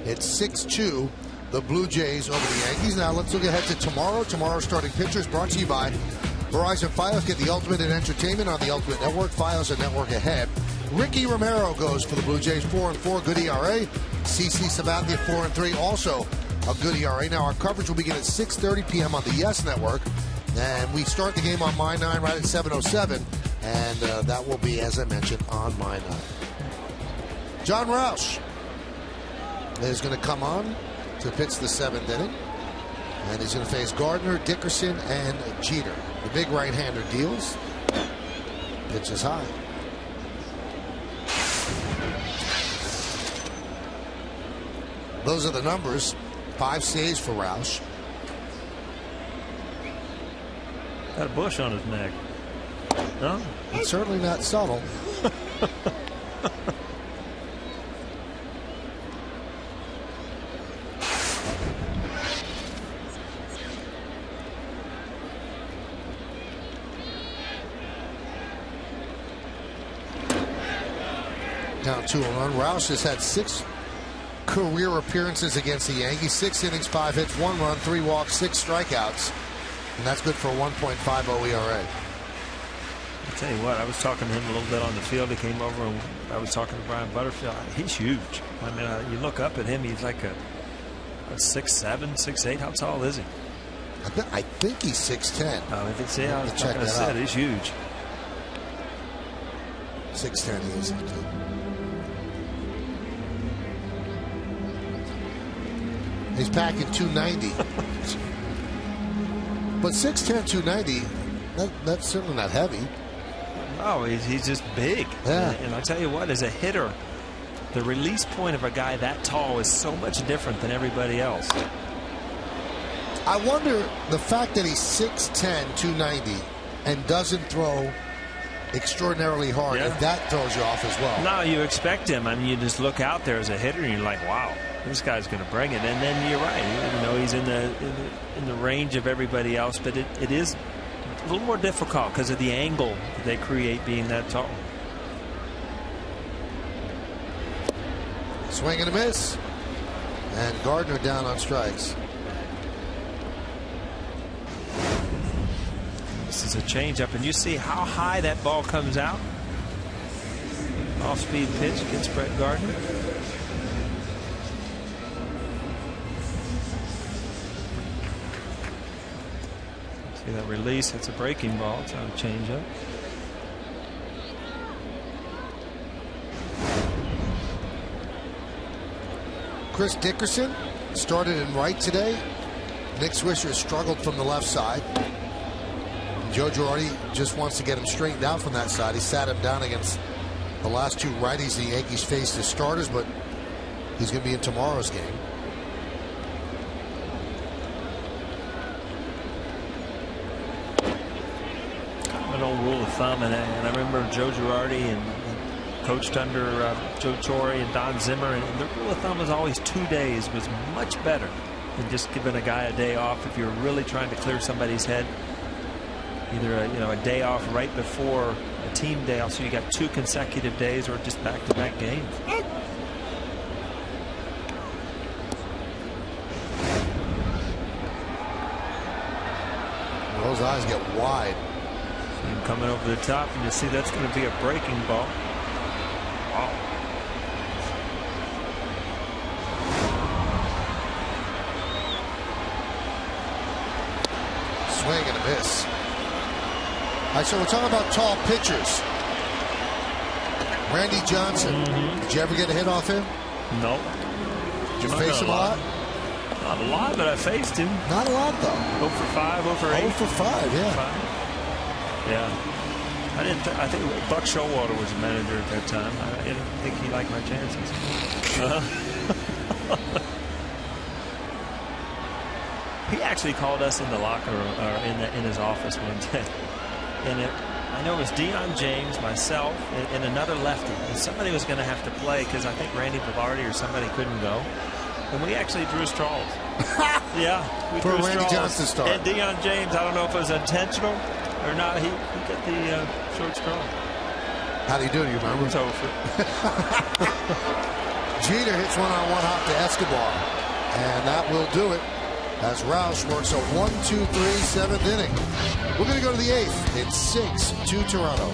It's 6-2, the Blue Jays over the Yankees. Now let's look ahead to tomorrow. Tomorrow's starting pitchers brought to you by Verizon Fios. Get the ultimate in entertainment on the Ultimate Network. Fios, a network ahead. Ricky Romero goes for the Blue Jays, 4-4, good ERA. CC Sabathia, 4-3, also a good ERA. Now our coverage will begin at 6:30 p.m. on the Yes Network. And we start the game on My 9 right at 7:07. And that will be, as I mentioned, on My 9. John Roush is going to come on to pitch the 7th inning. And he's going to face Gardner, Dickerson, and Jeter. The big right-hander deals. Pitches high. Those are the numbers. 5 saves for Roush. Got a bush on his neck. No? It's certainly not subtle. Down 2-1. Roush has had 6 career appearances against the Yankees. 6 innings, 5 hits, 1 run, 3 walks, 6 strikeouts. And that's good for a 1.50 ERA. I'll tell you what, I was talking to him a little bit on the field. He came over and I was talking to Brian Butterfield. He's huge. I mean, you look up at him, he's like a 6'7", 6'8". How tall is he? I think he's 6'10". Oh, if it's, yeah, I was check talking to that Sid. out. He's huge. 6'10" he is. He's packing 290. But 6'10", 290, that's certainly not heavy. Oh, he's just big. Yeah. And I'll tell you what, as a hitter, the release point of a guy that tall is so much different than everybody else. I wonder, the fact that he's 6'10", 290, and doesn't throw extraordinarily hard, Yeah. if that throws you off as well. No, you expect him. I mean, you just look out there as a hitter and you're like, wow, this guy's going to bring it. And then you're right. You know, he's in the range of everybody else, but it is a little more difficult because of the angle that they create being that tall. Swing and a miss. And Gardner down on strikes. This is a changeup, and you see how high that ball comes out. Off-speed pitch against Brett Gardner. See that release? It's a breaking ball. It's not a changeup. Chris Dickerson started in right today. Nick Swisher struggled from the left side. Joe Girardi just wants to get him straightened out from that side. He sat him down against the last 2 righties the Yankees faced as starters, but he's going to be in tomorrow's game. An old rule of thumb, and I remember Joe Girardi and coached under Joe Torre and Don Zimmer, and the rule of thumb was always 2 days was much better than just giving a guy a day off if you're really trying to clear somebody's head. Either a day off right before a team day off, so you got 2 consecutive days, or just back-to-back games. Those eyes get wide. See him coming over the top, and you see that's going to be a breaking ball. Wow. Swing and a miss. All right, so we're talking about tall pitchers. Randy Johnson. Did you ever get a hit off him? No. Did you face him a lot? Not a lot, but I faced him. Not a lot, though. 0 for 5, 0 for 8. 0 for 5, yeah. 5. Yeah. I think Buck Showalter was the manager at that time. I didn't think he liked my chances. He actually called us in the locker room, or in his office one day. And I know it was Deion James, myself, and another lefty. And somebody was going to have to play because I think Randy Velarde or somebody couldn't go. And we actually drew straws. Yeah. We For drew Randy straws. Johnson start. And Deion James, I don't know if it was intentional or not. He got the short straw. How do you do it? You remember? It's over. Jeter hits one on one hop to Escobar. And that will do it as Roush works a 1-2-3 7th inning. We're going to go to the 8th. It's 6-2 Toronto.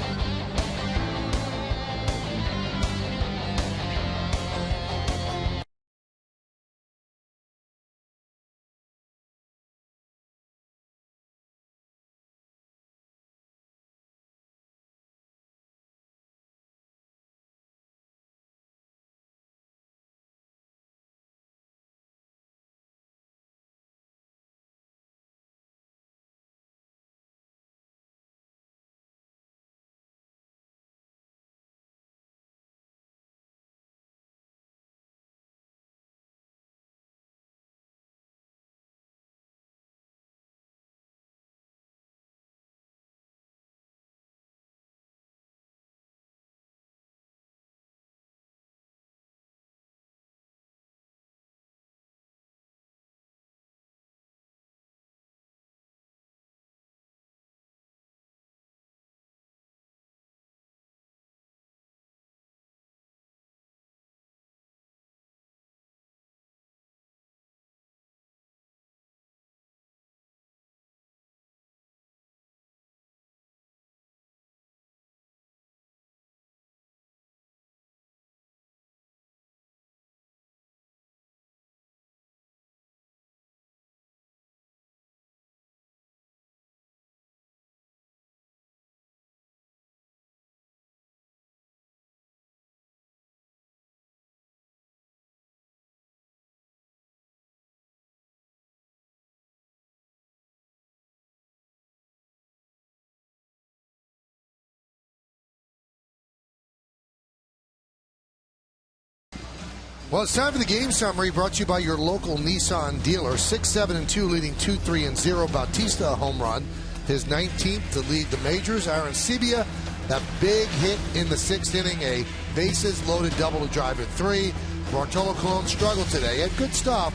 Well, it's time for the game summary brought to you by your local Nissan dealer. 6-7-2 leading 2-3-0. Bautista a home run. His 19th to lead the majors. Aaron Sebia, that big hit in the 6th inning. A bases-loaded double to drive in 3. Bartolo Colon struggled today. He had good stuff,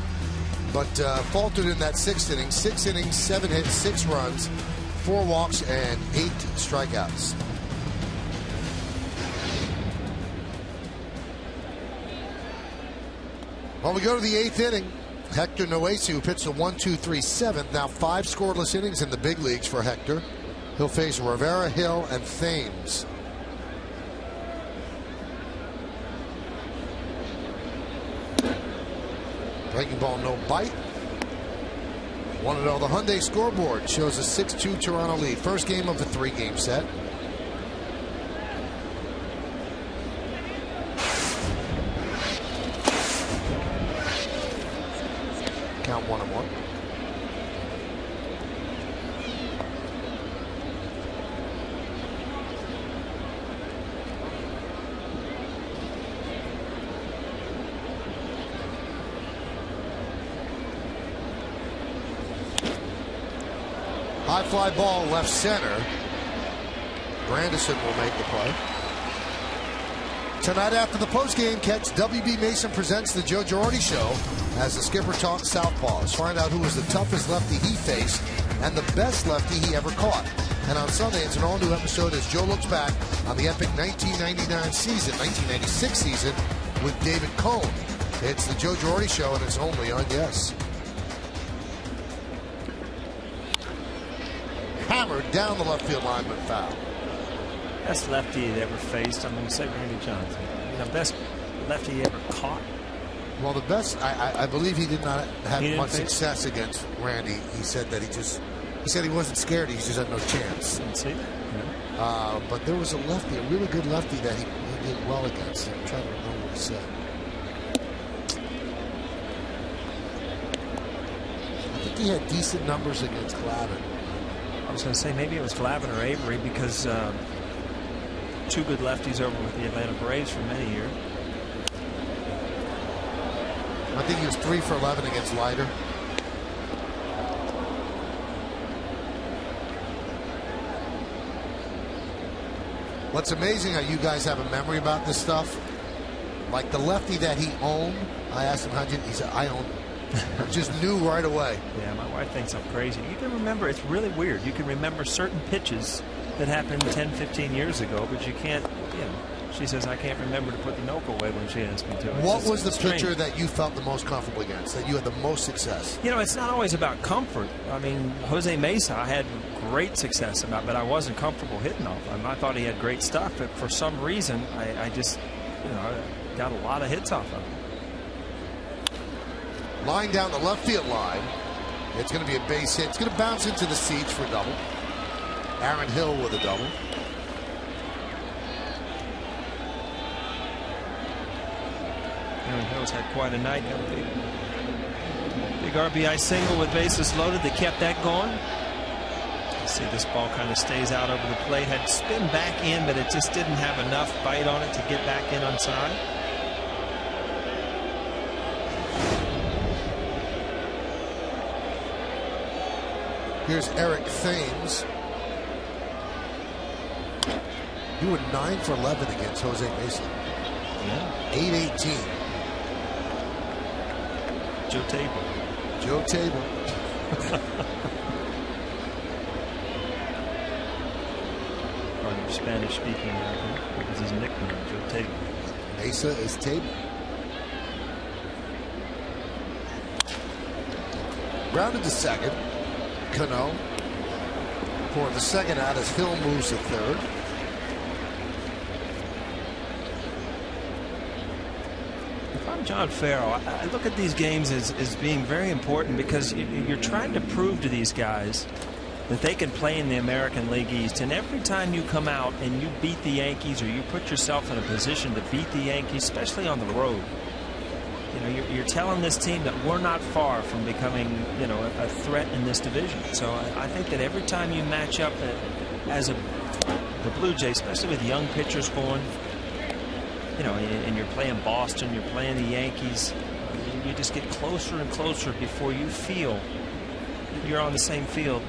but faltered in that 6th inning. 6 innings, 7 hits, 6 runs, 4 walks, and 8 strikeouts. Well, we go to the 8th inning. Hector Noesi, who pitched a 1-2-3-7th. Now 5 scoreless innings in the big leagues for Hector. He'll face Rivera, Hill, and Thames. Breaking ball, no bite. 1-0. The Hyundai scoreboard shows a 6-2 Toronto lead. First game of a 3-game set. Count 1-1. High fly ball left center. Granderson will make the play. Tonight after the postgame, catch WB Mason presents the Joe Girardi Show as the skipper talks southpaws. Find out who was the toughest lefty he faced and the best lefty he ever caught. And on Sunday, it's an all-new episode as Joe looks back on the epic 1999 season, 1996 season with David Cohn. It's the Joe Girardi Show, and it's only on Yes. Hammered down the left field line, but foul. Best lefty he ever faced, I'm going to say Randy Johnson. The best lefty he ever caught. Well, the best, I believe he did not have much face? success against Randy. He said that he said he wasn't scared. He just had no chance. Didn't see that. Yeah. But there was a lefty, a really good lefty that he did well against. I'm trying to remember what he said. I think he had decent numbers against Glavine. I was going to say maybe it was Glavine or Avery because 2 good lefties over with the Atlanta Braves for many years. I think he was 3 for 11 against Leiter. What's amazing how you guys have a memory about this stuff. Like the lefty that he owned, I asked him how'd you, he said I owned him. I just knew right away. Yeah, my wife thinks I'm crazy. You can remember, it's really weird. You can remember certain pitches that happened 10, 15 years ago, but you can't, she says I can't remember to put the milk away when she asks me to. What was the pitcher that you felt the most comfortable against, that you had the most success? It's not always about comfort. I mean, Jose Mesa, I had great success about, but I wasn't comfortable hitting off him. I thought he had great stuff, but for some reason, I just, I got a lot of hits off of him. Line down the left field line. It's going to be a base hit. It's going to bounce into the seats for a double. Aaron Hill with a double. Aaron Hill's had quite a night. Got a big RBI single with bases loaded. They kept that going. You see this ball kind of stays out over the plate. Had spin back in, but it just didn't have enough bite on it to get back in on side. Here's Eric Thames. You were 9 for 11 against Jose Mesa. Yeah. 8-18. Joe Table. Joe Table. Probably Spanish speaking. That was his nickname, Joe Table. Mesa is Table. Grounded to second. Cano for the second out as Hill moves to third. If I'm John Farrell, I look at these games as being very important because you're trying to prove to these guys that they can play in the American League East. And every time you come out and you beat the Yankees or you put yourself in a position to beat the Yankees, especially on the road, you're telling this team that we're not far from becoming, a threat in this division. So I think that every time you match up the Blue Jays, especially with young pitchers going, you know, and you're playing Boston, you're playing the Yankees, you just get closer and closer before you feel you're on the same field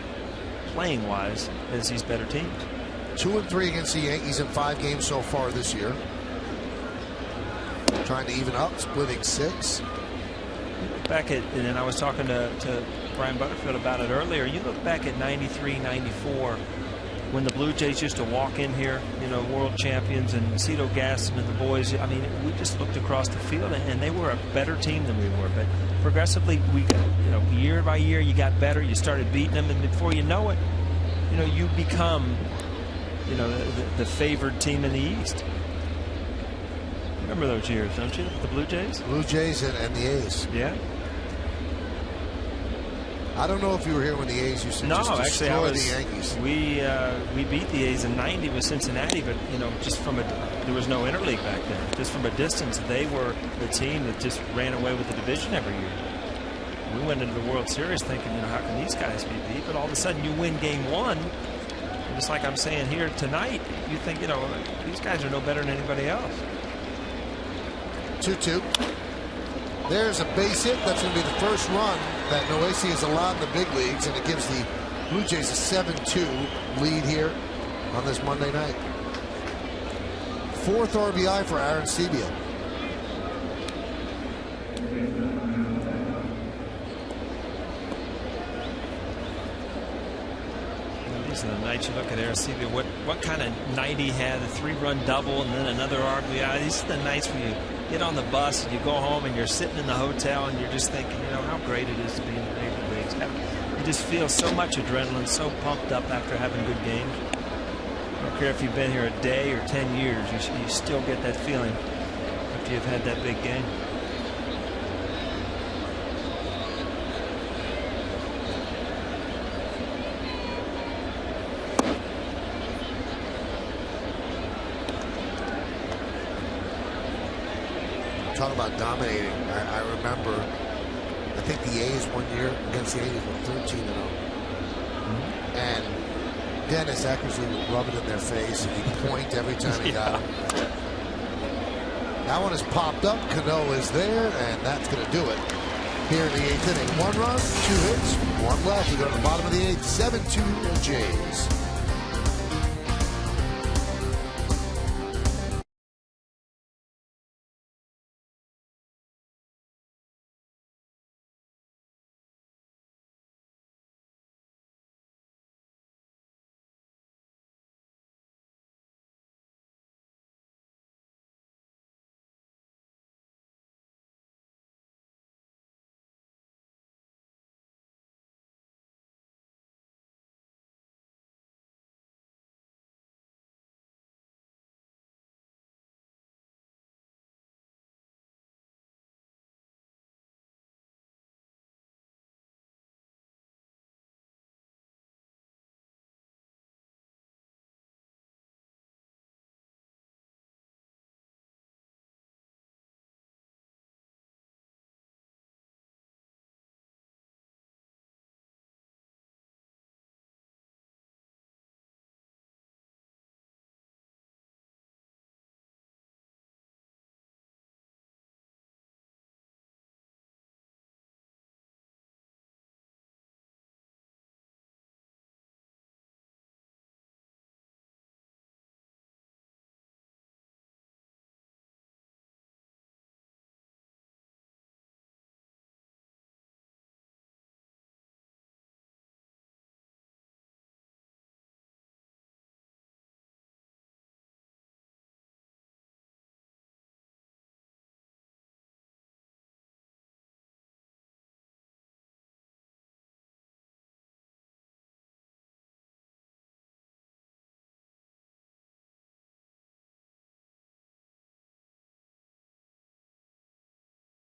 playing wise as these better teams. 2-3 against the Yankees in 5 games so far this year. Trying to even up, splitting 6. Back at, and then I was talking to Brian Butterfield about it earlier. You look back at 93, 94, when the Blue Jays used to walk in here, you know, world champions, and Cito Gaston and the boys. I mean, we just looked across the field, and they were a better team than we were. But progressively, we got, you know, year by year, you got better. You started beating them, and before you know it, you know, you become, you know, the favored team in the East. Remember those years, don't you? The Blue Jays? Blue Jays and the A's. Yeah. I don't know if you were here when the A's used to just destroy the Yankees. We beat the A's in '90 with Cincinnati, but you know, just from there was no interleague back then. Just from a distance, they were the team that just ran away with the division every year. We went into the World Series thinking, you know, how can these guys be beat? But all of a sudden, you win Game 1. And just like I'm saying here tonight, you think, you know, these guys are no better than anybody else. 2-2. There's a base hit. That's going to be the first run that Noesi has allowed in the big leagues, and it gives the Blue Jays a 7-2 lead here on this Monday night. 4th RBI for Aaron Sebia. These are the nights you look at Arecibo, what kind of night he had, a 3-run double and then another RBI. These are the nights when you get on the bus and you go home and you're sitting in the hotel and you're just thinking, you know, how great it is to be in the major leagues. You just feel so much adrenaline, so pumped up after having good games. I don't care if you've been here a day or 10 years, you still get that feeling after you've had that big game. Talking about dominating. I remember, I think the A's one year against the A's were 13-0. And Dennis Eckersley would rub it in their face and he'd point every time he got him. That one has popped up. Cano is there, and that's going to do it. Here in the 8th inning. 1 run, 2 hits, 1 left. We go to the bottom of the 8th. 7-2 Jays.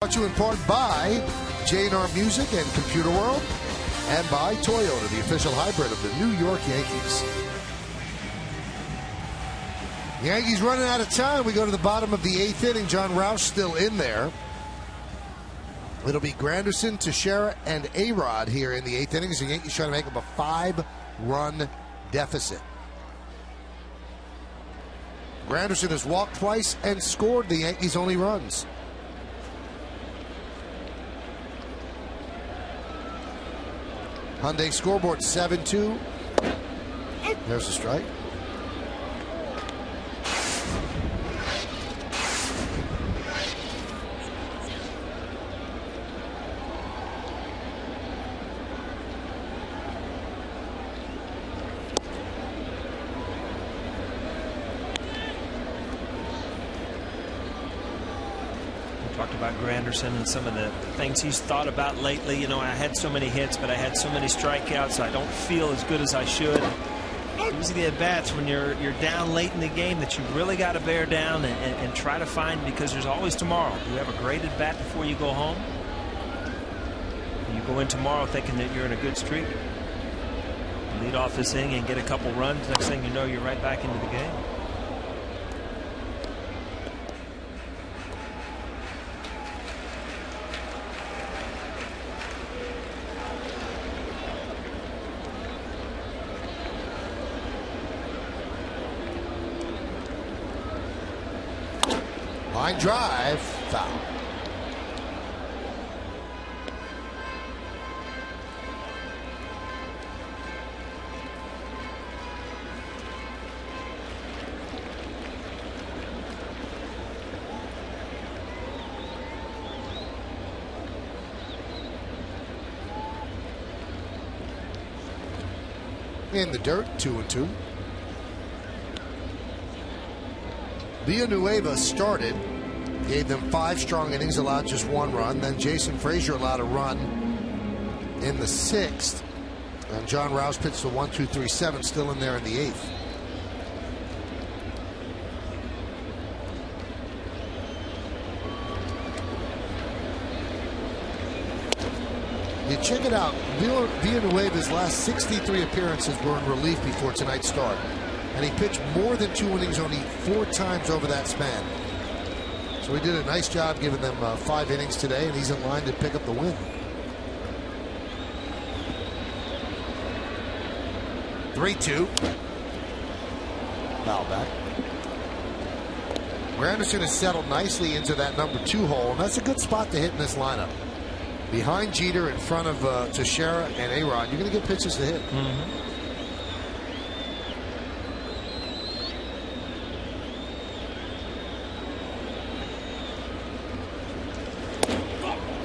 Brought to you in part by J&R Music and Computer World, and by Toyota, the official hybrid of the New York Yankees. Yankees running out of time. We go to the bottom of the 8th inning. John Roush still in there. It'll be Granderson, Teixeira, and A-Rod here in the 8th inning. The Yankees trying to make up a 5-run deficit. Granderson has walked twice and scored the Yankees' only runs. Hyundai scoreboard 7-2. There's a strike. Talked about Granderson and some of the things he's thought about lately. You know, I had so many hits, but I had so many strikeouts. I don't feel as good as I should. These are the at-bats when you're down late in the game that you really got to bear down and try to find, because there's always tomorrow. You have a great at-bat before you go home. You go in tomorrow thinking that you're in a good streak. Lead off this inning and get a couple runs. Next thing you know, you're right back into the game. Line drive, foul. In the dirt, 2-2. Villanueva started, gave them 5 strong innings, allowed just 1 run. Then Jason Frazier allowed a run in the 6th. And John Rouse pitched the 1-2-3-7, still in there in the 8th. You check it out. Villanueva's last 63 appearances were in relief before tonight's start. And he pitched more than 2 innings only 4 times over that span. So he did a nice job giving them 5 innings today, and he's in line to pick up the win. 3-2. Foul back. Granderson has settled nicely into that number 2 hole, and that's a good spot to hit in this lineup. Behind Jeter, in front of Teixeira and A-Rod, you're going to get pitches to hit.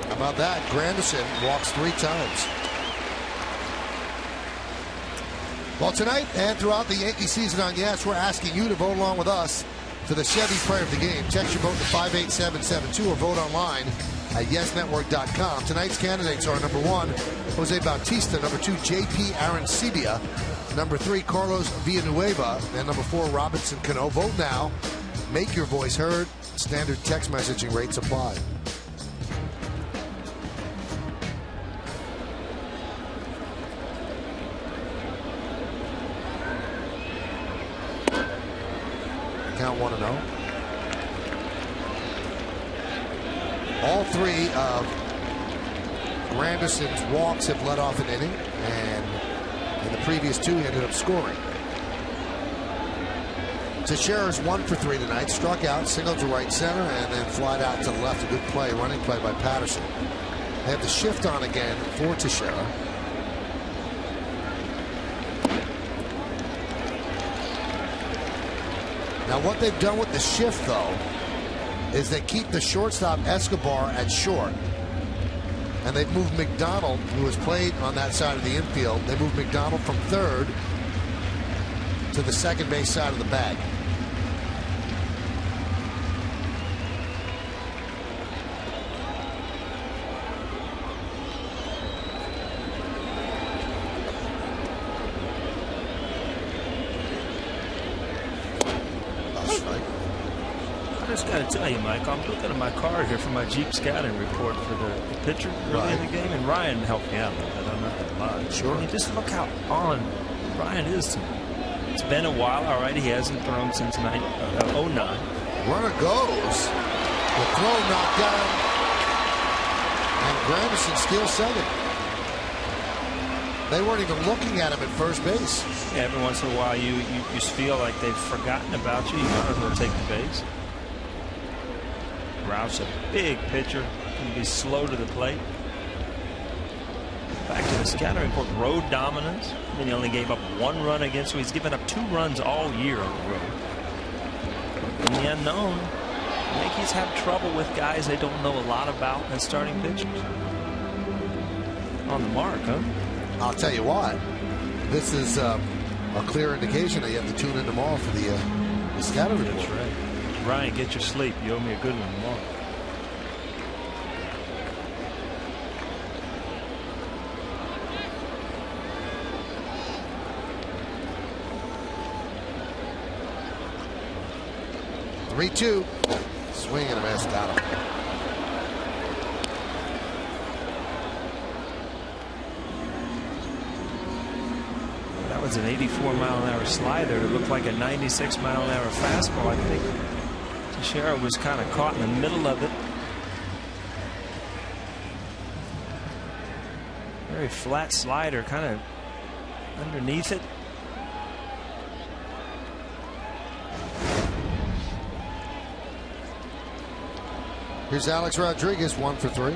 How about that? Granderson walks 3 times. Well, tonight and throughout the Yankee season on Yes, we're asking you to vote along with us for the Chevy Player of the Game. Text your vote to 58772 or vote online at yesnetwork.com. Tonight's candidates are number 1, Jose Bautista, number 2, JP Arancibia, number 3, Carlos Villanueva, and number 4, Robinson Cano. Vote now. Make your voice heard. Standard text messaging rates apply. Count 1-0. All 3 of Granderson's walks have led off an inning, and in the previous 2 he ended up scoring. Teixeira's 1 for 3 tonight, struck out, singled to right center, and then flied out to the left. A good play, running play by Patterson. They have the shift on again for Teixeira. Now what they've done with the shift, though, is they keep the shortstop Escobar at short. And they've moved McDonald, who has played on that side of the infield. They moved McDonald from third to the second base side of the bag. I just got to tell you, Mike, I'm looking at my card here for my Jeep scouting report for the pitcher early in the game, and Ryan helped me out a little bit. I'm not going to lie. Sure. I mean, just look how on Ryan is to me. It's been a while, all right. He hasn't thrown since 09. Runner goes. The throw knocked down. And Granderson steals second. They weren't even looking at him at first base. Yeah, every once in a while you just feel like they've forgotten about you. You might as well take the base. Roush, a big pitcher, can be slow to the plate. Back to the scouting report, road dominance. I mean, he only gave up 1 run against him. He's given up 2 runs all year on the road. In the unknown, Yankees have trouble with guys they don't know a lot about as starting pitchers. On the mark, huh? I'll tell you what. This is a clear indication that you have to tune in tomorrow for the scouting report. That's right. Ryan, get your sleep. You owe me a good one tomorrow. Three-two. Swing and a miss. Got him. That was an 84-mile-an-hour slider. It looked like a 96-mile-an-hour fastball. I think Teixeira was kind of caught in the middle of it. Very flat slider, kind of underneath it. Here's Alex Rodriguez, 1 for 3.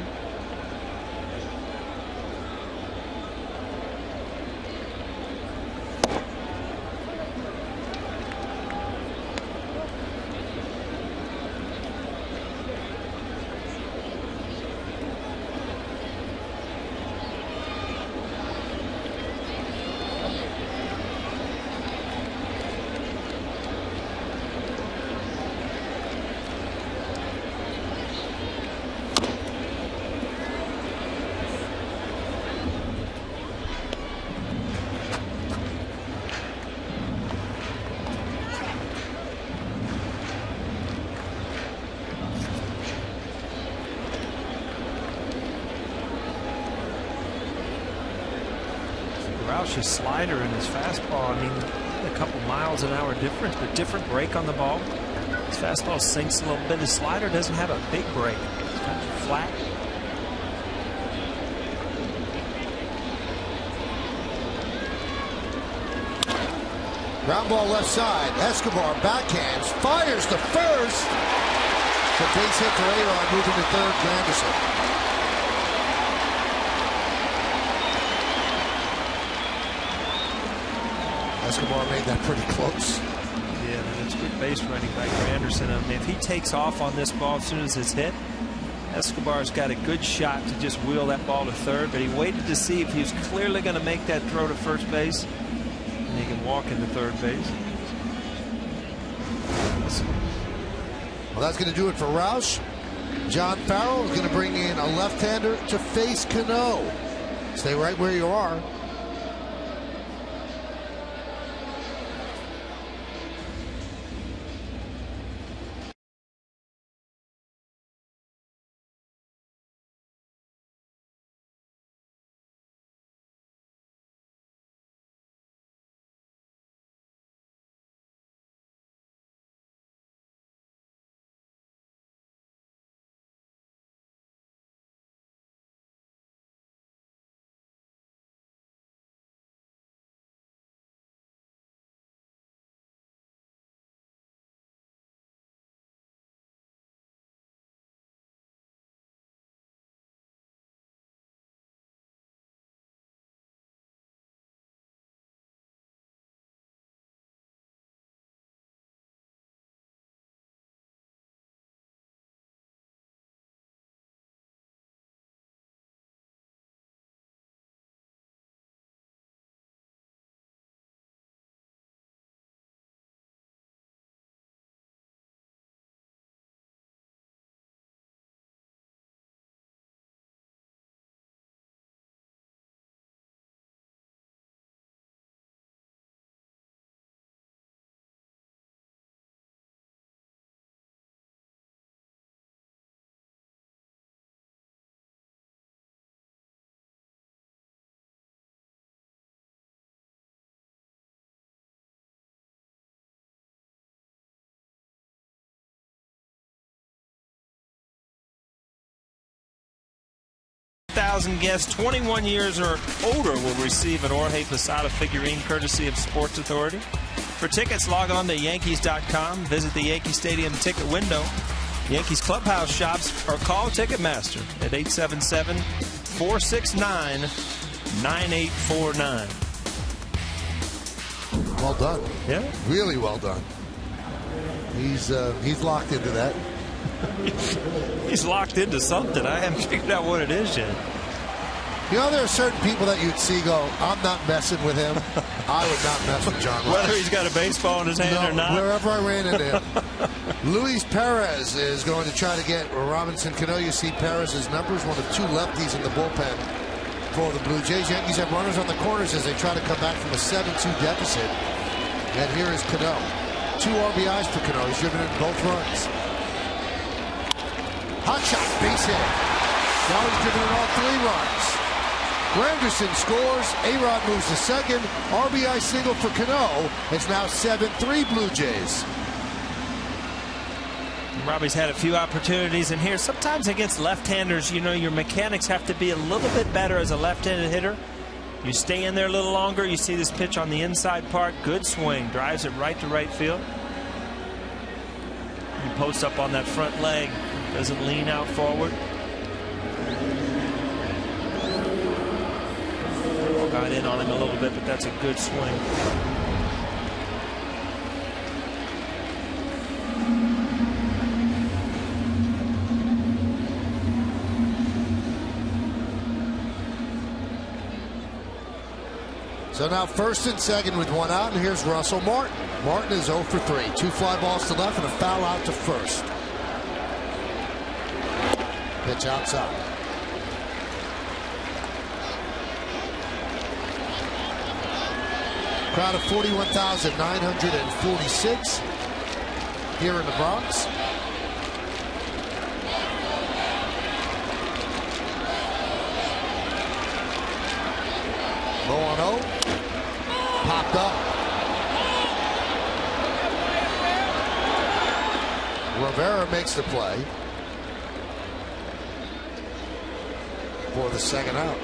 Roush's slider and his fastball, I mean, a couple miles an hour difference, but different break on the ball. His fastball sinks a little bit. His slider doesn't have a big break. It's kind of flat. Ground ball left side. Escobar backhands. Fires to first. The base hit for A-Rod, moving to third for Anderson. Escobar made that pretty close. Yeah, that's good base running by Anderson. I mean, if he takes off on this ball as soon as it's hit, Escobar's got a good shot to just wheel that ball to third, but he waited to see if he was clearly going to make that throw to first base, and he can walk into third base. Well, that's going to do it for Roush. John Farrell is going to bring in a left-hander to face Cano. Stay right where you are. 3,000 guests 21 years or older will receive an Jorge Posada figurine courtesy of Sports Authority. For tickets, log on to Yankees.com, visit the Yankee Stadium ticket window, Yankees clubhouse shops, or call Ticketmaster at 877-469-9849. Well done. Yeah. Really well done. He's locked into that. He's locked into something. I haven't figured out what it is yet. You know, there are certain people that you'd see go, I'm not messing with him. I would not mess with John Ross. Whether he's got a baseball in his hand or not. Wherever I ran into him. Luis Perez is going to try to get Robinson Cano. You see Perez's numbers, one of two lefties in the bullpen for the Blue Jays. Yankees have runners on the corners as they try to come back from a 7-2 deficit. And here is Cano. 2 RBIs for Cano. He's driven in both runs. Hot shot, base hit. Now he's driven in all 3 runs. Granderson scores. A-Rod moves to second. RBI single for Cano. It's now 7-3 Blue Jays. Robbie's had a few opportunities in here. Sometimes against left-handers, you know, your mechanics have to be a little bit better as a left-handed hitter. You stay in there a little longer. You see this pitch on the inside part. Good swing. Drives it right to right field. He posts up on that front leg. Doesn't lean out forward. Got in on him a little bit, but that's a good swing. So now first and second with 1 out, and here's Russell Martin. Martin is 0 for 3. 2 fly balls to left and a foul out to first. Pitch outside. Crowd of 41,946 here in the Bronx. Low on 0. Popped up. Rivera makes the play for the second out.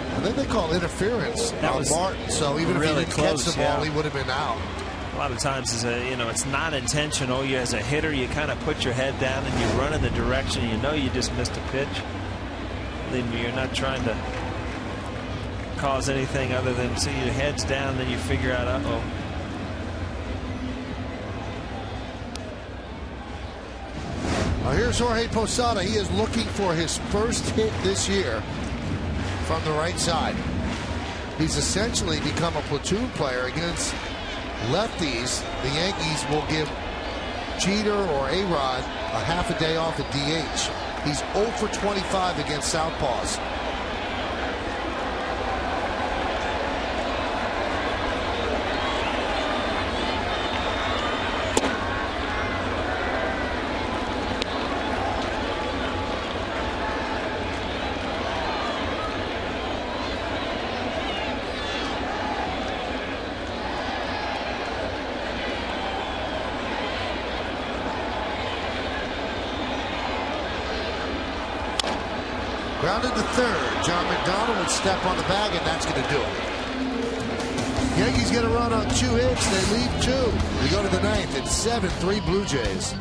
I think they call interference on Martin, so even really if he didn't catch the ball, yeah. he would have been out. A lot of times, it's not intentional. You, as a hitter, you kind of put your head down and you run in the direction you know you just missed a pitch. Believe me, you're not trying to cause anything other than see your head's down, then you figure out, uh-oh. Now here's Jorge Posada. He is looking for his first hit this year from the right side. He's essentially become a platoon player against lefties. The Yankees will give Jeter or A-Rod a half a day off at DH. He's 0 for 25 against southpaws. Grounded to third. John McDonald would step on the bag, and that's going to do it. Yankees get a run on 2 hits. They lead 2. We go to the 9th. It's 7-3 Blue Jays.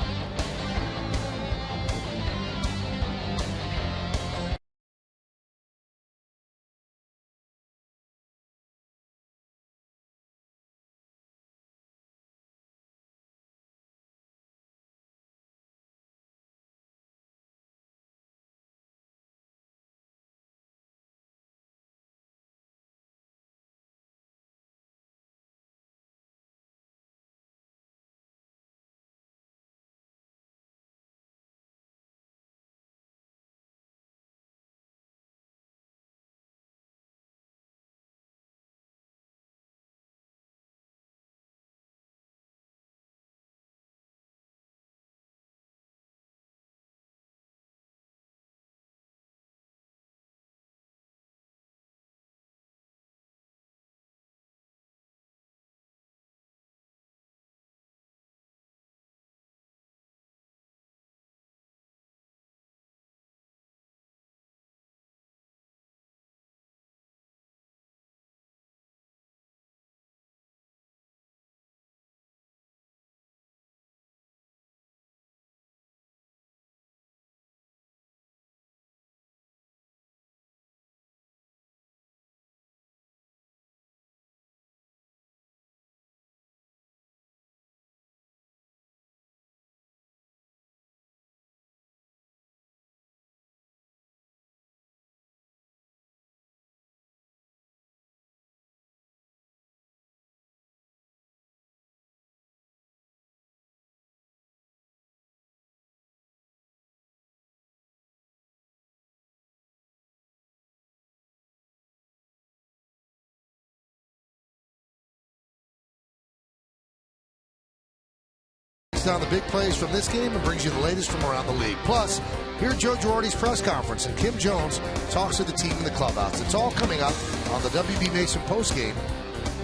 down the big plays from this game and brings you the latest from around the league. Plus, hear Joe Girardi's press conference, and Kim Jones talks to the team in the clubhouse. It's all coming up on the WB Mason postgame,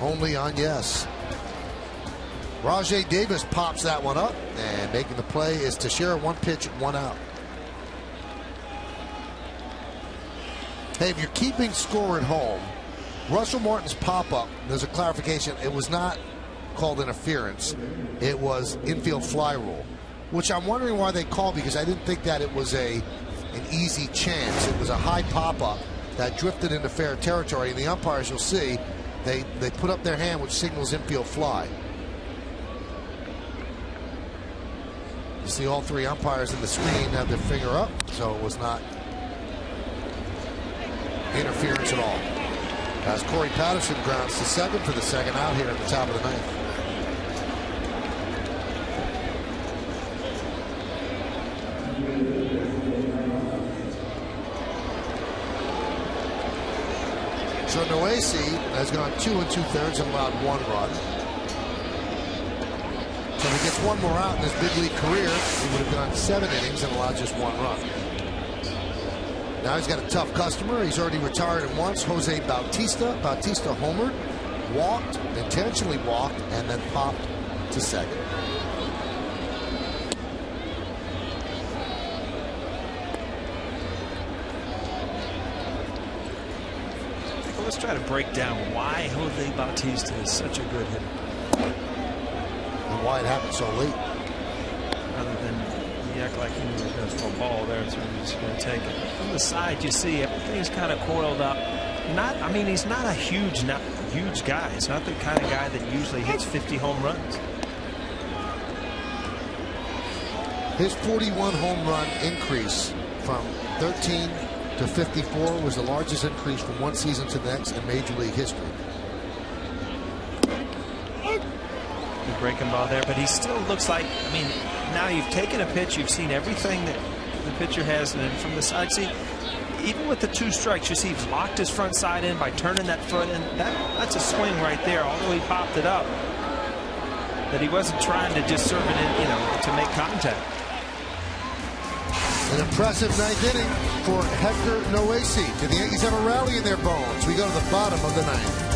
only on Yes. Rajay Davis pops that one up, and making the play is Teixeira. 1 pitch, 1 out. Hey, if you're keeping score at home, Russell Martin's pop-up, there's a clarification, it was not called interference. It was infield fly rule, which I'm wondering why they called, because I didn't think that it was an easy chance. It was a high pop-up that drifted into fair territory, and the umpires, you'll see, they put up their hand, which signals infield fly. You see all 3 umpires in the screen have their finger up, so it was not interference at all. As Corey Patterson grounds to second for the second out here at the top of the 9th. So Noesi has gone 2 2/3 and allowed 1 run. So if he gets 1 more out in his big league career, he would have gone 7 innings and allowed just 1 run. Now he's got a tough customer. He's already retired him once. Jose Bautista. Bautista homered, walked, intentionally walked, and then popped to second. Well, let's try to break down why Jose Bautista is such a good hitter. And why it happened so late. Rather than you act like he was going to throw a ball there, so he's just going to take it. From the side, you see everything's kind of coiled up. I mean, he's not a huge guy. He's not the kind of guy that usually hits 50 home runs. His 41 home run increase from 13 to 54 was the largest increase from one season to the next in Major League history. The breaking ball there, but he still looks like, I mean, now you've taken a pitch, you've seen everything that the pitcher has, and from the side, see, even with the 2 strikes, you see he's locked his front side in by turning that foot in. That's a swing right there, although he popped it up. That he wasn't trying to just serve it in, to make contact. An impressive 9th inning for Hector Noesi. Did the Yankees have a rally in their bones? We go to the bottom of the 9th.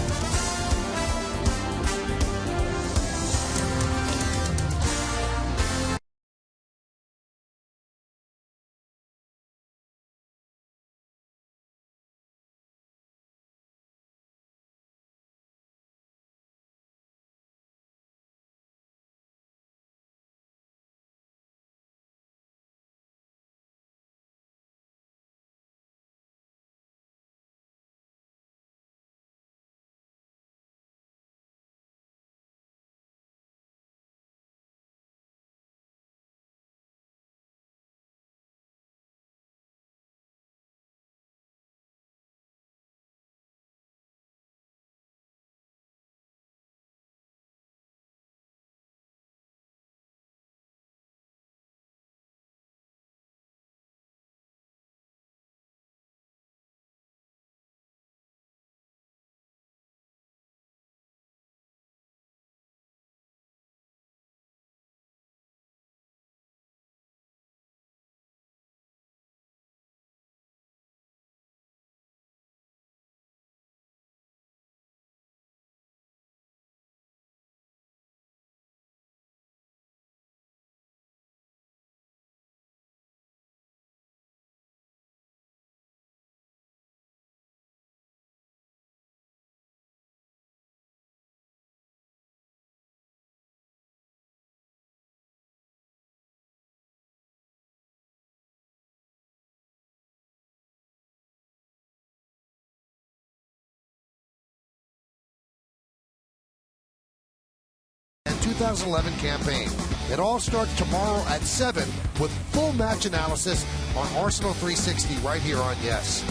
And 2011 campaign. It all starts tomorrow at 7 with full match analysis on Arsenal 360 right here on Yes.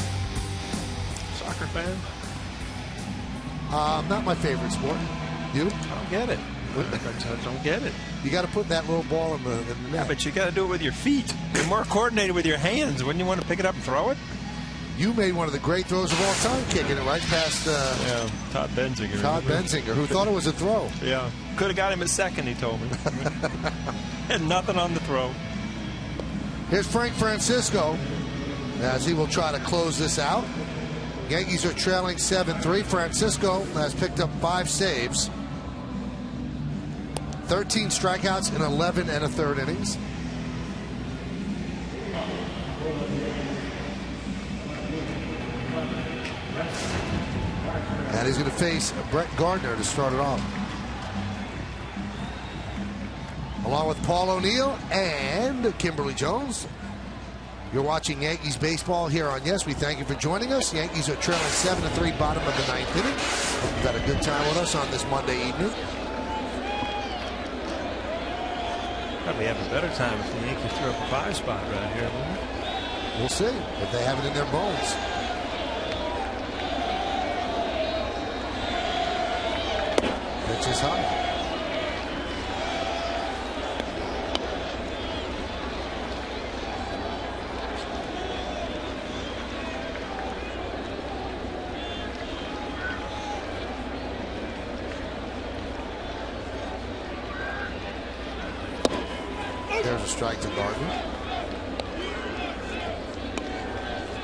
Soccer fan? Not my favorite sport. You? I don't get it. I don't get it. You got to put that little ball in the net. Yeah, but you got to do it with your feet. You're more coordinated with your hands. Wouldn't you want to pick it up and throw it? You made one of the great throws of all time, kicking it right past Todd Benzinger. Todd Benzinger, who thought it was a throw. Yeah. Could have got him at second, he told me. Had nothing on the throw. Here's Frank Francisco as he will try to close this out. Yankees are trailing 7-3. Francisco has picked up 5 saves, 13 strikeouts in 11 1/3 innings. And he's going to face Brett Gardner to start it off. Along with Paul O'Neill and Kimberly Jones. You're watching Yankees baseball here on Yes. We thank you for joining us. Yankees are trailing 7-3, bottom of the 9th inning. Hope you've had a good time with us on this Monday evening. Probably have a better time if the Yankees throw up a 5 spot right here, wouldn't it? We'll see if they have it in their bones. Pitch is high. There's a strike to Gardner.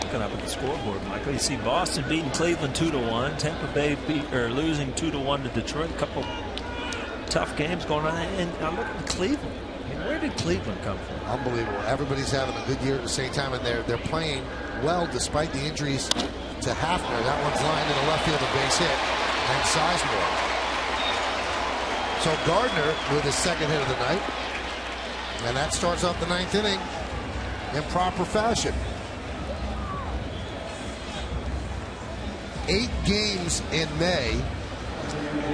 Looking up at the scoreboard, Michael, you see Boston beating Cleveland 2-1, Tampa Bay losing 2-1 to Detroit. A couple tough games going on, and I look at Cleveland. I mean, where did Cleveland come from? Unbelievable. Everybody's having a good year at the same time, and they're playing well despite the injuries to Hafner. That one's lined in the left field, a base hit, and Sizemore. So Gardner with his second hit of the night. And that starts off the 9th inning in proper fashion. 8 games in May,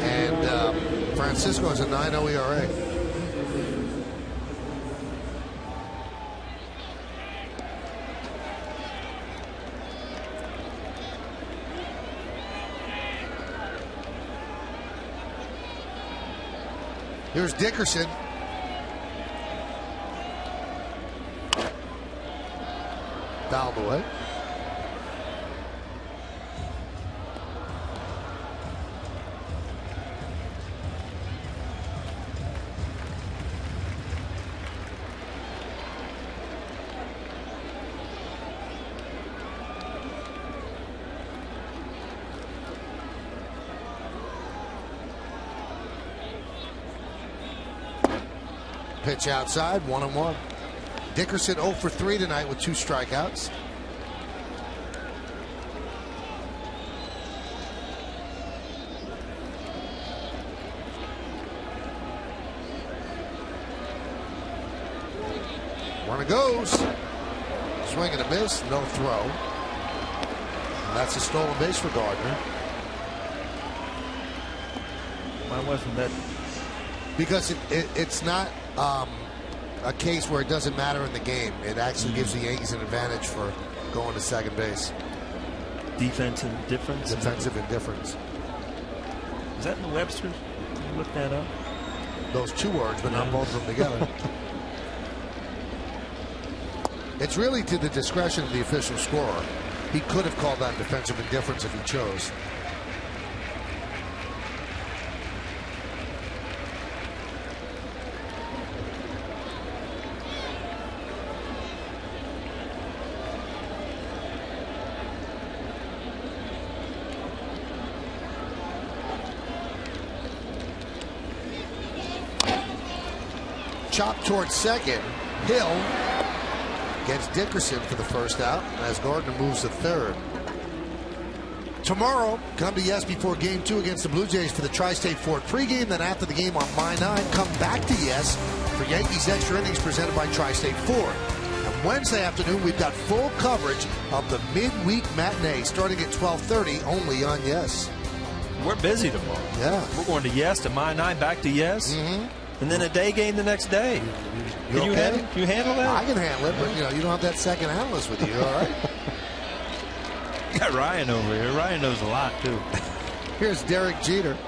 and Francisco has a 9.0 ERA. Here's Dickerson. Fouled away. Pitch outside, 1-1. Dickerson 0 for 3 tonight with 2 strikeouts. Runner goes. Swing and a miss, no throw. And that's a stolen base for Gardner. Why wasn't that? Because it's not a case where it doesn't matter in the game. It actually gives the Yankees an advantage for going to second base. Defensive difference? Defensive indifference. Is that in the Webster's? Can you look that up? Those 2 words, but not both of them together. It's really to the discretion of the official scorer. He could have called that defensive indifference if he chose. Chopped towards second. Hill gets Dickerson for the first out as Gardner moves to third. Tomorrow, come to Yes before Game 2 against the Blue Jays for the Tri-State Ford pregame. Then after the game on My 9, come back to Yes for Yankees Extra Innings presented by Tri-State Ford. And Wednesday afternoon, we've got full coverage of the midweek matinee starting at 12:30 only on Yes. We're busy tomorrow. Yeah. We're going to Yes to My 9, back to Yes. Mm-hmm. And then a day game the next day. Can you handle that? I can handle it, but you don't have that second analyst with you. All right. You got Ryan over here. Ryan knows a lot too. Here's Derek Jeter.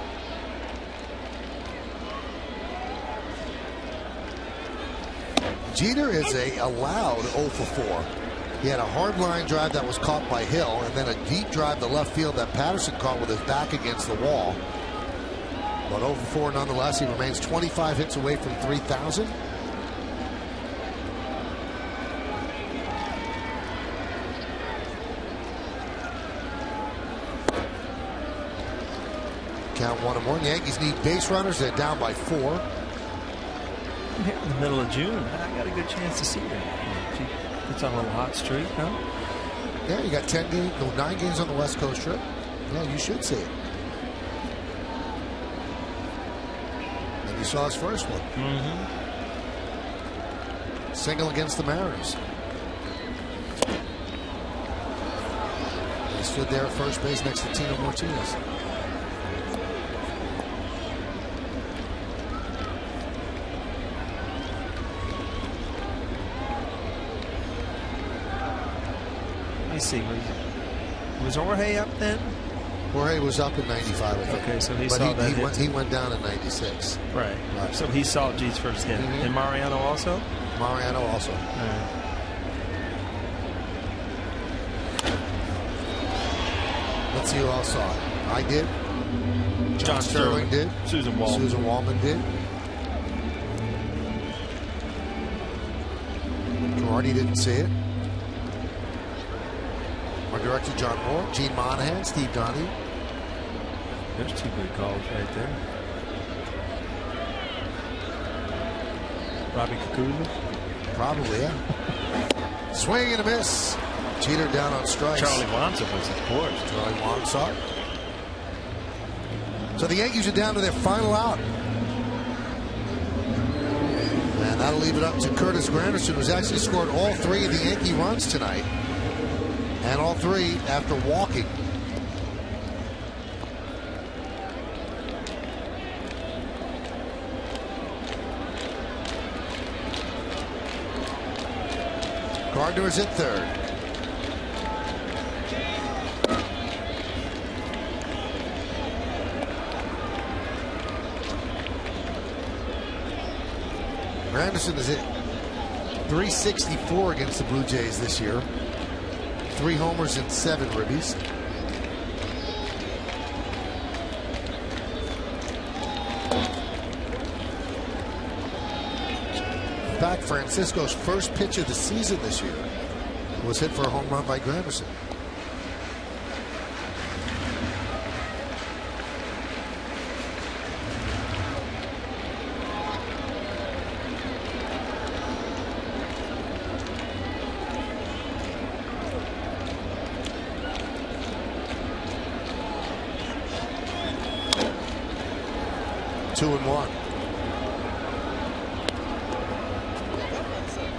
Jeter is allowed 0 for 4. He had a hard line drive that was caught by Hill, and then a deep drive to left field that Patterson caught with his back against the wall. But 0 for 4 nonetheless. He remains 25 hits away from 3,000. count 1-1. The Yankees need base runners. They're down by 4. Here in the middle of June, I got a good chance to see her. It's on a little hot streak, huh? Yeah, you got 9 games on the West Coast trip. Yeah, you should see it. And you saw his first one. Single against the Mariners. He stood there at first base next to Tino Martinez. Let me see. Was Jorge up then? Jorge was up in 95, I think. Okay, so he saw that hit. He went down in 96. Right. So he saw G's first hit. And Mariano also? Mariano also. All right. Let's see who else saw it. I did. John Sterling did. Susan Wallman. Susan Wallman did. Girardi didn't see it. Our director, John Moore, Gene Monahan, Steve Donahue. There's 2 good calls right there. Robbie Kakuza? Probably, yeah. Swing and a miss. Jeter down on strikes. Charlie Wanson was, of course. Charlie Wanson saw it. So the Yankees are down to their final out. And that'll leave it up to Curtis Granderson, who's actually scored all 3 of the Yankee runs tonight. And all 3 after walking. Gardner is at third. Granderson is at 364 against the Blue Jays this year. 3 homers and 7 ribbies. In fact, Francisco's first pitch of the season this year was hit for a home run by Granderson.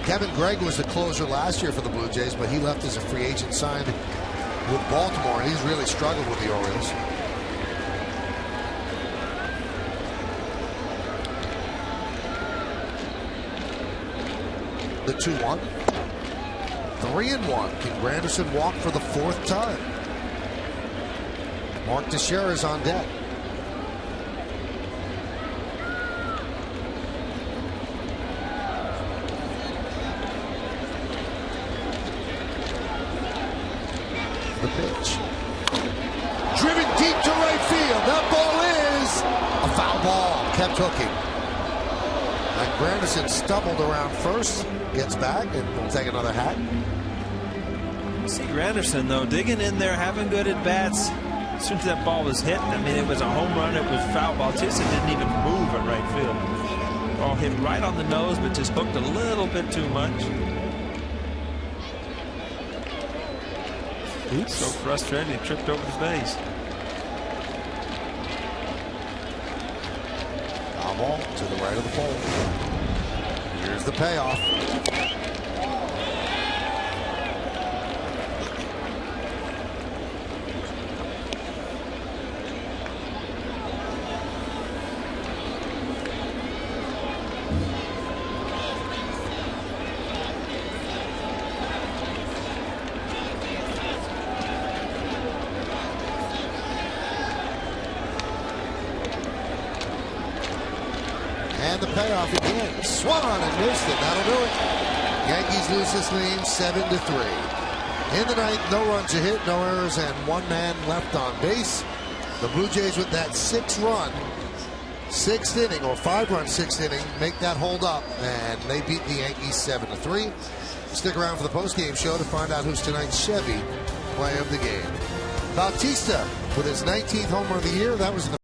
Kevin Gregg was the closer last year for the Blue Jays, but he left as a free agent, signed with Baltimore, and he's really struggled with the Orioles. The 2-1. 3-1. Can Granderson walk for the 4th time? Mark Teixeira is on deck. The pitch. Driven deep to right field. That ball is a foul ball. Kept hooking. And Granderson stumbled around first. Gets back and will take another hack. See Granderson, though, digging in there, having good at-bats. As soon as that ball was hit, I mean, it was a home run. It was foul ball. Tissa didn't even move at right field. Ball hit right on the nose, but just hooked a little bit too much. Oops. So frustrated, he tripped over his base. Foul ball to the right of the pole. Here's the payoff. And the payoff again. Swung on and missed it. That'll do it. Yankees lose this game 7-3. In the ninth, no runs are hit, no errors, and 1 man left on base. The Blue Jays with that 6-run 6th inning, or 5-run 6th inning, make that hold up, and they beat the Yankees 7-3. Stick around for the postgame show to find out who's tonight's Chevy player of the game. Bautista with his 19th homer of the year. That was in the